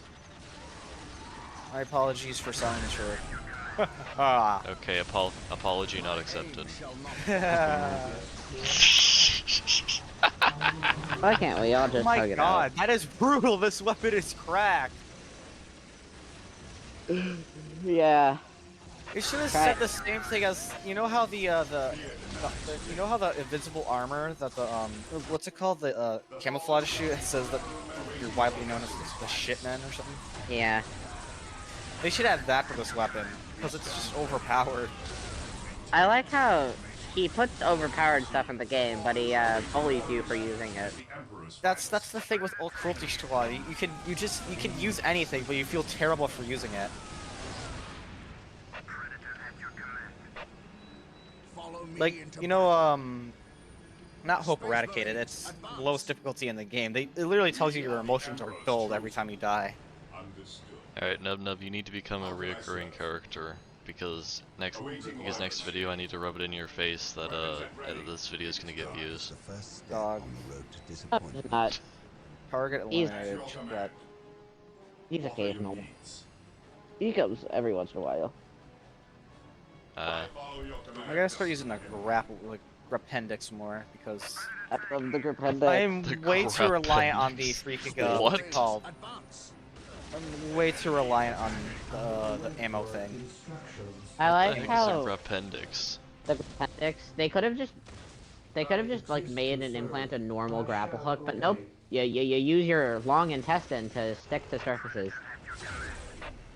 My apologies for selling the shirt. Ah. Okay, apology not accepted. Why can't we all Oh just my hug it god, that is brutal. This weapon is cracked. out? Yeah. It should have Try- said the same thing as you know how the you know how the invincible armor that the what's it called, the camouflage suit, it says that you're widely known as the shitman or something. Yeah. They should add that for this weapon because it's just overpowered. I like how he puts overpowered stuff in the game, but he bullies you for using it. That's the thing with all cruelty squad. You can use anything, but you feel terrible for using it. Like, you know, not Hope Eradicated, it's the lowest difficulty in the game. It literally tells you your emotions are dulled every time you die. Alright, Nub Nub, you need to become a reoccurring character, because next video I need to rub it in your face that this video is gonna get views. Dog. Not. Target He's, eliminated. That. he's occasional. He comes every once in a while. I gotta start using the appendix more because I'm way too reliant on the freaking what's it called? I'm way too reliant on the ammo thing. I like how appendix. The appendix. They could have just like made and implant a normal grapple hook, but nope. You use your long intestine to stick to surfaces.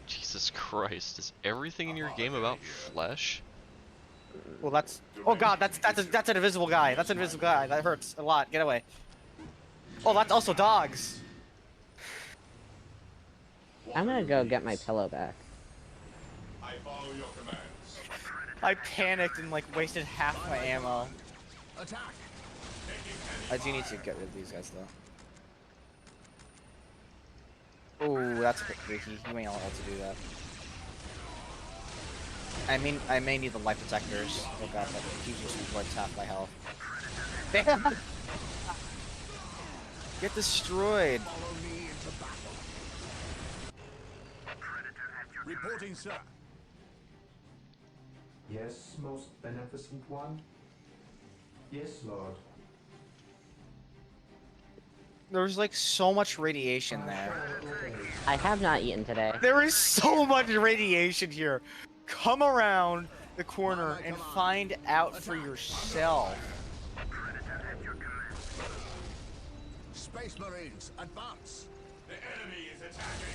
Jesus Christ! Is everything in your game about flesh? Well, that's. Oh God, that's an invisible guy. That's an invisible guy. That hurts a lot. Get away. Oh, that's also dogs. I'm gonna go get my pillow back. I follow your commands. I panicked and like wasted half my ammo. Attack. I do need to get rid of these guys though. Ooh, that's a bit freaky. You ain't allowed to do that. I may need the life protectors. Oh God, that he just reports half my health. Get destroyed. Reporting, sir. Yes, most beneficent one? Yes, Lord. There's like so much radiation there. I have not eaten today. There is so much radiation here. Come around the corner and find out for yourself. Space Marines, advance! The enemy is attacking.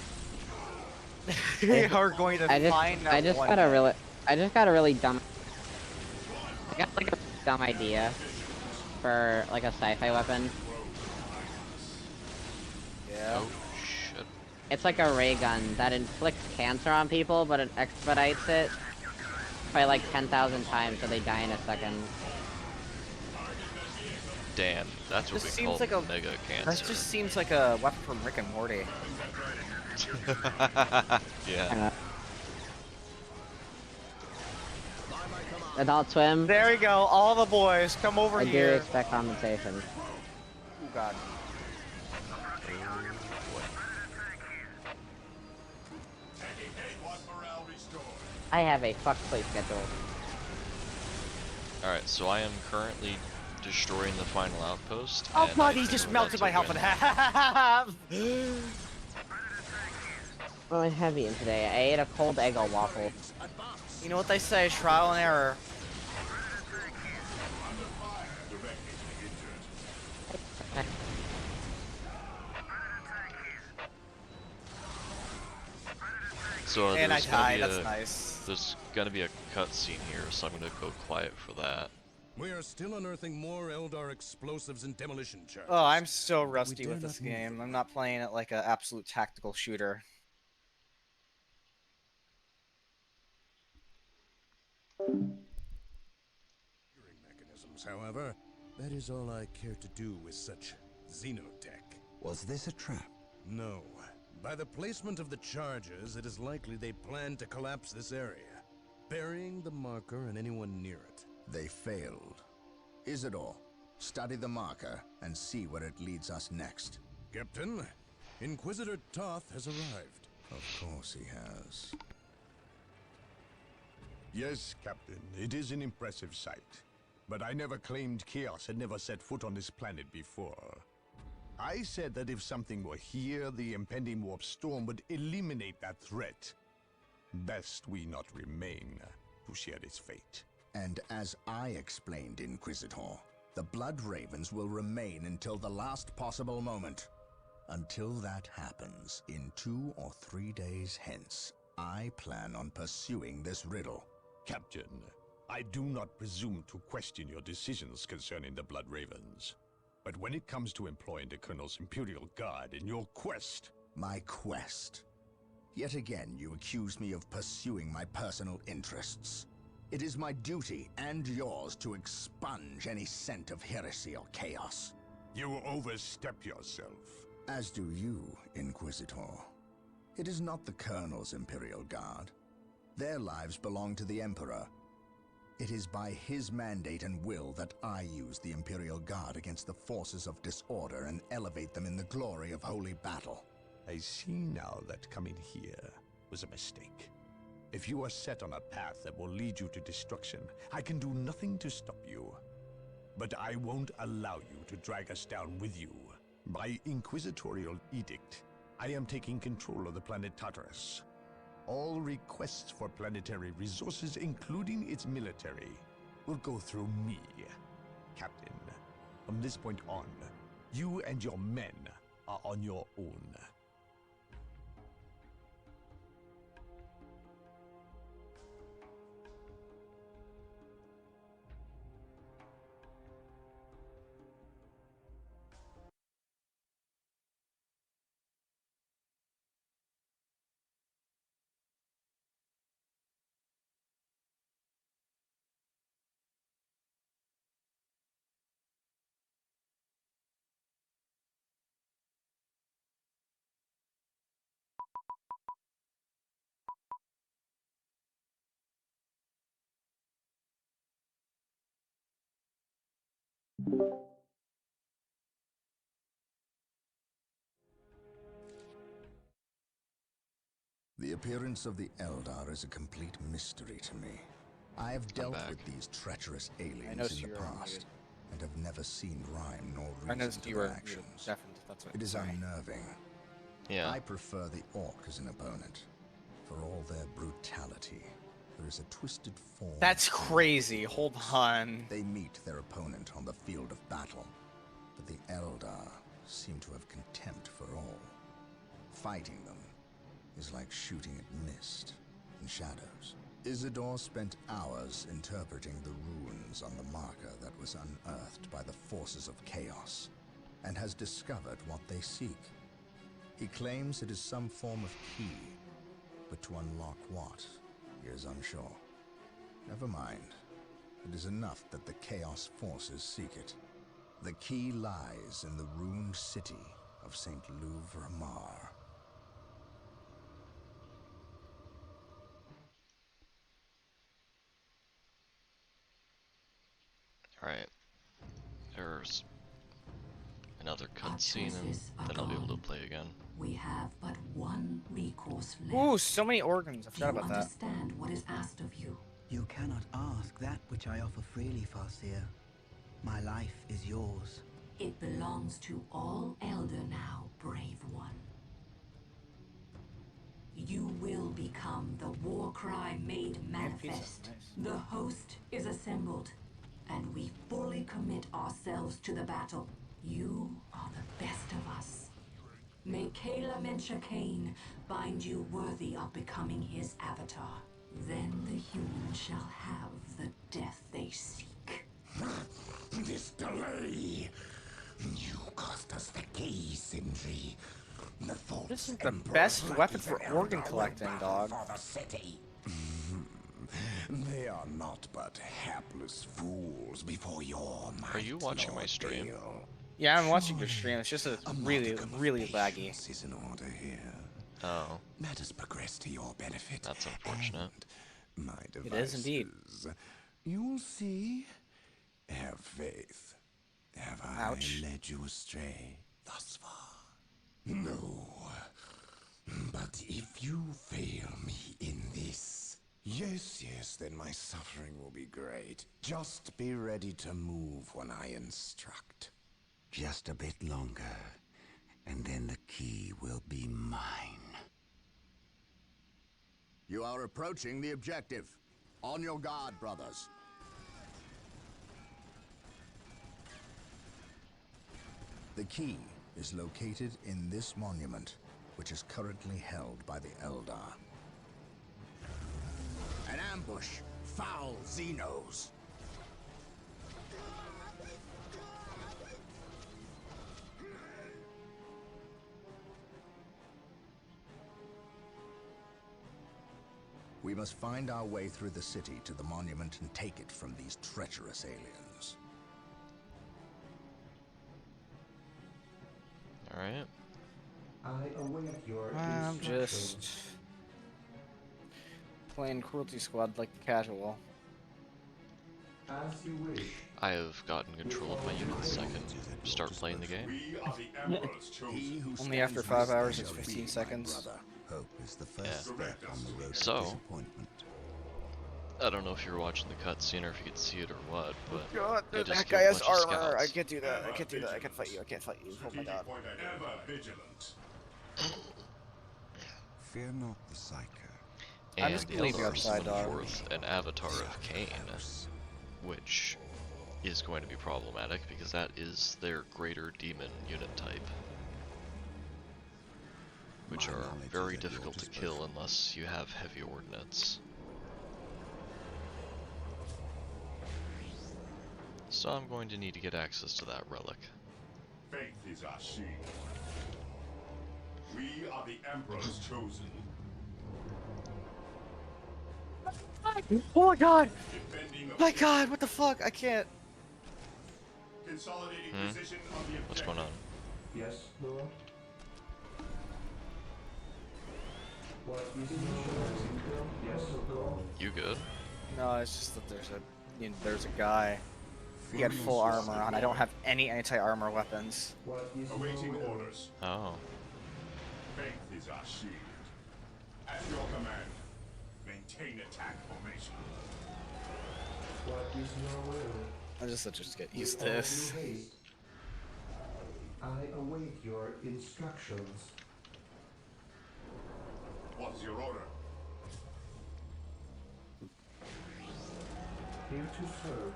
They are going to find out. I just got a really dumb. I got like a dumb idea for like a sci-fi weapon. Yeah. Oh shit. It's like a ray gun that inflicts cancer on people, but it expedites it by like 10,000 times, so they die in a second. Damn, that's what This we call seems like a mega cancer. That just seems like a weapon from Rick and Morty. Yeah. Adult Swim. There we go. All the boys, come over I here. do expect compensation. Oh God. I have a fuck play schedule. Alright, so I am currently destroying the final outpost. Oh and God, I he think just we're melted about my to health in win. half. Well, I'm heavy in today. I ate a cold Eggo waffle. You know what they say, trial and error. So And I there's gonna died, be that's nice. There's gonna be a cutscene here, so I'm gonna go quiet for that. We are still unearthing more Eldar explosives and demolition charges. Oh, I'm so rusty dare with this not move game. I'm not playing it like an absolute tactical shooter. Mechanisms, however, that is all I care to do with such xenotech. Was this a trap? No. By the placement of the charges, it is likely they plan to collapse this area, burying the marker and anyone near it. They failed. Isidore, study the marker and see where it leads us next. Captain, Inquisitor Toth has arrived. Of course he has. Yes, Captain, it is an impressive sight. But I never claimed Chaos had never set foot on this planet before. I said that if something were here, the impending warp storm would eliminate that threat. Best we not remain to share its fate. And as I explained, Inquisitor, the Blood Ravens will remain until the last possible moment. Until that happens, in 2 or 3 days hence, I plan on pursuing this riddle. Captain, I do not presume to question your decisions concerning the Blood Ravens. But when it comes to employing the Colonel's Imperial Guard in your quest... My quest? Yet again you accuse me of pursuing my personal interests. It is my duty and yours to expunge any scent of heresy or chaos. You overstep yourself. As do you, Inquisitor. It is not the Colonel's Imperial Guard. Their lives belong to the Emperor. It is by his mandate and will that I use the Imperial Guard against the forces of disorder and elevate them in the glory of holy battle. I see now that coming here was a mistake. If you are set on a path that will lead you to destruction, I can do nothing to stop you. But I won't allow you to drag us down with you. By inquisitorial edict, I am taking control of the planet Tartarus. All requests for planetary resources, including its military, will go through me, Captain. From this point on, you and your men are on your own. The appearance of the Eldar is a complete mystery to me. I have dealt with these treacherous aliens in the past, and have never seen rhyme nor reason to their actions. It is unnerving. Yeah. I prefer the Orc as an opponent. For all their brutality, there is a twisted form. That's crazy. Hold on. They meet their opponent on the field of battle, but the Eldar seem to have contempt for all. Fighting them is like shooting at mist and shadows. Isidore spent hours interpreting the runes on the marker that was unearthed by the forces of chaos, and has discovered what they seek. He claims it is some form of key, but to unlock what, he is unsure. Never mind. It is enough that the chaos forces seek it. The key lies in the ruined city of St. Louvre-Mar. Alright. There's another cutscene, and then I'll be able to play again. We have but one recourse left. Ooh, so many organs. I forgot about that. Understand what is asked of you. You cannot ask that which I offer freely, Farseer. My life is yours. It belongs to all Elder now, brave one. You will become the war cry made manifest. The host is assembled, and we fully commit ourselves to the battle. You are the best of us. May Kayla Mencha Kane find you worthy of becoming his avatar. Then the humans shall have the death they seek. This delay! You cost us the key, Sindri. The This is the best weapon for organ collecting, dog. For the city. They are not but hapless fools before your might. Are you watching my stream? Yeah, I'm watching your stream. It's just really, really laggy. Is in order here. Oh. Let us progress to your benefit. That's unfortunate. My devices. It is indeed. You'll see. Have faith. Have I led you astray thus far? No. But if you fail me in this, yes, then my suffering will be great. Just be ready to move when I instruct. Just a bit longer, and then the key will be mine. You are approaching the objective. On your guard, brothers. The key is located in this monument, which is currently held by the Eldar. An ambush! Foul Xenos! We We must find our way through the city to the monument and take it from these treacherous aliens. Alright. I await your I'm instructions. just playing Cruelty Squad like casual. As you wish. I have gotten control of my unit so I can start playing the game. We are the Emperor's chosen. Only after 5 hours, it's 15 seconds. Hope is the first step on the road to So, disappointment. I don't know if you're watching the cutscene or if you could see it or what, but God, I just that killed guy a has bunch of armor. I scouts. can't do that. I can't do that. I can't fight you. I can't fight you. Oh my god. Ever vigilant. Fear not the Psyker. I'm And just the gonna leave you Eldar outside, summoned dog. forth an avatar of Cain, which is going to be problematic because that is their greater demon unit type, which are very difficult to kill unless you have heavy ordnance. So I'm going to need to get access to that relic. Faith is our shield. We are the Emperor's chosen. Oh my god! Defending My god, what the fuck? I can't. Consolidating position of the What's going on? Yes, Lord. What is your Yes, Lord. You good? No, it's just that there's a guy. He had full armor on. I don't have any anti-armor weapons. What is Awaiting your orders. Oh. Faith is our shield. At your command, maintain attack formation. What is your will? I just get used to With all this. due haste, I await your instructions. What is your order? Here to serve.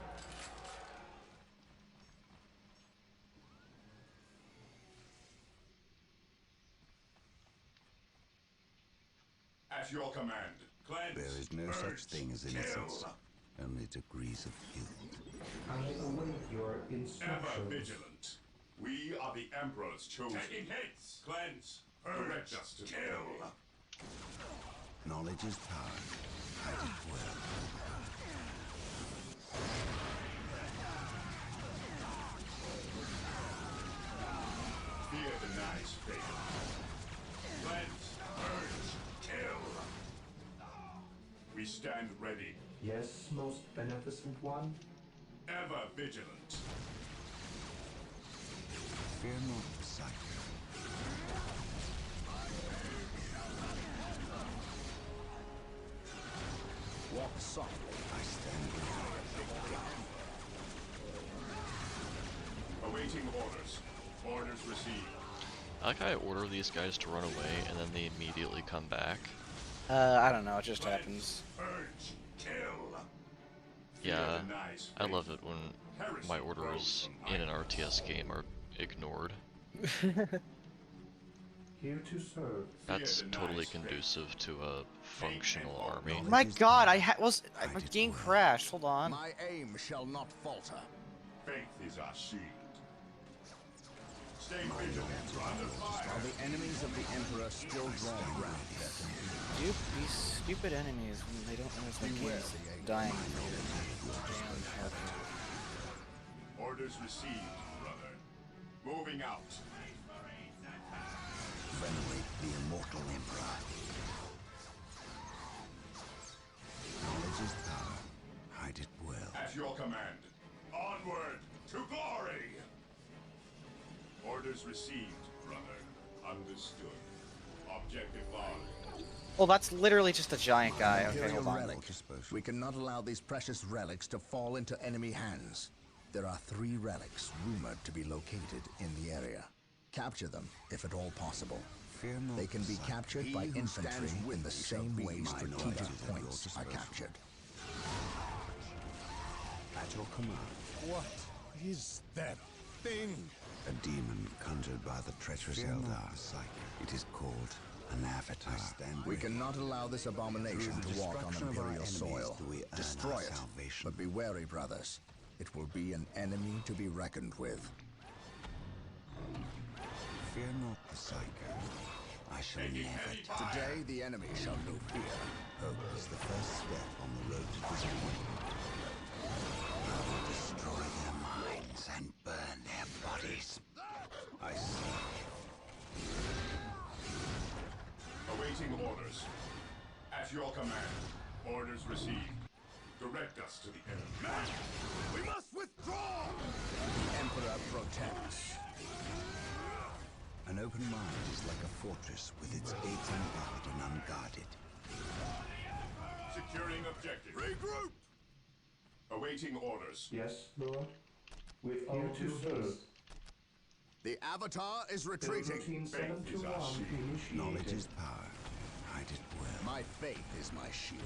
At your command, cleanse. There is no purge, such thing as innocence, kill. only degrees of guilt. I await your Ever instructions. vigilant. We are the Emperor's chosen. Taking hits. Cleanse. Direct us to kill. Knowledge is power. Hide it well. Fear denies faith. Cleanse. Purge. Kill. We stand ready. Yes, most beneficent one. Ever vigilant. Fear not the Psyker. Walk softly. I stand behind. Awaiting orders. Orders received. I like how I order these guys to run away and then they immediately come back. I don't know. It just happens. Purge. Kill. Yeah, I love it when my orders in an RTS game are ignored. Here to serve. That's totally conducive to a functional army. My god, my game crashed. Hold on. My aim shall not falter. Faith is our shield. Stay vigilant. Under fire. Are the enemies of the Emperor still drawn around their Dude, these stupid enemies, when they don't realize their game is dying. Orders received, brother. Moving out. Venerate the immortal Emperor. Knowledge is power. Hide it well. At your command. Onward to glory. Orders received, brother. Understood. Objective logged. Well, that's literally just a giant guy. Okay, Imperial hold on. relic. We cannot allow these precious relics to fall into enemy hands. There are 3 relics rumored to be located in the area. Capture them, if at all possible. Fear not They can be the Psyker. captured by He who infantry stands with in the me shall same be way my strategic knowledge at your points are disposal. captured. At your command. What is that thing? A demon conjured by the treacherous Fear Eldar. not. It is called an avatar. We cannot allow this abomination Through the to walk on destruction of our Imperial enemies soil. do we earn Destroy our it. salvation. But be wary, brothers. It will be an enemy to be reckoned with. Fear not the Psyker. I shall never die. Today, the enemy shall know fear. Hope is the first step on the road to disappointment. I will destroy their minds and burn their bodies. I see. Awaiting orders. At your command. Orders received. Direct us to the enemy. We must withdraw! The Emperor protects. An open mind is like a fortress with its gates unbarred and unguarded. Securing objective. Regroup! Awaiting orders. Yes, Lord. With all due haste. The Avatar is retreating. Routine 721 initiated. Knowledge is power. Hide it well. My faith is my shield.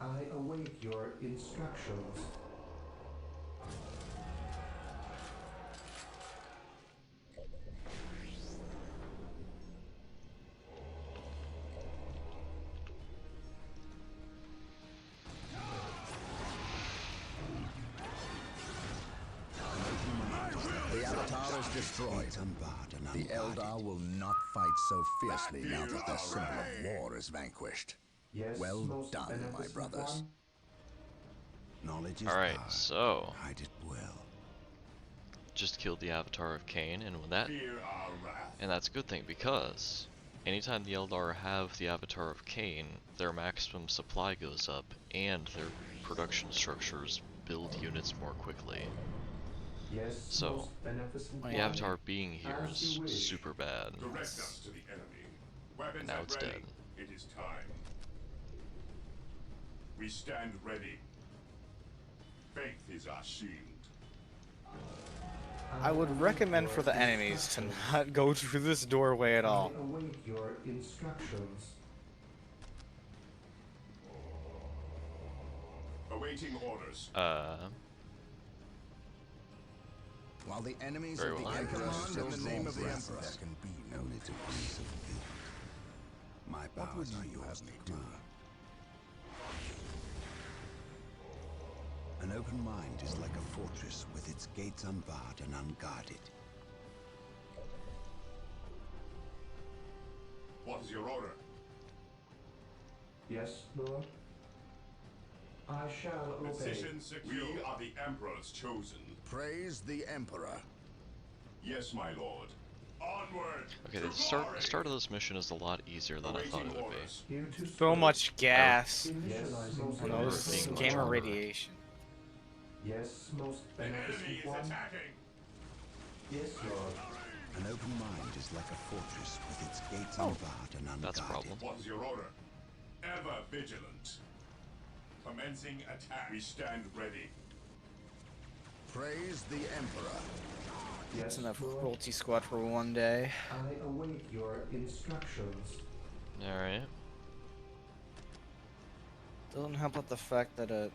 I await your instructions. The Avatar is destroyed. Gates unbarred and The unguarded. Eldar will not fight so fiercely now that the symbol of war is vanquished. Yes, Well most done, my beneficent brothers. one. Knowledge is Alright, power. so Hide it well. just killed the Avatar of Cain, and when that, Fear our wrath. and that's a good thing because anytime the Eldar have the Avatar of Cain, their maximum supply goes up, and their production structures build units more quickly. Yes, So, most beneficent the one. Avatar being here As is you wish. super bad. Direct us to the enemy. Weapons Now at it's ready. dead. It is time. We stand ready. Faith is our shield. I would recommend for the enemies to not go through this doorway at all. I await your instructions. Awaiting orders. While the enemies Very of the well. Emperor still in the name of the rest, Emperor. there can be no Only degrees of good. My What would powers are you yours have to me do? command. An open mind is like a fortress with its gates unbarred and unguarded. What is your order? Yes, Lord. I shall obey. Position secure. We are the Emperor's chosen. Praise the Emperor. Yes, my lord. Onward. Okay, to the start glory! of this mission is a lot easier than I thought it Awaiting would be. orders. Here to So serve. much gas. Yes, most Oh no, this is Being gamer much radiation. Yes, most The enemy beneficent is one. attacking. Yes, Lord. An open mind is like a fortress with its gates unbarred and unguarded. That's a problem. What is your order? Ever vigilant. Commencing attack. We stand ready. Praise the Emperor. That's Yes, enough Lord. cruelty squad for one day. I await your instructions. Alright. Doesn't help with the fact that it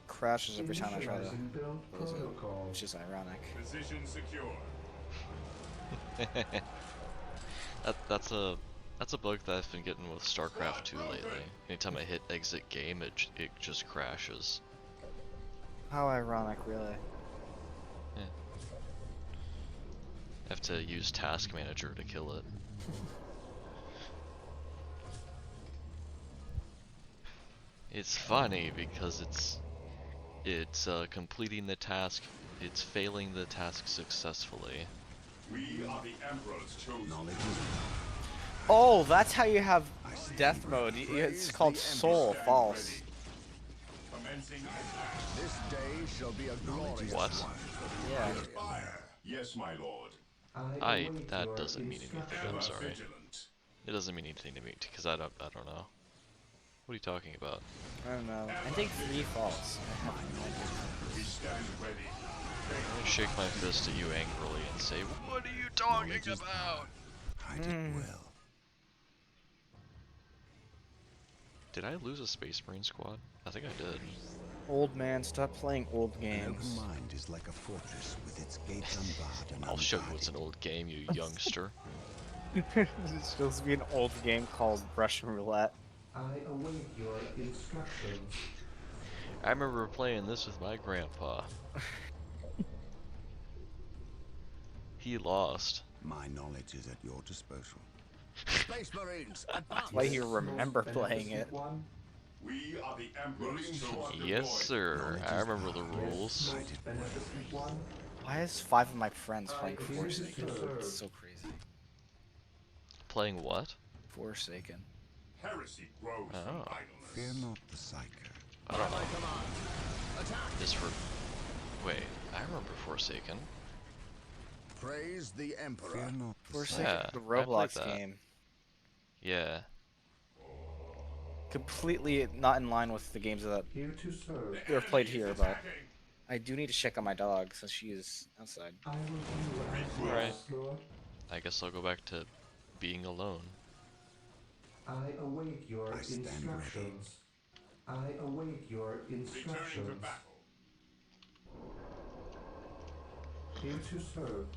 crashes every time I try to Initializing build close it, protocol. which is ironic. Position secure. That's a bug that I've been getting with StarCraft 2 lately. Anytime I hit exit game, it just crashes. How ironic, really. I have to use Task Manager to kill it. It's funny because it's completing the task, it's failing the task successfully. We are the Emperor's chosen. Knowledge is Oh, that's how you have death mode. It's called Soul False. Commencing attack. This day shall be a glorious What? one. Yeah. Fire. Yes, my lord. That doesn't mean anything, I'm Ever sorry. vigilant. It doesn't mean anything to me because I don't know. What are you talking about? I don't know. I think 3 false. I have no idea. We stand ready. I'm gonna shake my fist at you angrily and say, what are you talking about? hide it well. Did I lose a Space Marine squad? I think I did. Old man, stop playing old An games. open mind is like a fortress with its gates unbarred and I'll show you unguarded. it's an old game, you youngster. It's supposed to be an old game called Russian Roulette. I await your instructions. I remember playing this with my grandpa. He lost. My knowledge is at your disposal. Space Marines, advance! That's why you remember playing it. We are the Emperor's chosen Yes, voice. sir. I remember the Yes, rules. most beneficent one. Why is 5 of my friends playing I Forsaken? serve. It's so crazy. Playing what? Forsaken. Heresy grows from Oh. idleness. Fear not the Psyker. I don't know. This for... Wait, I remember Forsaken. Praise the Emperor. Fear not the Forsaken, Yeah, the I played Roblox that. game. Yeah. Completely not in line with the games that Here to serve. are played here, but I do need to check on my dog since she is outside. I will do as you Alright. ask, Lord. I guess I'll go back to being alone. I await your I stand ready. instructions. I await your Returning instructions. to battle. Here to serve.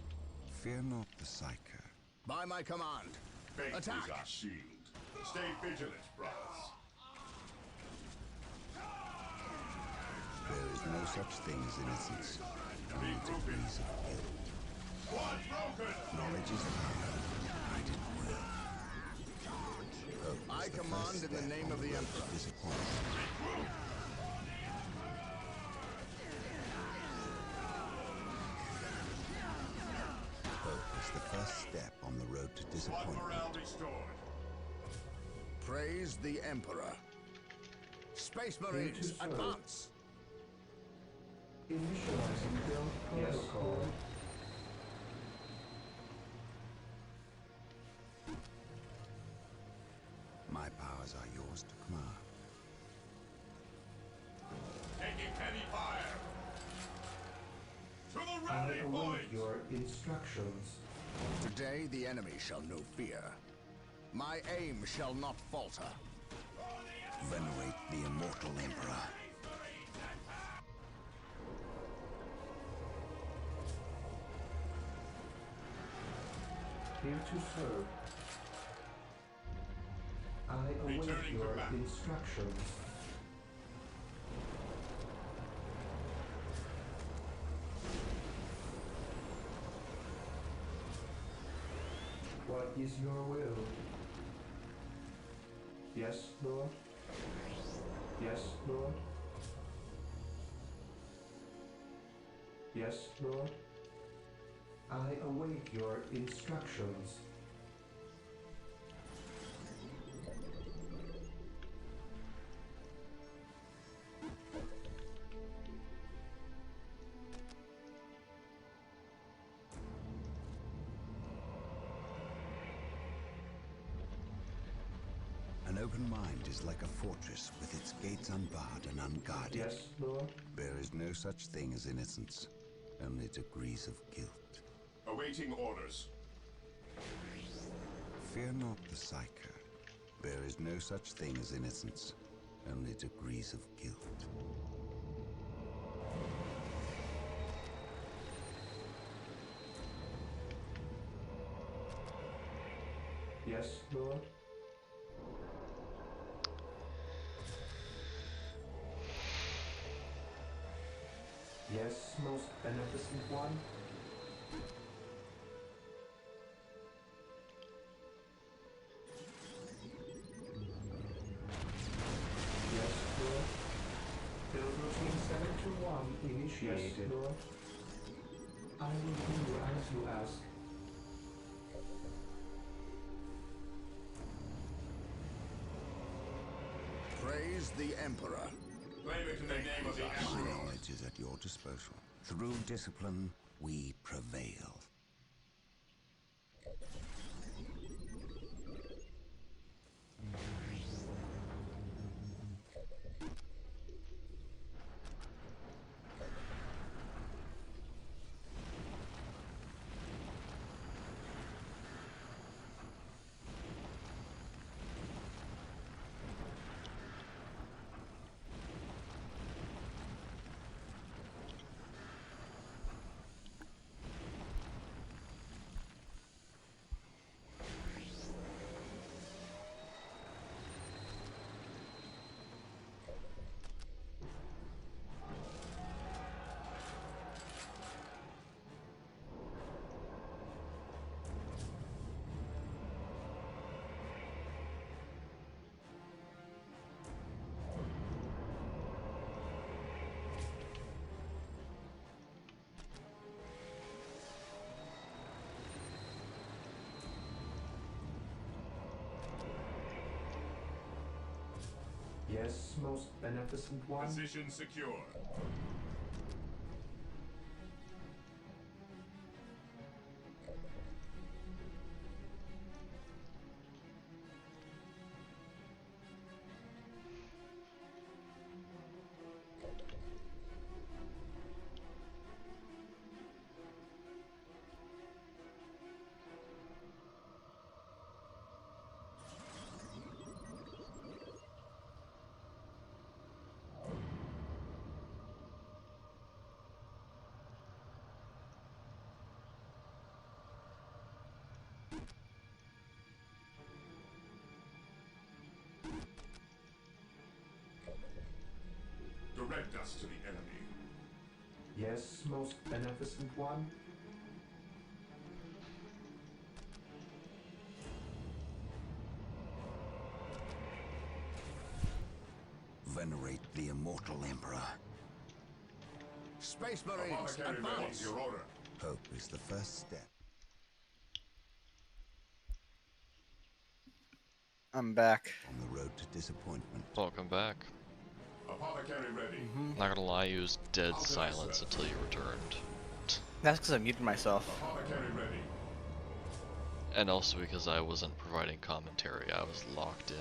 Fear not the Psyker. By my command. Faith Attack. is our shield. Stay vigilant, brothers. There is no such thing as innocence. Only degrees of guilt. One broken. Knowledge is power. United will. Hope is I the command first in the step name on of the road Emperor. to disappointment. Hope is the first step on the road to Squad disappointment. morale restored. Praise the Emperor. Space Marines, serve. advance! Initializing build protocol. My powers are yours to command. Taking heavy fire. To the I rally point. await your instructions. Today the enemy shall know fear. My aim shall not falter. Venerate the immortal Emperor. Here to serve. I await Returning to your battle. instructions. What is your will? Yes, Lord? Yes, Lord? Yes, Lord? I await your instructions. An open mind is like a fortress with its gates unbarred and unguarded. Yes, Lord? There is no such thing as innocence, only degrees of guilt. Awaiting orders. Fear not the Psyker. There is no such thing as innocence, only degrees of guilt. Yes, Lord? Yes, most beneficent one? Yes, Lord? Build routine 721 initiated. Yes, Lord? I will do as you ask. Praise the Emperor. Claim it in the name of the My Emperor. knowledge is at your disposal. Through discipline, we prevail. Yes, most beneficent one. Position secure. Direct us to the enemy. Yes, most beneficent one. Venerate the immortal Emperor. Space Marines, Apothecary ready, advance! your order. Hope is the first step. I'm back. On the road to disappointment. Welcome back. Apothecary ready. Not gonna lie, you was dead How can I silence serve? until you returned. That's because I muted myself. Apothecary ready. And also because I wasn't providing commentary, I was locked in.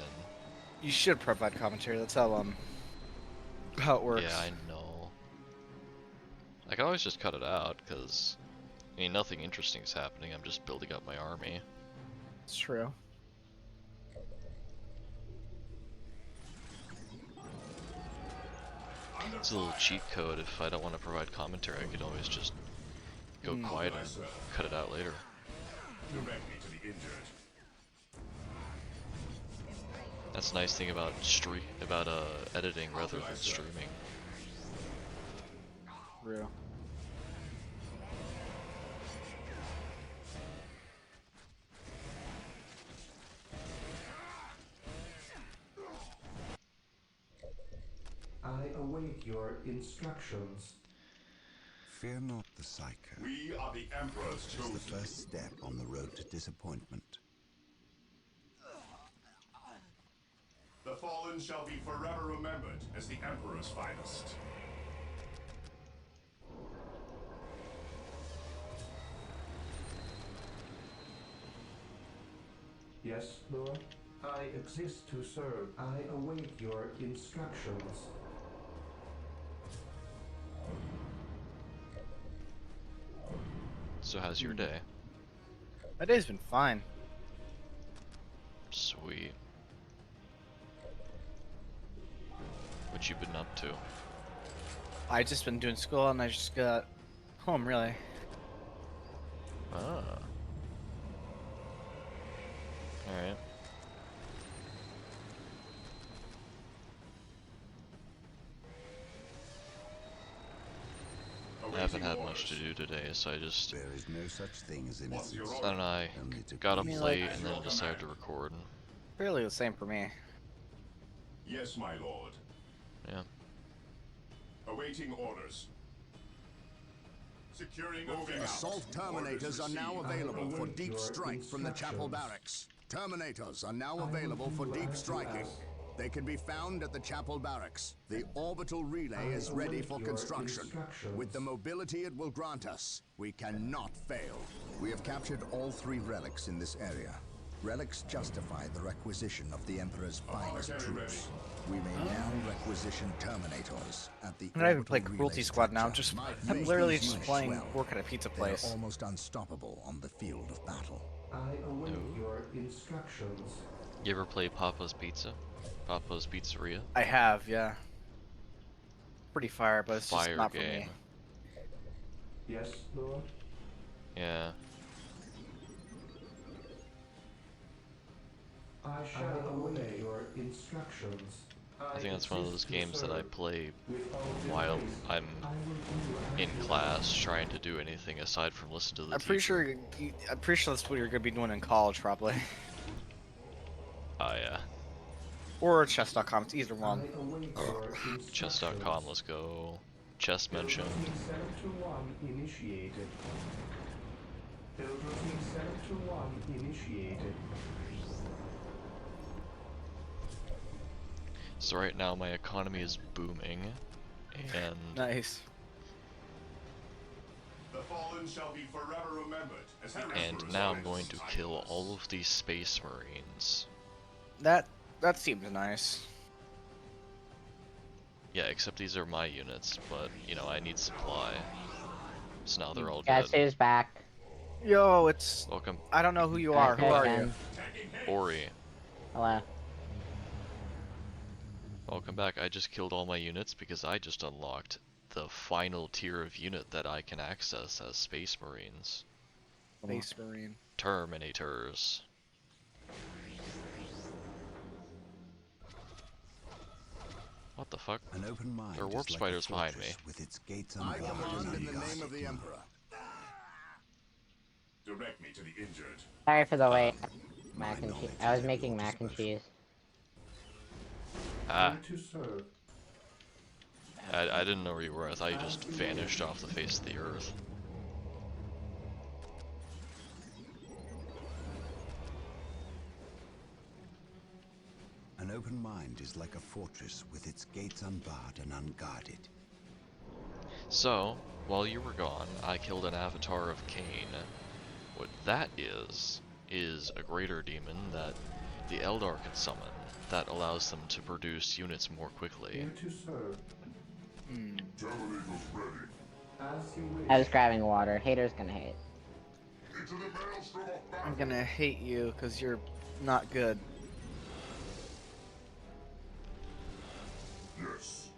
You should provide commentary. That's how it works. Yeah, I know. I can always just cut it out, because, I mean, nothing interesting is happening, I'm just building up my army. It's true. It's a little cheat code. If I don't want to provide commentary, I could always just go quiet and cut it out later. Direct me to the injured. That's the nice thing about editing rather than streaming. Real. I await your instructions. Fear not the Psyker. We are the Emperor's It is chosen. the first step on the road to disappointment. The fallen shall be forever remembered as the Emperor's finest. Yes, Lord. I exist to serve. I await your instructions. So how's your day? My day's been fine. Sweet. What you been up to? I just been doing school and I just got home, really. Ah. Alright. I haven't had much to do today, so I just... There is no such thing as innocence. Then I Only to got up please late God. and then decided to record. Fairly the same for me. Yes, my lord. Yeah. Awaiting orders. Securing moving Assault Terminators are now available for deep strike from the Chapel Barracks. Terminators are now available for deep striking. They can be found at the Chapel Barracks. The orbital relay is ready for construction. With the mobility it will grant us, we cannot fail. We have captured all 3 relics in this area. Relics justify the requisition of the Emperor's finest troops. We may now requisition Terminators at the I'm not even orbital playing relay Cruelty Squad now. structure. I'm Make literally these just units playing well. work at a pizza They are place. almost unstoppable on the field of battle. I await your instructions. You ever play Papa's Pizza? Papa's Pizzeria? I have, yeah. Pretty fire, but it's just Fire not for game. me. Yes, Lord. Yeah. I shall obey your instructions. I think that's one of those exist to games that I serve. play With all due while grace, I'm I will do in as class trying to do anything aside from listen to the I'm teacher. pretty sure that's what you're gonna be doing in college, probably. Oh yeah. Or chess.com, it's either one. I await your instructions. Chess.com, let's go. Chess mentioned. Build routine 721 initiated. Build routine 721 initiated. So right now my economy is booming, and Nice. The fallen shall be forever remembered as the and Emperor's now I'm going finest. to kill all of these space marines. That seems nice. Yeah, except these are my units, but you know I need supply. So now they're all Guess dead. who's back? Yo, it's. Welcome, I don't know who you are. Alright, Who are you? Ken. Ori. Hello. Welcome back. I just killed all my units because I just unlocked the final tier of unit that I can access as Space Marines. Space Marine. Terminators. What the fuck? An open mind There are is warp like a spiders behind me. fortress with its gates I unguarded command and in the name of unguarded. the Emperor. Direct me to the injured. Sorry for the wait. My Mac and cheese. knowledge I was is at making your mac and disposal. cheese. Ah, Ready to serve. I didn't know where you were. I thought you just vanished off the face of the earth. An open mind is like a fortress with its gates unbarred and unguarded. So, while you were gone, I killed an avatar of Cain. What that is a greater demon that the Eldar can summon that allows them to produce units more quickly. Here to serve. Terminators ready. As you wish. I was grabbing water. Haters gonna hate. Into the maelstrom of battle. I'm gonna hate you because you're not good. Yes.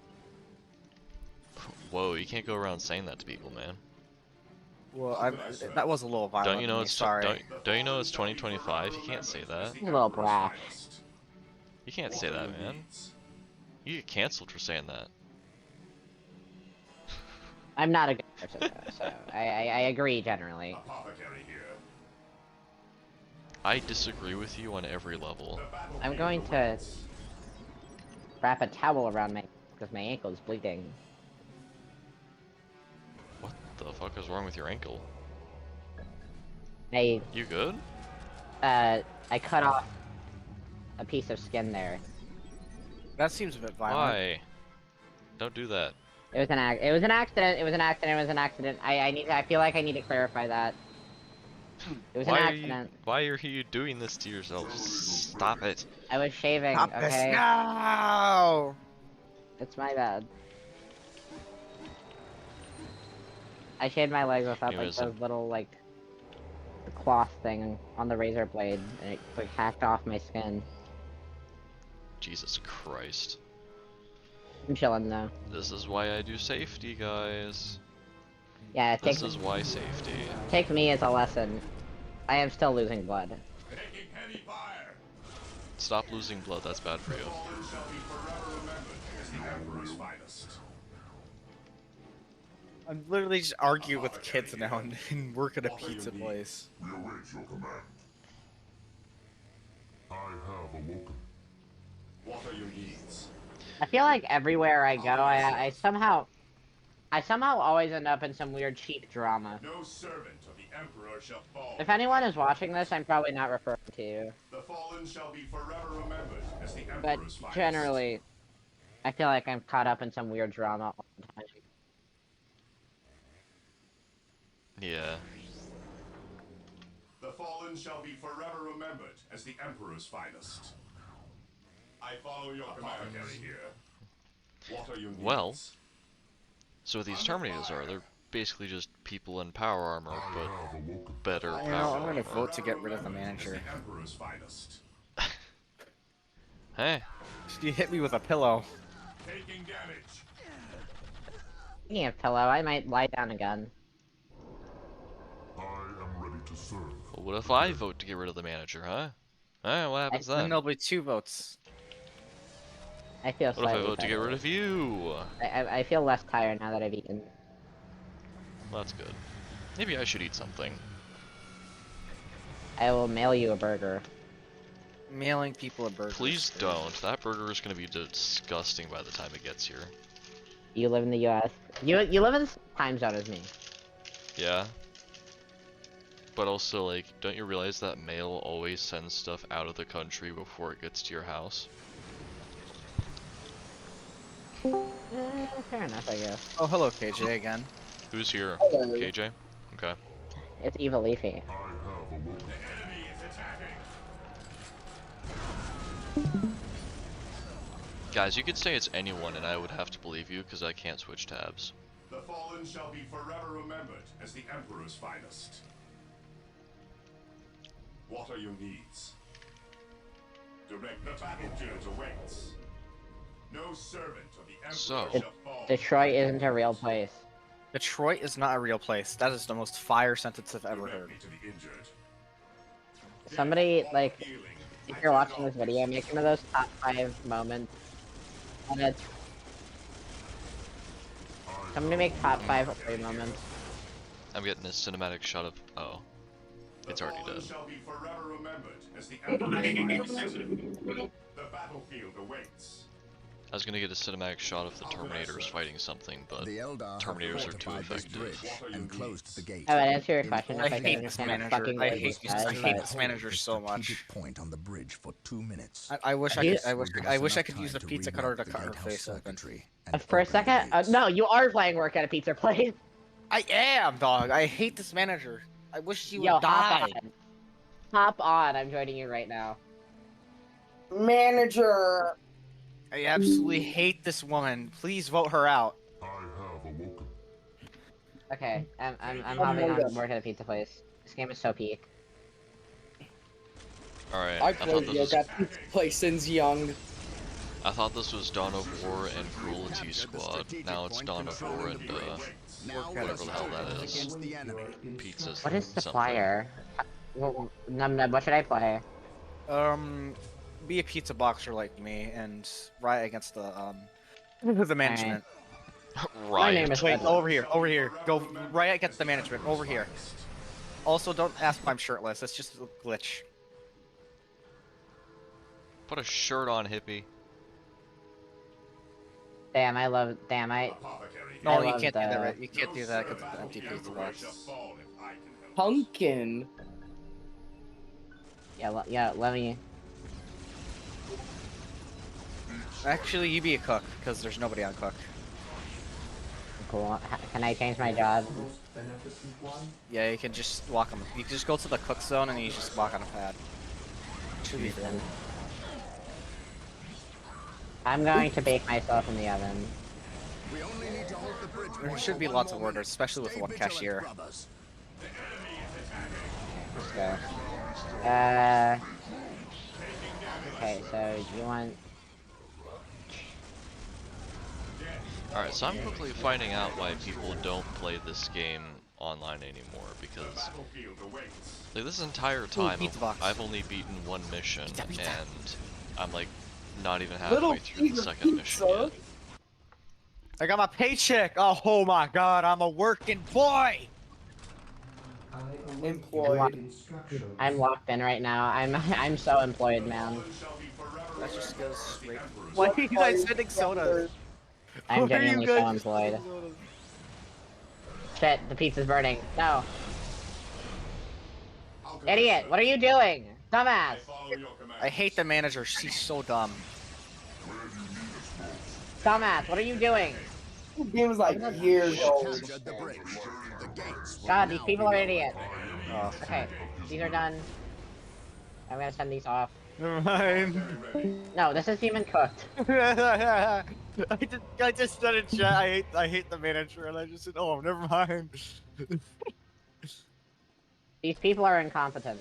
Whoa, you can't go around saying that to people, man. Well, that was a little violent. Don't you know of me, it's sorry. don't you know it's 2025? You can't say that. A little brash. You can't say that, man. You get canceled for saying that. I'm not a good person though, so I agree generally. Apothecary here. I disagree with you on every level. I'm going to wrap a towel around my because my ankle is bleeding. What the fuck is wrong with your ankle? I You good? I cut off a piece of skin there. That seems a bit violent. Why? Don't do that. It was an accident. It was an accident. It was an accident. I feel like I need to clarify that. It was an accident. Why are you doing this to yourself? Stop it. I was shaving. Stop this Okay. now! It's my bad. I shaved my leg with that Anyways, like those little like cloth thing on the razor blade, and it like hacked off my skin. Jesus Christ. I'm chilling though. This is why I do safety, guys. Yeah, This is why safety. take me as a lesson. I am still losing blood. Taking heavy fire. Stop losing blood, that's bad for you. Fallen shall be forever remembered as the Emperor's finest. I'm literally just arguing with kids now and work at a pizza place. Rearrange your command. I have awoken. What are your needs? I feel like everywhere I go, I somehow always end up in some weird cheap drama. No servant of the Emperor shall fall. If anyone is watching this, I'm probably not referring to you. The fallen shall be forever remembered as the But Emperor's finest. generally, I feel like I'm caught up in some weird drama all the time. Yeah. The fallen shall be forever remembered as the Emperor's finest. I follow your commentary here. What are your needs? Well, so what these Terminators are, they're basically just people in power armor, but better You power know, I'm gonna armor. vote to get rid of the manager. The Emperor's finest. Hey, You hit me with a pillow. Taking damage. Speaking of pillow, I might lie down again. I am ready to serve. well, what if I vote to get rid of the manager, huh? Huh, what happens Then then? there'll be 2 votes. I feel What if I slightly vote to get better. rid of you? I feel less tired now that I've eaten. Well, that's good. Maybe I should eat something. I will mail you a burger. Mailing people a burger. Please don't. That burger is gonna be disgusting by the time it gets here. You live in the U.S. You live in the same time zone as me. Yeah. But also, like, don't you realize that mail always sends stuff out of the country before it gets to your house? Fair enough, I guess. Oh, hello, KJ again. Who's here? Hello. KJ? Okay. It's Evil Leafy. Guys, you could say it's anyone and I would have to believe you because I can't switch tabs. The fallen shall be forever remembered as the Emperor's finest. What are your needs? Direct the battlefield awaits. No servant of the Emperor So, shall fall. Detroit isn't a real place. Detroit is not a real place. That is the most fire sentence I've ever heard. Directly to the injured. Somebody, like, if you're watching this video, make one of those top 5 moments. And it's... Somebody make top 5 free moments. I'm getting a cinematic shot of... Oh. It's already dead. Shall be forever remembered as the Emperor's finest. The battlefield awaits. I was gonna get a cinematic shot of the Terminators fighting something, but Terminators are too effective. And closed the gate. Oh, to answer your question, I if I can hate this understand manager. fucking I what hate he this. I says, hate but- this manager so much. Point on the bridge for 2 minutes. I wish I You- could. I wish I could use the pizza cutter to cut her face open. For a second, no, you are playing work at a pizza place. I am, dog. I hate this manager. I wish she would Yo, die. Hop on, I'm joining you right now. Manager. I absolutely hate this woman. Please vote her out. Okay, I'm hopping on work at a pizza place. This game is so peak. Alright, I I thought played this yoga was... at pizza place since young. I thought this was Dawn of War and Cruelty Squad. Now it's Dawn of War and, whatever the hell that is. Pizza What is something. Supplier? Num, what should I play? Be a pizza boxer like me and riot against the the management. My name is Wait, Edward. over here. Go riot against the management. Over here. Also, don't ask if I'm shirtless. It's just a glitch. Put a shirt on, hippie. Damn, I... No, I you love can't do that. the- Right? You can't do that because it's an empty pizza box. Pumpkin. Yeah, let me... Actually, you be a cook because there's nobody on cook. Cool. Can I change my job? Yeah, you can just walk on. You can just go to the cook zone and you just walk on a pad. Should be fun. I'm going to bake myself in the oven. There should be lots of orders, especially with one cashier. Let's go. Okay, so you want... Alright, so I'm quickly finding out why people don't play this game online anymore, because like, this entire time I've only beaten one mission, and I'm like not even halfway through the second mission yet. I got my paycheck! Oh my god, I'm a working boy! Employed. I'm locked in right now. I'm so employed, man. That just goes straight. Why are you guys sending sodas? I'm Why are genuinely you so guys employed. sending sodas? Shit, the pizza's burning. No. Idiot, what are you doing? Dumbass! I hate the manager, she's so dumb. Dumbass, what are you doing? This game is like years old. God, these people are idiots. Oh, okay, these are done. I'm gonna send these off. Never mind. No, this is even cooked. I just said it, chat. I hate the manager, and I just said, oh, never mind. These people are incompetent.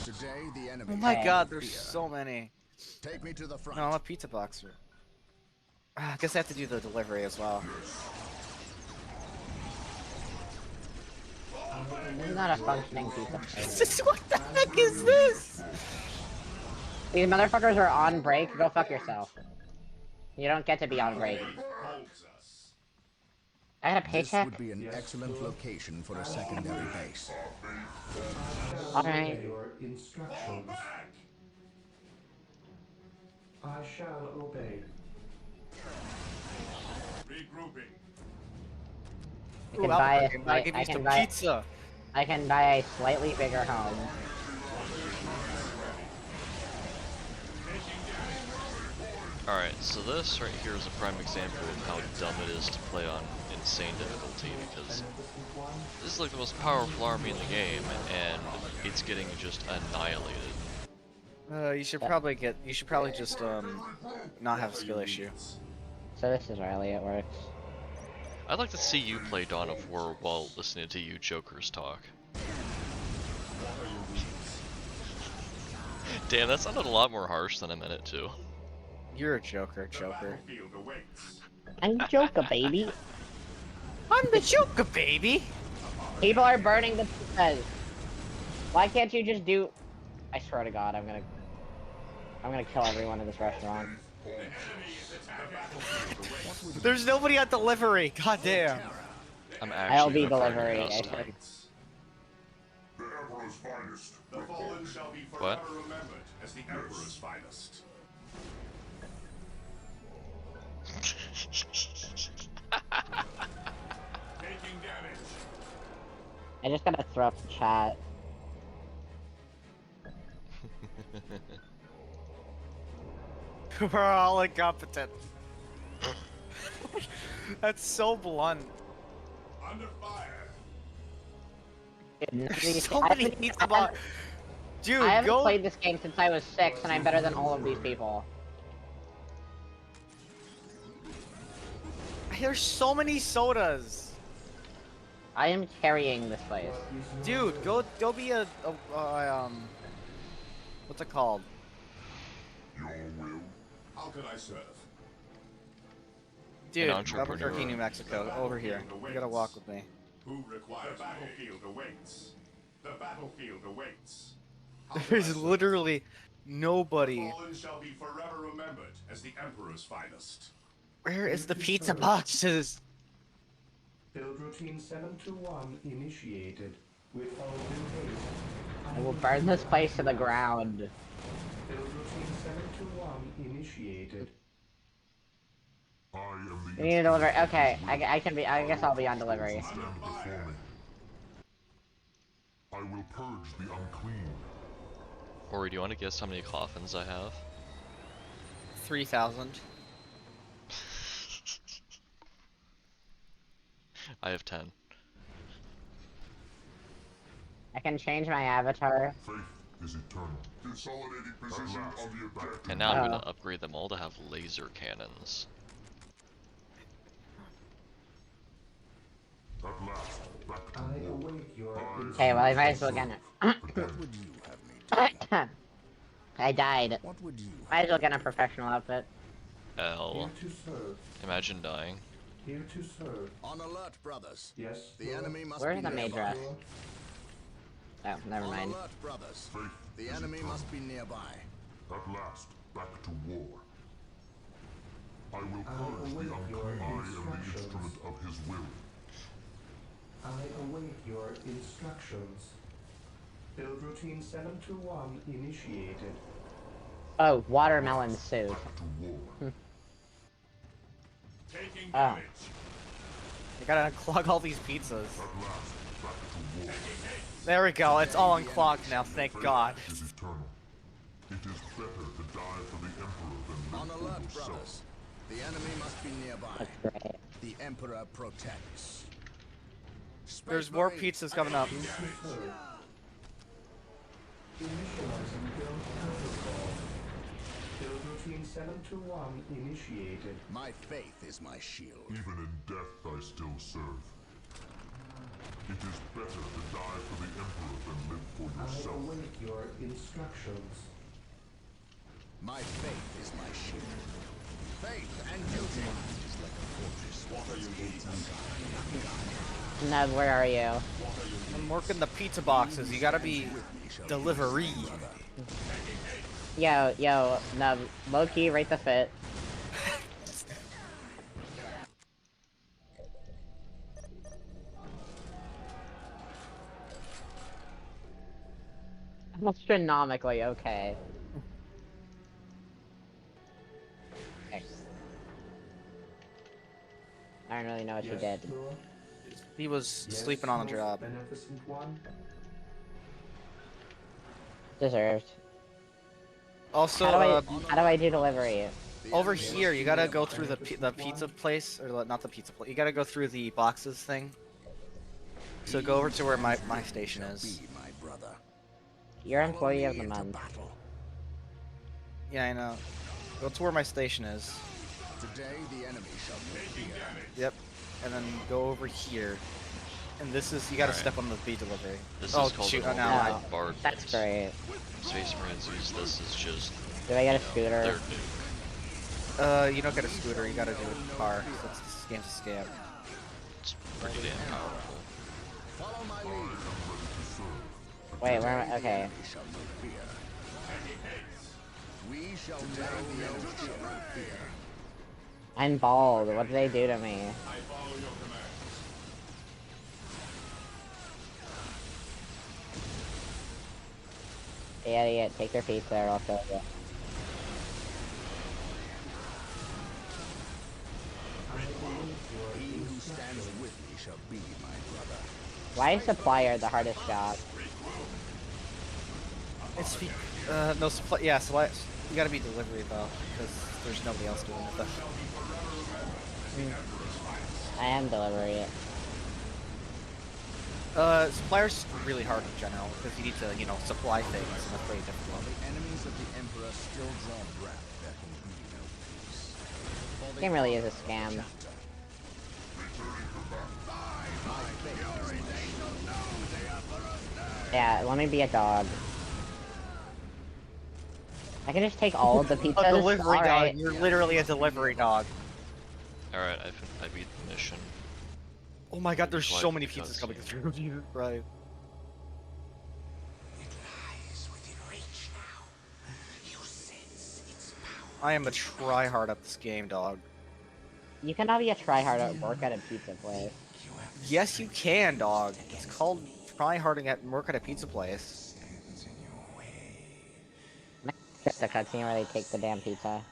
Today, the enemy Oh my god, there's so many. Take me to the front. No, I'm a pizza boxer. I guess I have to do the delivery as well. This is not a functioning pizza place. What the heck is this? These motherfuckers are on break. Go fuck yourself. You don't get to be on break. I got a paycheck? This would be an excellent location for a secondary base. Alright. Your instructions. I shall obey. Regrouping. I can buy it. I give you some pizza. I can buy a slightly bigger home. Alright, so this right here is a prime example of how dumb it is to play on insane difficulty, because this is like the most powerful army in the game, and it's getting just annihilated. You should probably just not have a skill issue. So this is really it works. I'd like to see you play Dawn of War while listening to you jokers talk. Damn, that sounded a lot more harsh than I meant it to. You're a joker. I'm Joker, baby. I'm the Joker, baby. People are burning the pizzas. Why can't you just do? I swear to God, I'm gonna kill everyone in this restaurant. There's nobody at delivery. God damn. I'm I'll be actually gonna delivery. burn I your said. house The Emperor's finest. The fallen shall be What? forever remembered as the Emperor's finest. Taking damage. I just gotta throw up the chat. We're all incompetent. That's so blunt. Under fire. So many pizza box. Dude, I haven't go. played this game since I was 6, and I'm better than all of these people. There's so many sodas. I am carrying this place. Dude, go be a what's it called? Your will. How can I serve? Dude, entrepreneur. Albuquerque, New Mexico, over here. You gotta walk with me. Who requires the battlefield awaits. The battlefield awaits. There's literally nobody. The fallen shall be forever remembered as the Emperor's finest. Where is the pizza boxes? Build routine 721 initiated. With all due haste. I will burn this place to the ground. Build routine 721 initiated. You need to deliver. Okay, I can be. I guess I'll be on delivery. I will purge the unclean. Ori, do you want to guess how many coffins I have? 3,000. I have 10. I can change my avatar. Faith is eternal. Consolidating position on the objective. And now I'm gonna upgrade them all to have laser cannons. At last, back to I war. await your Okay, well I might as well get What would you have me do? I died. What would you Might as well get a professional outfit. L. Here to serve. Imagine dying. Here to serve. On alert, brothers. Yes. The enemy must Where's be the maid dress? nearby. Oh, never On mind. alert, brothers. Faith The is enemy eternal. must be nearby. At last, back to war. I will I purge the await your unclean. I am the instructions. instrument of his will. I await your instructions. Build routine 721 initiated. Oh, watermelon soup. Back to war. Taking Oh. damage. I gotta unclog all these pizzas. At last, back to war. There we go. It's all unclogged now. Thank God. Faith is eternal. It is better to die for the Emperor than On live alert, for yourself. brothers. The enemy must be nearby. That's great. The Emperor protects. There's more pizzas coming up. Here to serve. Initializing build protocol. Build routine 721 initiated. My faith is my shield. Even in death I still serve. It is better to die for the Emperor than live for I yourself. await your instructions. My faith is my shield. Faith and duty is like a fortress. What are you Ned, where are you? I'm working the pizza boxes. You gotta be delivery. Yo, Nub, low-key, rate the fit. Astronomically okay. I don't really know what you did. Lord. He was sleeping on the job. Beneficent one. Deserved. Also, how do I do delivery? Over here, you gotta go through the pizza place, or not the pizza place. You gotta go through the boxes thing. So go over to where my station is. You're employee of the month. Yeah, I know. Go to where my station is. Today the enemy shall know fear. Yep. And then go over here. And this is, you gotta step on the B delivery. This oh, is called shoot, an now override bar. That's great. Space Marines use this as just. Do I get a scooter? Their nuke. You don't get a scooter, you gotta do a car. That's this game's a scam. It's pretty damn powerful. Follow my lead. Wait, where am I? Okay. We shall know no fear. I'm bald. What did they do to me? Idiot, take your pizza or I'll kill you. He who stands with me shall be my brother. Why is supplier the hardest job? It's no supply. Yeah, supply. You gotta be delivery though, because there's nobody else doing it. I am delivery. Supplier's really hard in general because you need to, you know, supply things in a very different level. The enemies of the Emperor still draw breath. There can be no peace. This game really is a scam. Yeah, let me be a dog. I can just take all of the pizzas. A delivery dog. Right. You're literally a delivery dog. Alright, I beat the mission. Oh my god, there's so many pizzas coming through. Jesus Christ. I am a tryhard at this game, dog. You cannot be a tryhard at work at a pizza place. Yes, you can, dog. It's called tryharding at work at a pizza place. Just a cutscene where they take the damn pizza.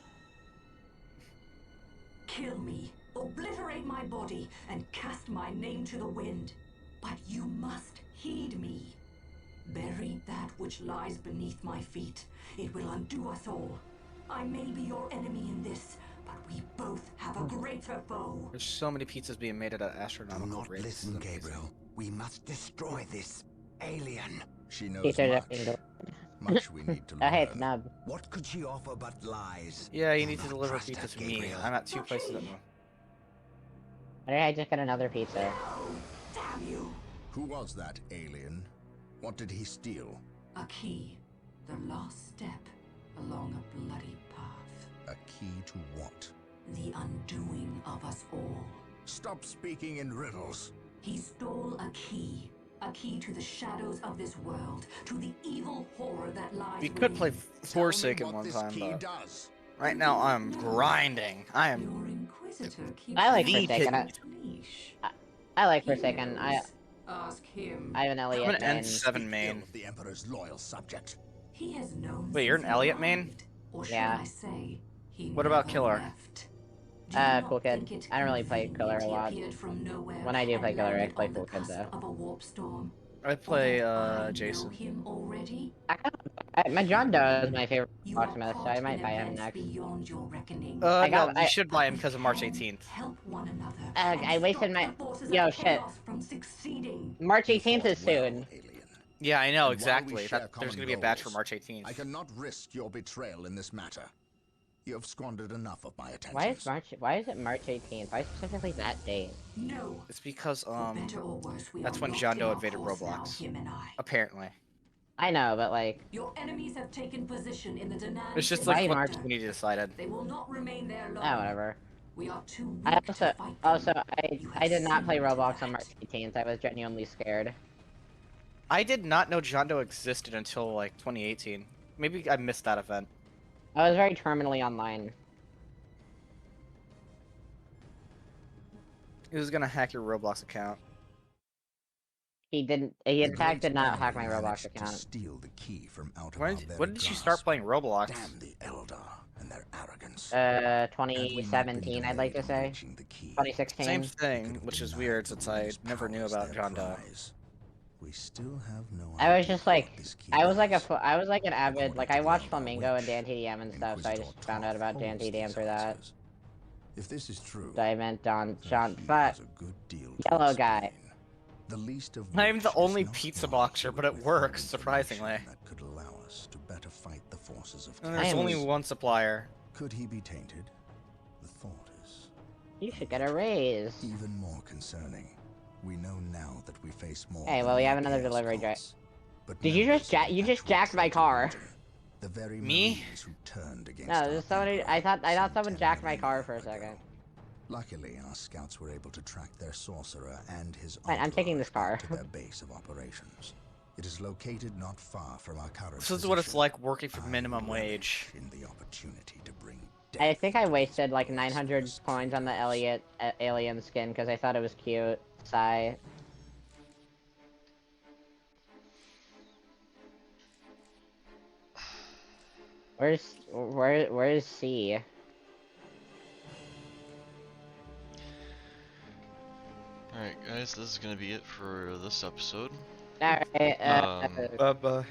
Kill me, obliterate my body, and cast my name to the wind. But you must heed me. Bury that which lies beneath my feet. It will undo us all. I may be your enemy in this, but we both have a greater foe. There's so many pizzas being made at an astronomical rate. Listen, Gabriel. We must destroy this alien. She knows Pizza much we need to learn. Oh, hey, it's Nub. What could she offer but lies? Yeah, you need to deliver pizza to me. I'm at 2 places at the moment. Why did I just get another pizza? Damn you! Who was that alien? What did he steal? A key. The last step along a bloody path. A key to what? The undoing of us all. Stop speaking in riddles. He stole a key. A key to the shadows of this world, to the evil horror that lies We could play within. Forsaken one time, but right now I'm grinding. I am. I like Forsaken. I like Forsaken. Ask him. I have an Elliot I'm an main. N7 main. The Emperor's loyal subject. He has known. Wait, you're an Elliot main? Or should Yeah. I say, he What about never Killer? left. Do you not Cool Kid. think it I don't really play Killer a convenient he lot. appeared from nowhere When I do and play Killer, I landed play on the Cool Kid cusp though. of a warp storm? I play I Jason. know him already. My John Doe is my favorite You are locksmith, so caught I might in buy him events next. beyond your reckoning. No, you should buy him because of March 18th. Help one another. I wasted my. The forces Yo, of shit. chaos from succeeding. March 18th is soon. Yeah, I know, And while we exactly. share There's common gonna be a batch for goals, March 18th. I cannot risk your betrayal in this matter. You have squandered enough of my attention. Why is it March 18th? Why specifically that date? No. It's because, Better or worse, we that's are when locked John in Doe our invaded course now, Roblox. him and I. Apparently. I know, but like. Your enemies have taken position in the Danan. It's just Why like what March? the community decided. They will not remain there long. Ah, whatever. We are too weak I to fight them. I did not play Roblox on March 18th. I was genuinely scared. I did not know John Doe existed until like 2018. Maybe I missed that event. I was very terminally online. He was gonna hack your Roblox account. He didn't. He in The fact great did not hack my Emperor Roblox managed to account. steal the key from out of When our did, very when did you grasp. start playing Roblox? Damn the Eldar and and their arrogance. 2017, I'd like to say. 2016. Same thing, which is weird since I never knew about John Doe. We still have no I was just like, I I was like an avid, like I watched Flamingo and Dan TDM and stuff, so I just found out about Dan TDM through that. If this is true, So I meant John, but yellow guy. the least of I'm the which only is not pizza why boxer, he but would it works, withhold surprisingly. information that could allow us to better fight the forces of And there's I am- only one supplier. Could he be tainted? The thought is You should get a raise. even more concerning. We know now that we face more. Hey, than well, we mere have another chaos delivery drive. cults, but Did you just members of you the just actual jacked my traitor car? legion, the very Me? Marines who turned against No, our there's somebody. emperor I thought some someone 10 jacked my millennia car for a ago. second. Luckily, our scouts were able to track their sorcerer and his Fine, I'm taking this entourage car. back to their base of operations. It is located not far from our current This is what it's position. like working for I minimum relish wage. in the opportunity to bring I death think I to these wasted like boys 900 of coins on the Elliot alien skin because I thought it was cute. Sigh. Where's C? Alright, guys, this is gonna be it for this episode. Alright, Bye-bye.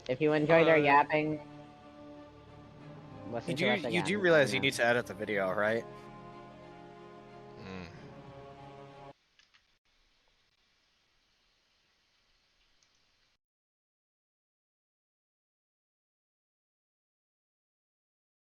if you enjoyed our yapping, listen You to us do again. realize you and, need to edit the video, right?